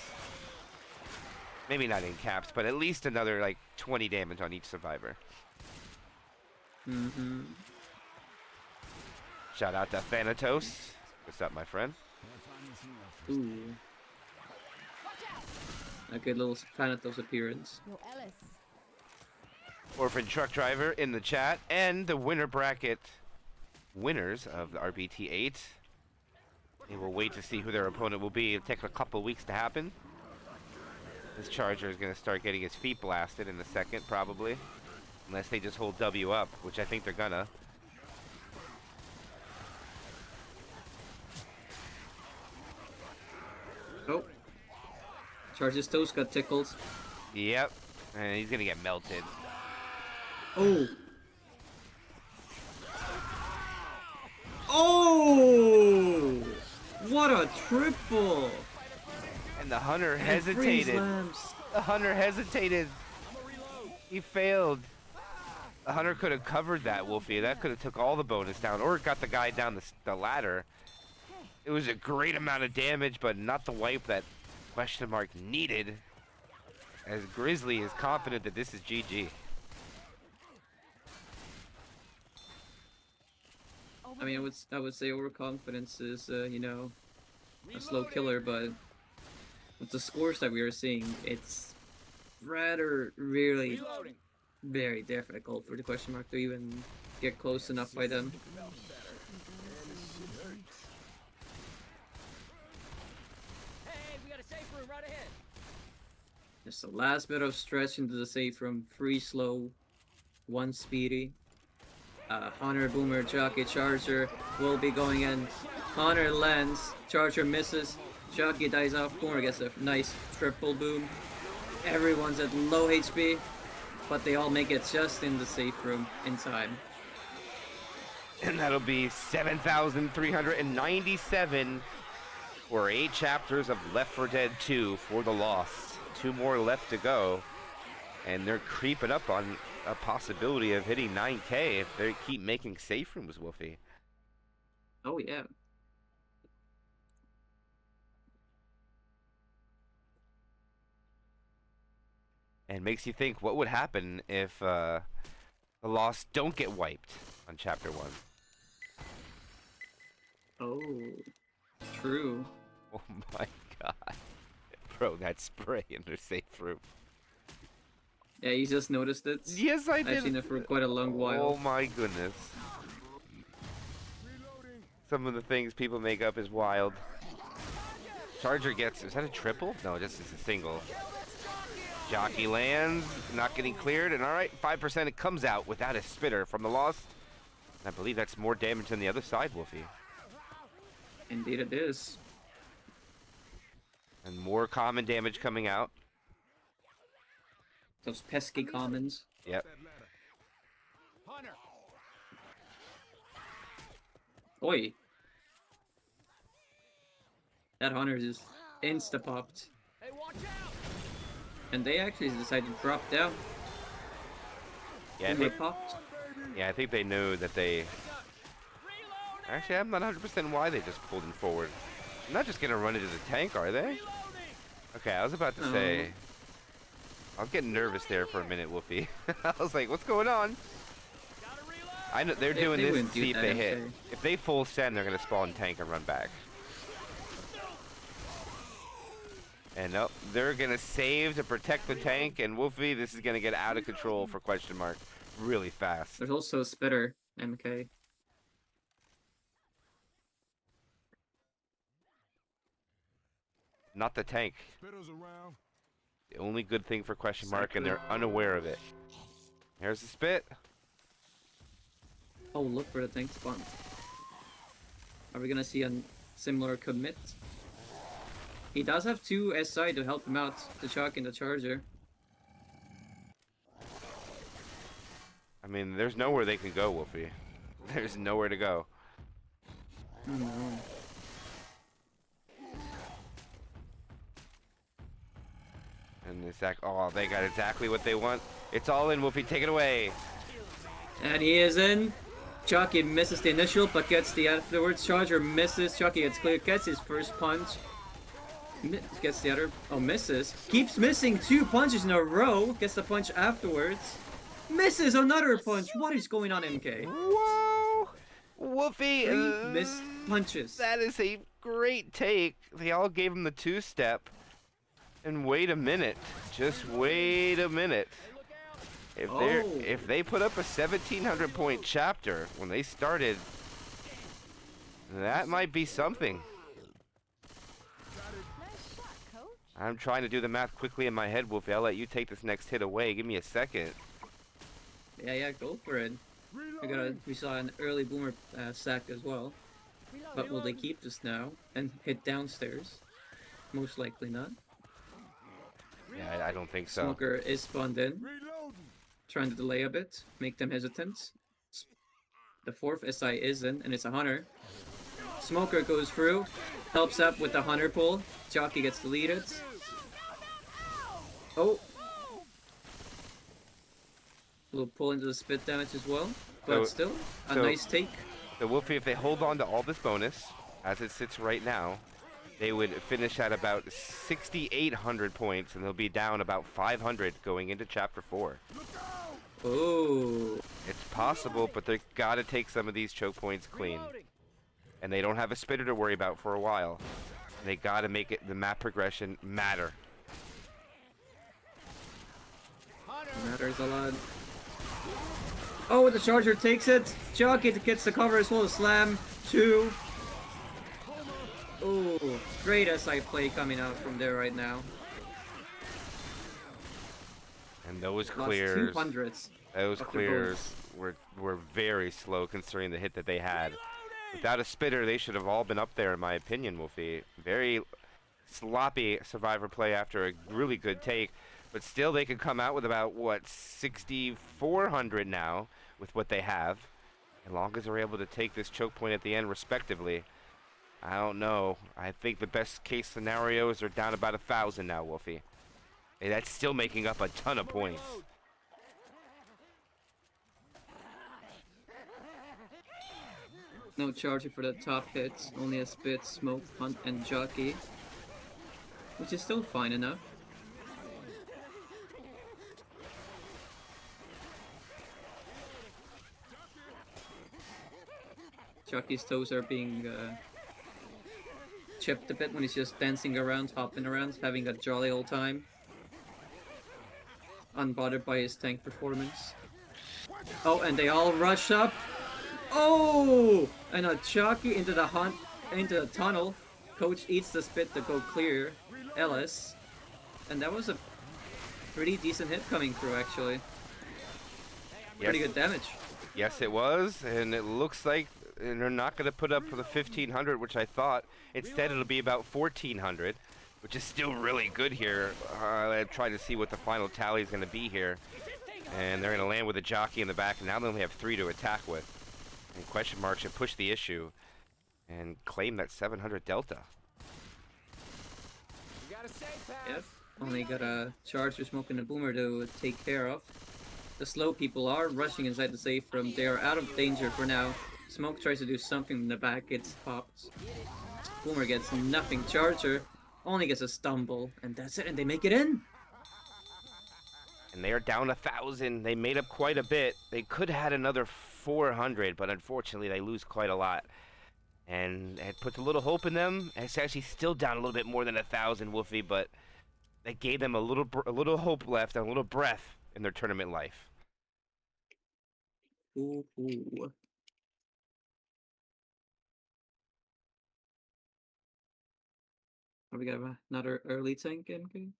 Speaker 1: Maybe not in caps, but at least another like 20 damage on each survivor.
Speaker 2: Mm-hmm.
Speaker 1: Shout out to Thanatos. What's up, my friend?
Speaker 2: Ooh. A good little Thanatos appearance.
Speaker 3: Yo, Ellis.
Speaker 1: Orphan Truck Driver in the chat, and the winner bracket winners of the RBT8. They will wait to see who their opponent will be. It'll take a couple weeks to happen. This Charger is going to start getting his feet blasted in a second, probably. Unless they just hold W up, which I think they're gonna.
Speaker 2: Oh. Charge's toes got tickled.
Speaker 1: Yep. And he's going to get melted.
Speaker 2: Oh! Oh! What a triple!
Speaker 1: And the Hunter
Speaker 2: And
Speaker 1: hesitated.
Speaker 2: freeze lamps.
Speaker 1: The Hunter hesitated. He failed. The Hunter could have covered that, Wolfie. That could have took all the bonus down, or got the guy down the ladder. It was a great amount of damage, but not the wipe that question mark needed. As Grizzly is confident that this is GG.
Speaker 2: I mean, I would say overconfidence is, you know, a slow killer, but with the scores that we are seeing, it's rather really
Speaker 6: Reloading.
Speaker 2: very difficult for the question mark to even get close enough by them.
Speaker 4: Hey, we got a safe room right ahead.
Speaker 2: Just the last bit of stretch into the save from free slow, one speedy. Hunter, Boomer, Jockey, Charger will be going in. Hunter lands, Charger misses, Jockey dies off, Boomer gets a nice triple boom. Everyone's at low HP, but they all make it just in the safe room in time.
Speaker 1: And that'll be 7,397 for 8 chapters of Left 4 Dead 2 for the Lost. 2 more left to go. And they're creeping up on a possibility of hitting 9K if they keep making safe rooms, Wolfie.
Speaker 2: Oh yeah.
Speaker 1: And makes you think, what would happen if the Lost don't get wiped on Chapter 1?
Speaker 2: Oh, true.
Speaker 1: Oh my god. Bro, that spray in their safe room.
Speaker 2: Yeah, you just noticed it.
Speaker 1: Yes, I did.
Speaker 2: I've seen it for quite a long
Speaker 1: Oh
Speaker 2: while.
Speaker 1: my goodness. Some of the things people make up is wild. Charger gets, is that a triple? No, this is a single. Jockey lands, not getting cleared, and alright, 5% it comes out without a spitter from the Lost. I believe that's more damage than the other side, Wolfie.
Speaker 2: Indeed it is.
Speaker 1: And more common damage coming out.
Speaker 2: Those pesky commons.
Speaker 1: Yep.
Speaker 6: Hunter.
Speaker 2: Oi. That Hunter just insta-popped.
Speaker 4: Hey, watch out!
Speaker 2: And they actually decided to drop down.
Speaker 1: Yeah, I
Speaker 2: Boomer
Speaker 1: think,
Speaker 2: popped.
Speaker 1: I think they knew that they... Actually, I'm not 100% why they just pulled him forward. They're not just gonna run into the tank, are they? Okay, I was about to say... I was getting nervous there for a minute, Wolfie. I was like, what's going on? I know they're doing
Speaker 2: They
Speaker 1: this to
Speaker 2: wouldn't do
Speaker 1: see if
Speaker 2: that
Speaker 1: they
Speaker 2: if
Speaker 1: hit.
Speaker 2: they-
Speaker 1: If they full send, they're gonna spawn tank and run back. And nope, they're gonna save to protect the tank, and Wolfie, this is gonna get out of control for question mark really fast.
Speaker 2: There's also a spitter, MK.
Speaker 1: Not the tank.
Speaker 5: Spitters around.
Speaker 1: The only good thing for question mark, and they're unaware of it. Here's the spit.
Speaker 2: Oh, look where the tank spawned. Are we gonna see a similar commit? He does have 2 SI to help him out, the Chuck and the Charger.
Speaker 1: I mean, there's nowhere they can go, Wolfie. There's nowhere to go.
Speaker 2: Oh no.
Speaker 1: And oh, they got exactly what they want. It's all in, Wolfie. Take it away.
Speaker 2: And he is in. Chucky misses the initial, but gets the afterwards. Charger misses. Chucky gets clear, gets his first punch. Gets the other. Oh, misses. Keeps missing 2 punches in a row. Gets the punch afterwards. Misses another punch. What is going on, MK?
Speaker 1: Whoa! Wolfie!
Speaker 2: 3 missed punches.
Speaker 1: That is a great take. They all gave him the 2-step. And wait a minute. Just wait a minute. If they put up a 1,700 point chapter when they started, that might be something.
Speaker 3: Nice shot, coach.
Speaker 1: I'm trying to do the math quickly in my head, Wolfie. I'll let you take this next hit away. Give me a second.
Speaker 2: Yeah, go for it. We saw an early boomer sack as well. But will they keep this now and hit downstairs? Most likely not.
Speaker 1: Yeah, I don't think so.
Speaker 2: Smoker is spawned in,
Speaker 5: Reloading.
Speaker 2: trying to delay a bit, make them hesitant. The 4th SI is in, and it's a Hunter. Smoker goes through, helps up with the Hunter pull. Jockey gets deleted. Oh! Little pull into the spit damage as well, but still, a nice take.
Speaker 1: So Wolfie, if they hold on to all this bonus, as it sits right now, they would finish at about 6,800 points, and they'll be down about 500 going into Chapter 4.
Speaker 2: Oh!
Speaker 1: It's possible, but they've got to take some of these choke points clean. And they don't have a spitter to worry about for a while. They got to make it the map progression matter.
Speaker 2: Matters a lot. Oh, the Charger takes it. Jockey gets the cover as well as Slam. 2. Oh, great SI play coming out from there right now.
Speaker 1: And those
Speaker 2: Lost
Speaker 1: clears,
Speaker 2: 200s.
Speaker 1: those
Speaker 2: after
Speaker 1: clears were very slow considering the hit that they had. Without a spitter, they should have all been up there, in my opinion, Wolfie. Very sloppy survivor play after a really good take. But still, they could come out with about, what, 6,400 now with what they have. As long as they're able to take this choke point at the end, respectively. I don't know. I think the best case scenario is they're down about 1,000 now, Wolfie. Hey, that's still making up a ton of points.
Speaker 2: No Charger for the top hits. Only a Spit, Smoke, Hunt, and Jockey. Which is still fine enough. Jockey's toes are being chipped a bit when he's just dancing around, hopping around, having a jolly old time. Unbothered by his tank performance. Oh, and they all rush up. Oh! And a Jockey into the into the tunnel. Coach eats the spit to go clear. Ellis. And that was a pretty decent hit coming through, actually. Pretty good damage.
Speaker 1: Yes, it was, and it looks like they're not going to put up for the 1,500, which I thought. Instead, it'll be about 1,400, which is still really good here. I'm trying to see what the final tally is going to be here. And they're going to land with a Jockey in the back, and now they only have 3 to attack with. And question mark should push the issue and claim that 700 delta.
Speaker 2: Yep. Only got a Charger, Smoke, and a Boomer to take care of. The slow people are rushing inside the safe room. They are out of danger for now. Smoke tries to do something in the back, gets popped. Boomer gets nothing. Charger only gets a stumble, and that's it, and they make it in!
Speaker 1: And they are down 1,000. They made up quite a bit. They could have had another 400, but unfortunately they lose quite a lot. And it puts a little hope in them. It's actually still down a little bit more than 1,000, Wolfie, but that gave them a little hope left, a little breath in their tournament life.
Speaker 2: Ooh, ooh. Are we got another early tank, MK?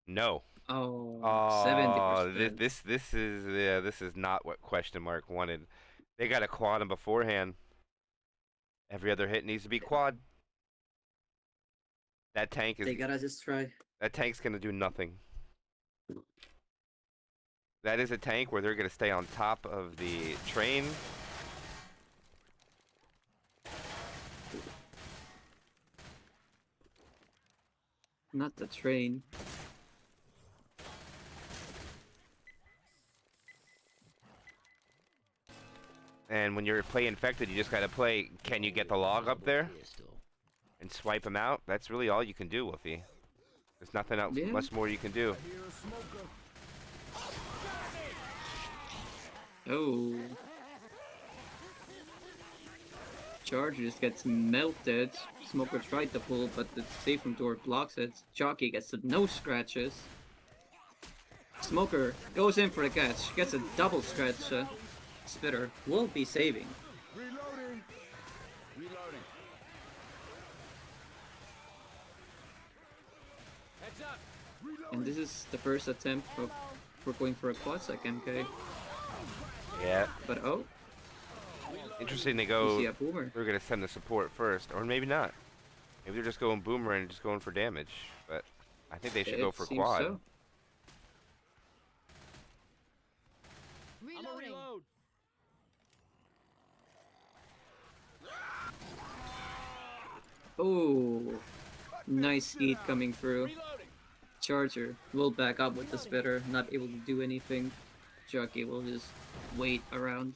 Speaker 1: No.
Speaker 2: Oh,
Speaker 1: Oh,
Speaker 2: 70%.
Speaker 1: this is not what question mark wanted. They got to quad him beforehand. Every other hit needs to be quad. That tank is.
Speaker 2: They gotta just try.
Speaker 1: That tank's gonna do nothing. That is a tank where they're gonna stay on top of the train.
Speaker 2: Not the train.
Speaker 1: And when you're play infected, you just gotta play, can you get the log up there? And swipe them out? That's really all you can do, Wolfie. There's nothing else,
Speaker 2: Yeah.
Speaker 1: much more you can do.
Speaker 5: I hear a smoker.
Speaker 2: Oh. Charger just gets melted. Smoker tried to pull, but the safe room door blocks it. Jockey gets no scratches. Smoker goes in for the catch, gets a double scratch. Spitter will be saving.
Speaker 5: Reloading.
Speaker 6: Reloading.
Speaker 4: Heads up.
Speaker 2: And this is the first attempt for going for a quad sec MK.
Speaker 1: Yeah.
Speaker 2: But oh,
Speaker 1: Interesting they
Speaker 2: you
Speaker 1: go,
Speaker 2: see a boomer.
Speaker 1: they're gonna send the support first, or maybe not. Maybe they're just going boomer and just going for damage, but I think they should go
Speaker 2: It
Speaker 1: for
Speaker 2: seems
Speaker 1: quad.
Speaker 2: so.
Speaker 6: I'm gonna reload.
Speaker 2: Oh, nice heat coming through.
Speaker 6: Reloading.
Speaker 2: Charger will back up with the spitter, not able to do anything. Jockey will just wait around.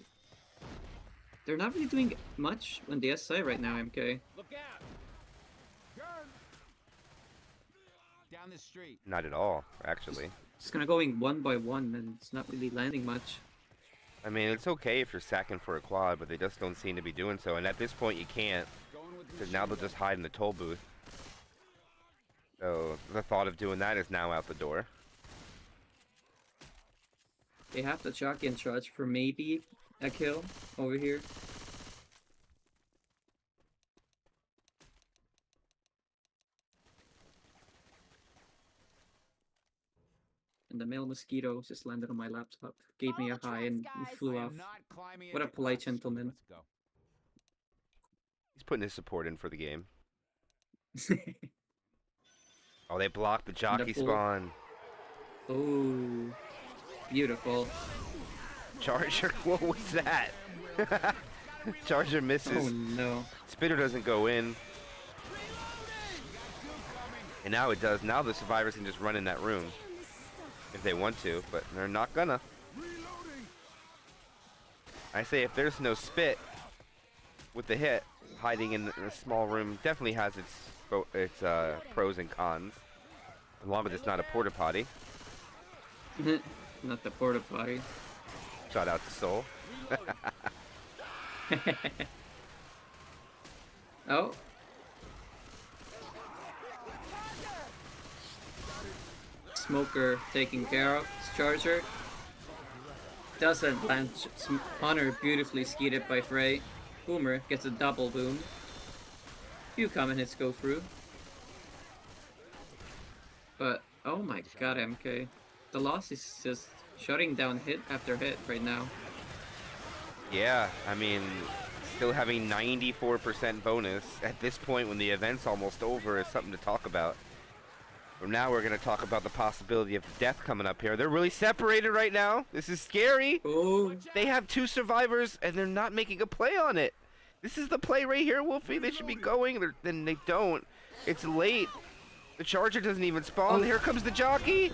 Speaker 2: They're not really doing much on the S side right now, MK.
Speaker 4: Look out.
Speaker 5: Gun.
Speaker 6: Down the street.
Speaker 1: Not at all, actually.
Speaker 2: It's kind of going one by one, and it's not really landing much.
Speaker 1: I mean, it's okay if you're sacking for a quad, but they just don't seem to be doing so. And at this point, you can't,
Speaker 6: Going with the
Speaker 1: because now they'll just hide in the toll booth. So the thought of doing that is now out the door.
Speaker 2: They have the jockey in charge for maybe a kill over here. And the male mosquito just landed on my laptop, gave me a high, and flew
Speaker 6: I
Speaker 2: off.
Speaker 6: am not climbing
Speaker 2: What a
Speaker 6: into
Speaker 2: polite
Speaker 6: clouds.
Speaker 2: gentleman.
Speaker 6: Let's go.
Speaker 1: He's putting his support in for the game. Oh, they blocked the jockey
Speaker 2: pull.
Speaker 1: spawn.
Speaker 2: Oh, beautiful.
Speaker 1: Charger, what was that? Charger misses.
Speaker 2: Oh no.
Speaker 1: Spitter doesn't go in. And now it does. Now the survivors can just run in that room. If they want to, but they're not gonna.
Speaker 5: Reloading.
Speaker 1: I say if there's no spit with the hit, hiding in a small room definitely has its pros and cons. As long as it's not a porta potty.
Speaker 2: Not the porta potty.
Speaker 1: Shout out to Soul.
Speaker 2: Oh. Smoker taken care of. Charger doesn't land. Honor beautifully skeeted by Frey. Boomer gets a double boom. Few common hits go through. But oh my god, MK. The loss is just shutting down hit after hit right now.
Speaker 1: Yeah, I mean, still having 94% bonus at this point when the event's almost over is something to talk about. From now we're going to talk about the possibility of death coming up here. They're really separated right now. This is scary.
Speaker 2: Oh,
Speaker 1: They have two survivors and they're not making a play on it. This is the play right here, Wolfie. They should be going, then they don't. It's late. The Charger doesn't even spawn.
Speaker 2: Oh.
Speaker 1: Here comes the jockey.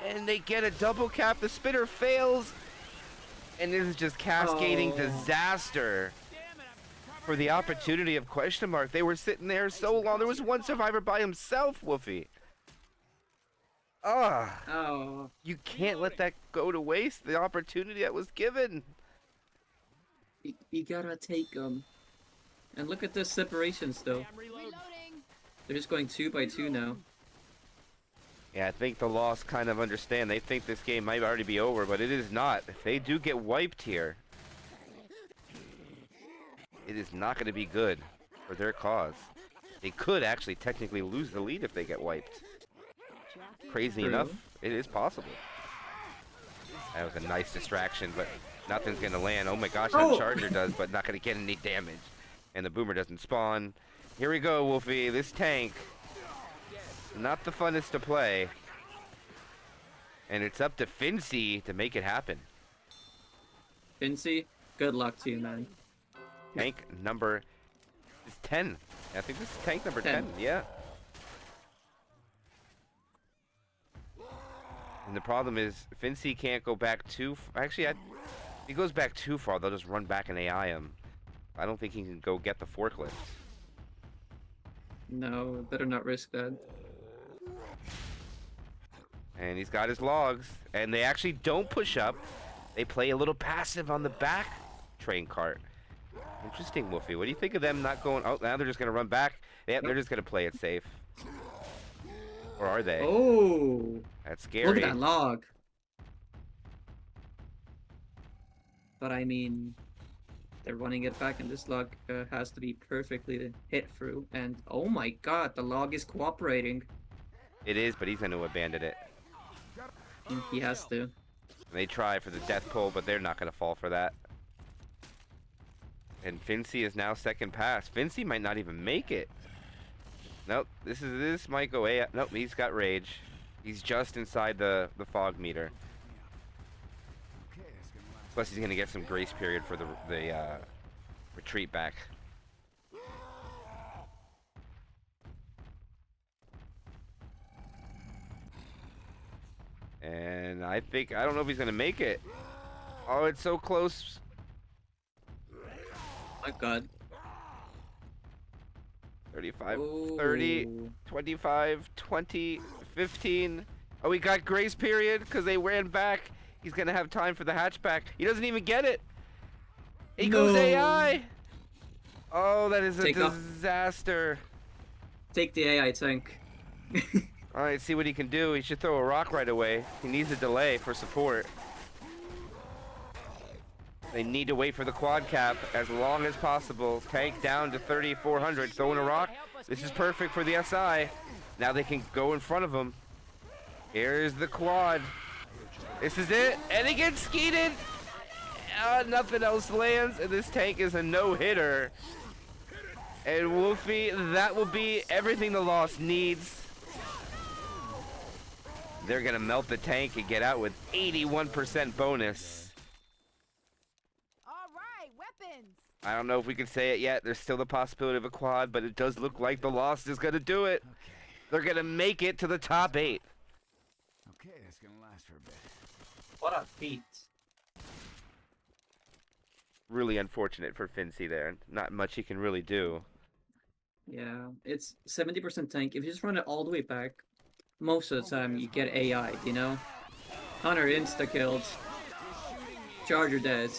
Speaker 1: And they get a double cap. The spitter fails. And this is just cascading
Speaker 2: Oh.
Speaker 1: disaster for the opportunity of question mark. They were sitting there so long. There was one survivor by himself, Wolfie. Ah,
Speaker 2: oh.
Speaker 1: you can't let that go to waste, the opportunity that was given.
Speaker 2: You gotta take them. And look at the separations though.
Speaker 6: I'm reloading.
Speaker 2: They're just going 2 by 2 now.
Speaker 1: Yeah, I think the Lost kind of understand. They think this game might already be over, but it is not. If they do get wiped here, it is not going to be good for their cause. They could actually technically lose the lead if they get wiped. Crazy
Speaker 2: True.
Speaker 1: enough, it is possible. That was a nice distraction, but nothing's going to land. Oh my gosh, that
Speaker 2: Oh.
Speaker 1: Charger does, but not going to get any damage. And the Boomer doesn't spawn. Here we go, Wolfie. This tank, not the funnest to play. And it's up to Fincy to make it happen.
Speaker 2: Fincy, good luck to you, man.
Speaker 1: Tank number is 10. I think this is tank number 10.
Speaker 2: 10.
Speaker 1: Yeah. And the problem is Fincy can't go back too. Actually, If he goes back too far, they'll just run back and AI him. I don't think he can go get the forklift.
Speaker 2: No, better not risk that.
Speaker 1: And he's got his logs. And they actually don't push up. They play a little passive on the back train cart. Interesting, Wolfie. What do you think of them not going... Oh, now they're just going to run back. Yeah, they're just going to play it safe. Or are they?
Speaker 2: Oh!
Speaker 1: That's scary.
Speaker 2: Look at that log. But I mean, they're running it back, and this log has to be perfectly hit through. And oh my god, the log is cooperating.
Speaker 1: It is, but he's going to abandon it.
Speaker 2: He has to.
Speaker 1: They try for the death pull, but they're not going to fall for that. And Fincy is now second pass. Fincy might not even make it. Nope, this might go A. Nope, he's got rage. He's just inside the fog meter. Plus, he's gonna get some grace period for the retreat back. And I don't know if he's gonna make it. Oh, it's so close.
Speaker 2: My god.
Speaker 1: 35,
Speaker 2: Ooh.
Speaker 1: 30, 25, 20, 15. Oh, we got grace period because they ran back. He's going to have time for the hatchback. He doesn't even get it. He goes AI. Oh, that is a disaster.
Speaker 2: Take the AI tank.
Speaker 1: All right, see what he can do. He should throw a rock right away. He needs a delay for support. They need to wait for the quad cap as long as possible. Tank down to 3,400, throwing a rock. This is perfect for the SI. Now they can go in front of him. Here's the quad. This is it, and he gets skeeted. Nothing else lands, and this tank is a no-hitter. And Wolfie, that will be everything the Lost needs. They're gonna melt the tank and get out with 81% bonus. I don't know if we can say it yet. There's still the possibility of a quad, but it does look like the Lost is going to do it.
Speaker 6: Okay.
Speaker 1: They're going to make it to the top 8.
Speaker 6: Okay, that's gonna last for a bit.
Speaker 2: What a feat.
Speaker 1: Really unfortunate for Fincy there. Not much he can really do.
Speaker 2: Yeah, it's 70% tank. If you just run it all the way back, most of the time you get AI, you know? Hunter insta-killed. Charger dead.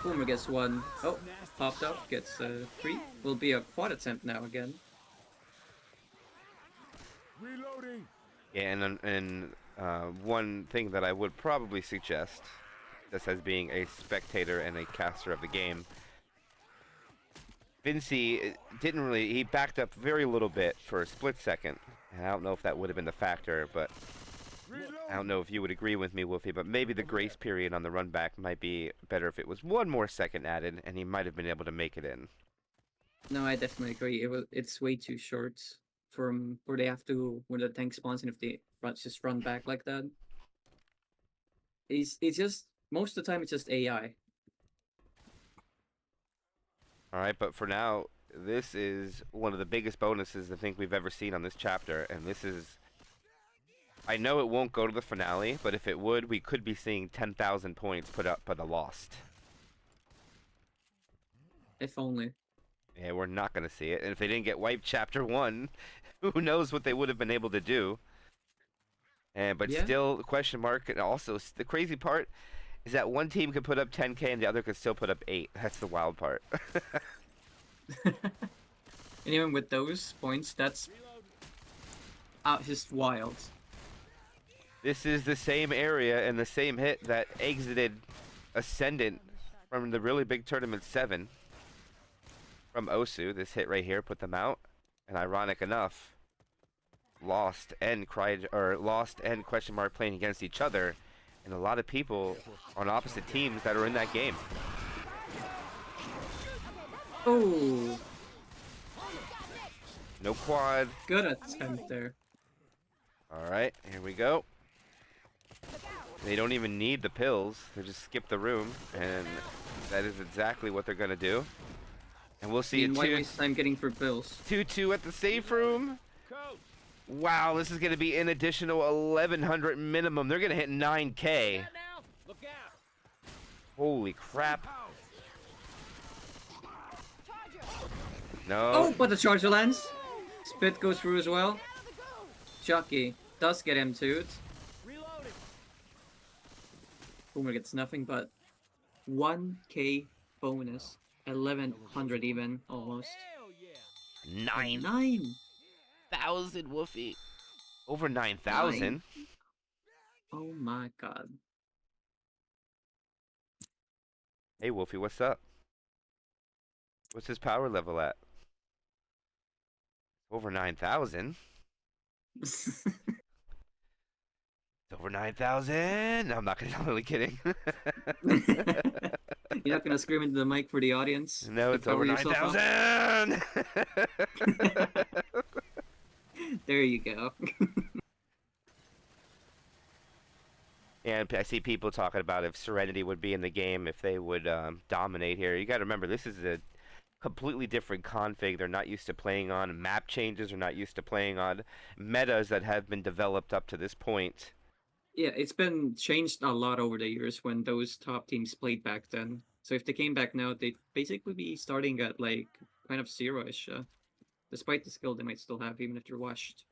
Speaker 2: Boomer gets 1. Oh, popped up, gets 3. Will be a quad attempt now again.
Speaker 5: Reloading.
Speaker 1: Yeah, and one thing that I would probably suggest, just as being a spectator and a caster of the game, Fincy didn't really, he backed up very little bit for a split second. And I don't know if that would have been the factor, but I don't know if you would agree with me, Wolfie, but maybe the grace period on the run back might be better if it was 1 more second added, and he might have been able to make it in.
Speaker 2: No, I definitely agree. It's way too short from where they have to when the tank spawns, and if they just run back like that. It's just most of the time it's just AI.
Speaker 1: All right, but for now, this is one of the biggest bonuses I think we've ever seen on this chapter, and this is... I know it won't go to the finale, but if it would, we could be seeing 10,000 points put up by the Lost.
Speaker 2: If only.
Speaker 1: Yeah, we're not going to see it. And if they didn't get wiped chapter 1, who knows what they would have been able to do. But
Speaker 2: Yeah.
Speaker 1: still, question mark. And also, the crazy part is that one team could put up 10K and the other could still put up 8. That's the wild part.
Speaker 2: And even with those points, that's just wild.
Speaker 1: This is the same area and the same hit that exited Ascendant from the really big tournament 7 from Osu. This hit right here put them out, and ironic enough, Lost and question mark playing against each other, and a lot of people on opposite teams that are in that game.
Speaker 2: Oh,
Speaker 1: No quad.
Speaker 2: good attempt there.
Speaker 1: All right, here we go. They don't even need the pills. They just skip the room, and that is exactly what they're gonna do. And we'll see
Speaker 2: Why
Speaker 1: it
Speaker 2: waste time getting for pills?
Speaker 1: 2-2 at the safe room.
Speaker 6: Coach!
Speaker 1: Wow, this is gonna be an additional 1,100 minimum. They're gonna hit 9K.
Speaker 4: Now, look out.
Speaker 1: Holy crap.
Speaker 2: Oh,
Speaker 1: No.
Speaker 2: but the charger lands. Spit goes through as well. Jockey does get M2'd.
Speaker 4: Reloading.
Speaker 2: Boomer gets nothing but 1k bonus. 1100 even, almost.
Speaker 4: Hell yeah.
Speaker 2: And
Speaker 1: 9,000
Speaker 2: 9.
Speaker 1: Woofy. Over 9,000.
Speaker 2: Oh my god.
Speaker 1: Hey, Wolfie, what's up? What's his power level at? Over 9,000. It's over 9,000. No, I'm not gonna. I'm really kidding.
Speaker 2: You're not gonna scream into the mic for the audience?
Speaker 1: No,
Speaker 2: to
Speaker 1: it's over
Speaker 2: power yourself up?
Speaker 1: 9,000.
Speaker 2: There you go.
Speaker 1: And I see people talking about if Serenity would be in the game, if they would dominate here. You got to remember, this is a completely different config they're not used to playing on. Map changes they're not used to playing on. Metas that have been developed up to this point.
Speaker 2: Yeah, it's been changed a lot over the years when those top teams played back then. So if they came back now, they'd basically be starting at like kind of zero-ish. Despite the skill they might still have, even if they're washed,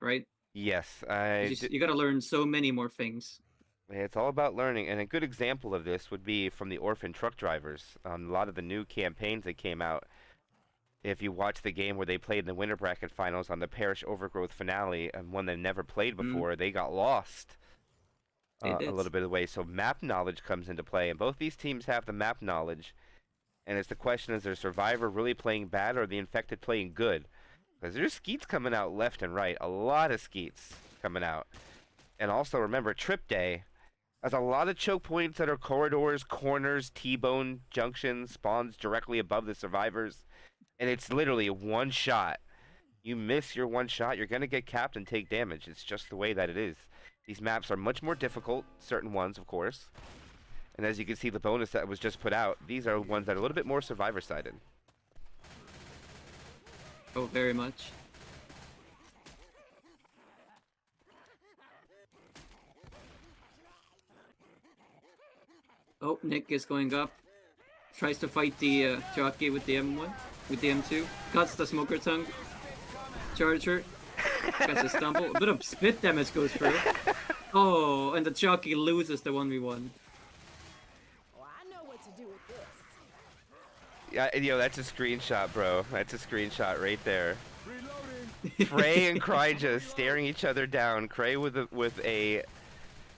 Speaker 2: right?
Speaker 1: Yes,
Speaker 2: 'Cause you gotta learn so many more things.
Speaker 1: it's all about learning, and a good example of this would be from the Orphan Truck Drivers. A lot of the new campaigns that came out. If you watch the game where they played in the Winter Bracket Finals on the Parish Overgrowth finale, and one they never played before, they got lost
Speaker 2: They
Speaker 1: a
Speaker 2: did.
Speaker 1: little bit of the way. So map knowledge comes into play, and both these teams have the map knowledge. And it's the question: is their Survivor really playing bad, or the Infected playing good? Because there's skeets coming out left and right, a lot of skeets coming out. And also remember, Tripday has a lot of choke points that are corridors, corners, T-bone junctions, spawns directly above the survivors, and it's literally one shot. You miss your one shot, you're gonna get capped and take damage. It's just the way that it is. These maps are much more difficult, certain ones, of course. And as you can see, the bonus that was just put out, these are ones that are a little bit more survivor-sided.
Speaker 2: Oh, very much. Oh, Nick is going up. Tries to fight the jockey with the M1, with the M2. Cuts the smoker tongue. Charger. Gets a stumble. A bit of spit damage goes through. Oh, and the jockey loses the 1v1.
Speaker 4: Oh, I know what to do with this.
Speaker 1: Yeah, yo, that's a screenshot, bro. That's a screenshot right there.
Speaker 5: Reloading.
Speaker 1: Cray and Kryja staring each other down. Cray with a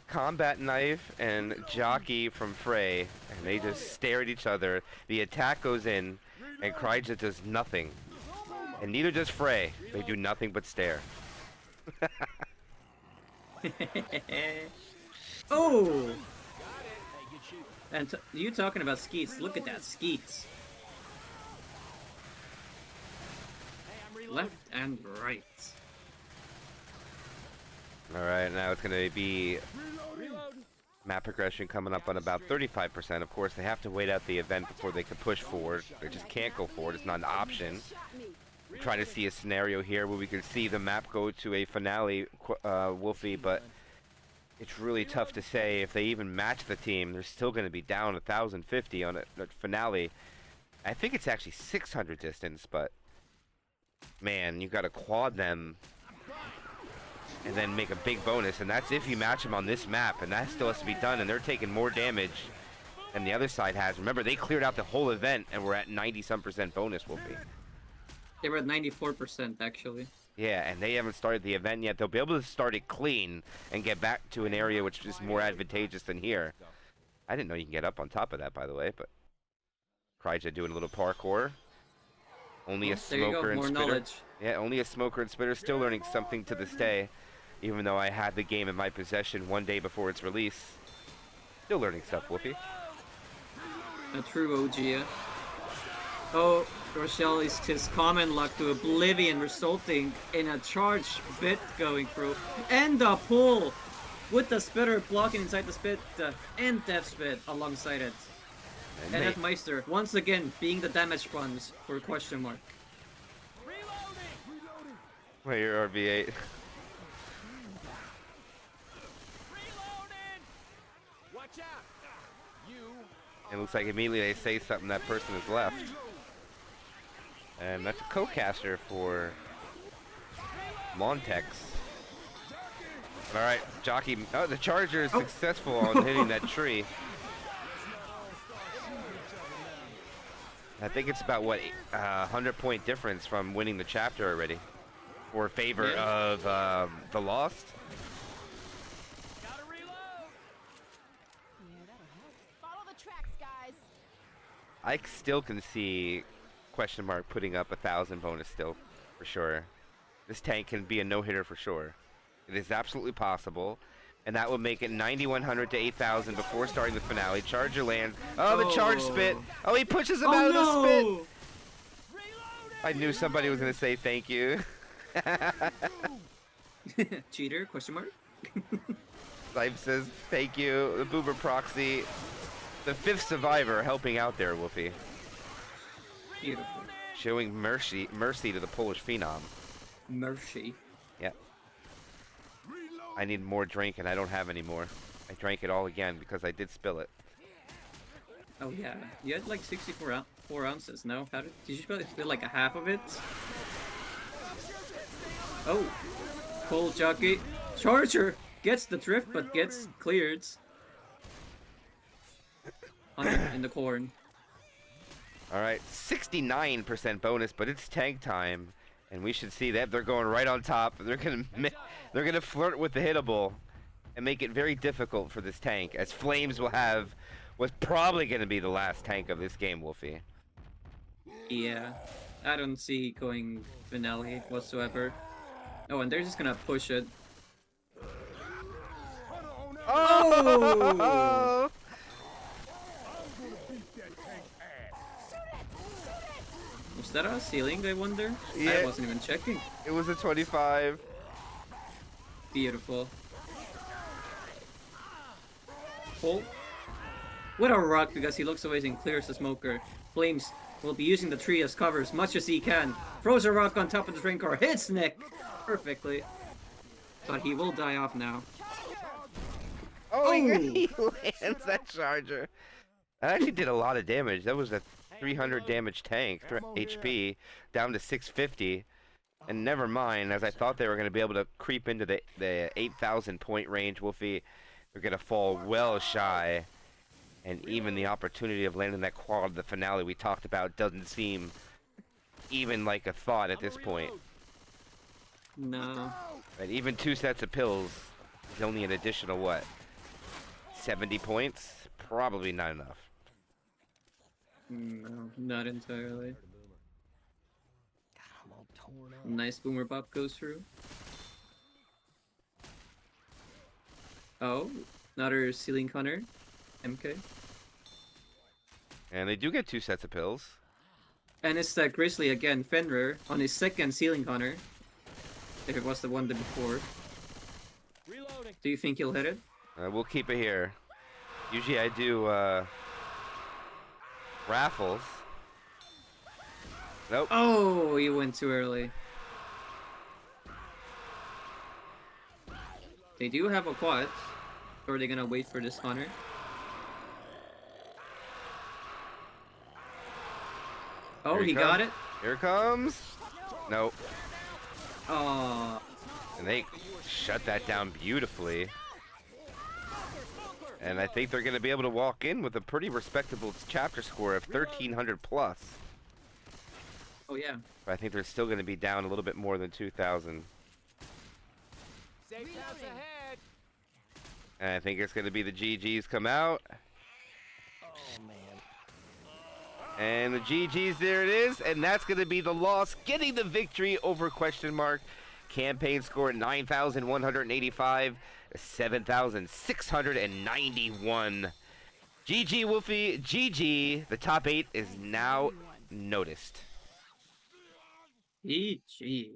Speaker 1: combat knife and Jockey from Frey, and they just stare at each other. The attack goes in, and Kryja does nothing. And neither does Frey. They do nothing but stare.
Speaker 2: Oh! And you talking about skeets? Look at that skeets. Left and right.
Speaker 1: Alright, now it's going to be
Speaker 5: Reloading.
Speaker 1: map progression coming up on about 35%. Of course, they have to wait out the event before they can push forward. They just can't go forward. It's not an option. I'm trying to see a scenario here where we can see the map go to a finale, Wolfie, but it's really tough to say if they even match the team. They're still going to be down 1,050 on a finale. I think it's actually 600 distance, but man, you got to quad them and then make a big bonus, and that's if you match them on this map, and that still has to be done, and they're taking more damage than the other side has. Remember, they cleared out the whole event, and we're at 90-some% bonus, Wolfie.
Speaker 2: They were at 94% actually.
Speaker 1: Yeah, and they haven't started the event yet. They'll be able to start it clean and get back to an area which is more advantageous than here. I didn't know you can get up on top of that, by the way, but Kryja doing a little parkour. Only a
Speaker 2: There you go,
Speaker 1: smoker and
Speaker 2: more
Speaker 1: spitter.
Speaker 2: knowledge.
Speaker 1: Yeah, only a smoker and spitter. Still learning something to this day, even though I had the game in my possession one day before its release. Still learning stuff, Wolfie.
Speaker 2: A true OG, yeah. Oh, Rochelle is his common luck to oblivion, resulting in a charge bit going through. And the pull! With the spitter blocking inside the spit, and death spit alongside it.
Speaker 1: And
Speaker 2: And
Speaker 1: they-
Speaker 2: that Meister, once again, being the damage runs for question mark.
Speaker 4: Reloading.
Speaker 1: Wait, your RV8.
Speaker 4: Reloading.
Speaker 6: Watch out!
Speaker 1: It looks like immediately they say something, that person is left. And that's a co-caster for Montex. Alright, Jockey. Oh, the Charger is successful on hitting that tree. I think it's about, what, 100-point difference from winning the chapter already. Or favor of the Lost.
Speaker 4: Gotta reload.
Speaker 3: Yeah, that'll help.
Speaker 7: Follow the tracks, guys.
Speaker 1: I still can see question mark putting up 1,000 bonus still, for sure. This tank can be a no-hitter for sure. It is absolutely possible. And that would make it 9,100 to 8,000 before starting the finale. Charger lands. Oh, the charge spit. Oh, he pushes him out of the spit. I knew somebody was going to say thank you.
Speaker 2: Cheater? Question mark?
Speaker 1: Life says thank you. The Boober Proxy. The 5th survivor helping out there, Wolfie.
Speaker 2: Beautiful.
Speaker 1: Showing mercy to the Polish Phenom.
Speaker 2: Mercy.
Speaker 1: Yep. I need more drink and I don't have any more. I drank it all again because I did spill it.
Speaker 2: Oh yeah, you had like 4 ounces, no? Did you spill like a half of it? Oh, cold jockey. Charger gets the drift but gets cleared. In the corn.
Speaker 1: Alright, 69% bonus, but it's tank time. And we should see that they're going right on top. They're gonna flirt with the hittable and make it very difficult for this tank, as Flames will have what's probably gonna be the last tank of this game, Wolfie.
Speaker 2: Yeah, I don't see going finale whatsoever. Oh, and they're just gonna push it.
Speaker 1: Oh!
Speaker 2: Was that a ceiling, I wonder?
Speaker 1: Yeah.
Speaker 2: I wasn't even checking.
Speaker 1: It was a 25.
Speaker 2: Beautiful. Oh. What a rock, because he looks away and clears the smoker. Flames will be using the tree as cover as much as he can. Throws a rock on top of the train car, hits Nick perfectly. But he will die off now.
Speaker 1: Oh, he lands that Charger. That actually did a lot of damage. That was a 300 damage tank, HP, down to 650. And never mind, as I thought they were going to be able to creep into the 8,000 point range, Wolfie, they're going to fall well shy. And even the opportunity of landing that quad of the finale we talked about doesn't seem even like a thought at this point.
Speaker 2: No.
Speaker 1: But even 2 sets of pills is only an additional, what, 70 points? Probably not enough.
Speaker 2: No, not entirely. Nice boomer pop goes through. Oh, another ceiling hunter. MK.
Speaker 1: And they do get 2 sets of pills.
Speaker 2: And it's that Grizzly again, Fenrir, on his second ceiling hunter. If it was the one before.
Speaker 4: Reloading.
Speaker 2: Do you think he'll hit it?
Speaker 1: We'll keep it here. Usually I do raffles. Nope.
Speaker 2: Oh, he went too early. They do have a quad. Or are they gonna wait for this hunter? Oh, he got it.
Speaker 1: Here it comes. Nope.
Speaker 2: Oh,
Speaker 1: And they shut that down beautifully. And I think they're going to be able to walk in with a pretty respectable chapter score of 1,300 plus.
Speaker 2: oh yeah.
Speaker 1: But I think they're still going to be down a little bit more than 2,000.
Speaker 4: Safe house ahead.
Speaker 1: And I think it's going to be the GGs come out. And the GGs, there it is. And that's going to be the loss, getting the victory over question mark. Campaign score 9,185, 7,691. GG, Wolfie. GG. The top 8 is now noticed.
Speaker 2: GG.